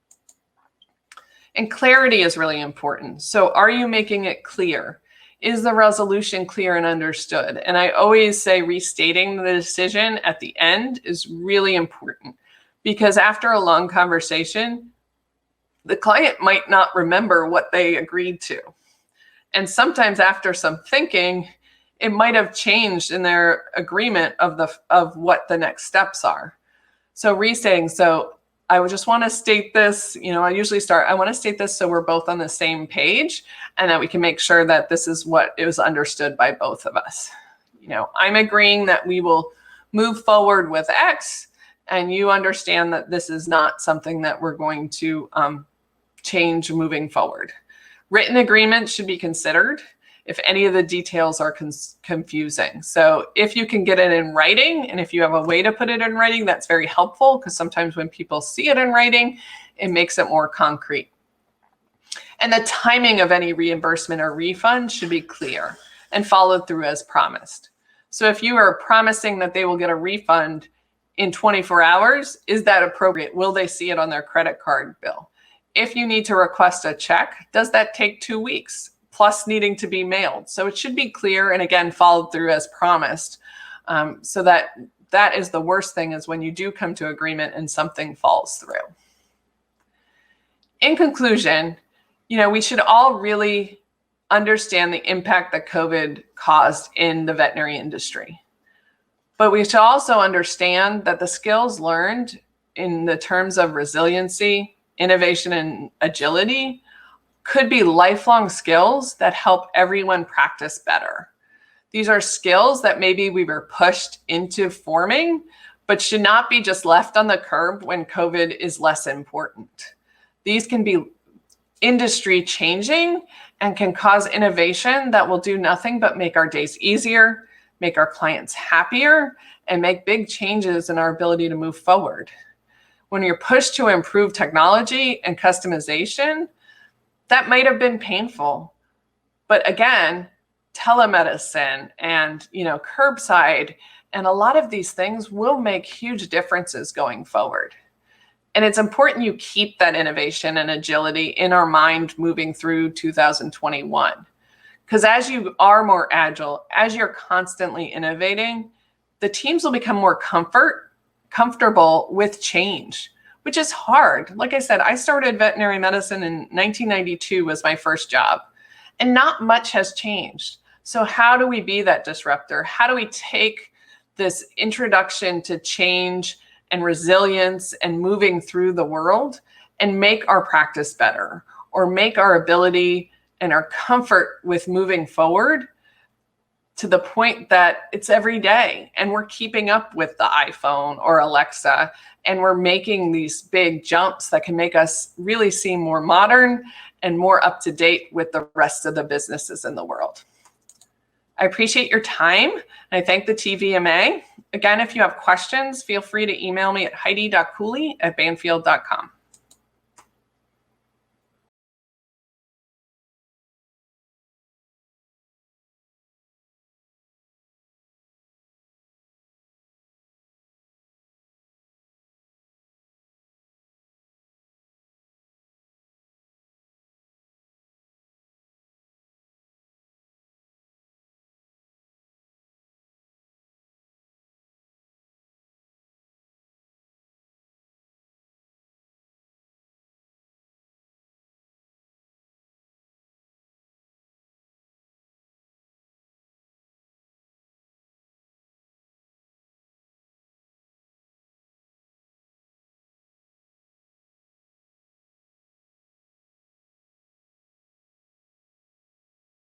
And clarity is really important. So are you making it clear? Is the resolution clear and understood? And I always say restating the decision at the end is really important, because after a long conversation, the client might not remember what they agreed to. And sometimes after some thinking, it might have changed in their agreement of what the next steps are. So restating. So I would just want to state this, I usually start, I want to state this so we're both on the same page and that we can make sure that this is what is understood by both of us. I'm agreeing that we will move forward with X, and you understand that this is not something that we're going to change moving forward. Written agreements should be considered if any of the details are confusing. So if you can get it in writing, and if you have a way to put it in writing, that's very helpful, because sometimes when people see it in writing, it makes it more concrete. And the timing of any reimbursement or refund should be clear and followed through as promised. So if you are promising that they will get a refund in 24 hours, is that appropriate? Will they see it on their credit card bill? If you need to request a check, does that take 2 weeks? Plus needing to be mailed. So it should be clear and again, followed through as promised. So that is the worst thing, is when you do come to agreement and something falls through. In conclusion, we should all really understand the impact that COVID caused in the veterinary industry. But we should also understand that the skills learned in the terms of resiliency, innovation, and agility could be lifelong skills that help everyone practice better. These are skills that maybe we were pushed into forming, but should not be just left on the curb when COVID is less important. These can be industry changing and can cause innovation that will do nothing but make our days easier, make our clients happier, and make big changes in our ability to move forward. When you're pushed to improve technology and customization, that might have been painful. But again, telemedicine and curbside and a lot of these things will make huge differences going forward. And it's important you keep that innovation and agility in our mind moving through 2021. Because as you are more agile, as you're constantly innovating, the teams will become more comfortable with change, which is hard. Like I said, I started veterinary medicine in 1992 was my first job, and not much has changed. So how do we be that disruptor? How do we take this introduction to change and resilience and moving through the world and make our practice better, or make our ability and our comfort with moving forward to the point that it's every day and we're keeping up with the iPhone or Alexa, and we're making these big jumps that can make us really seem more modern and more up to date with the rest of the businesses in the world. I appreciate your time, and I thank the TVMA. Again, if you have questions, feel free to email me at heidi.cooley@banfield.com.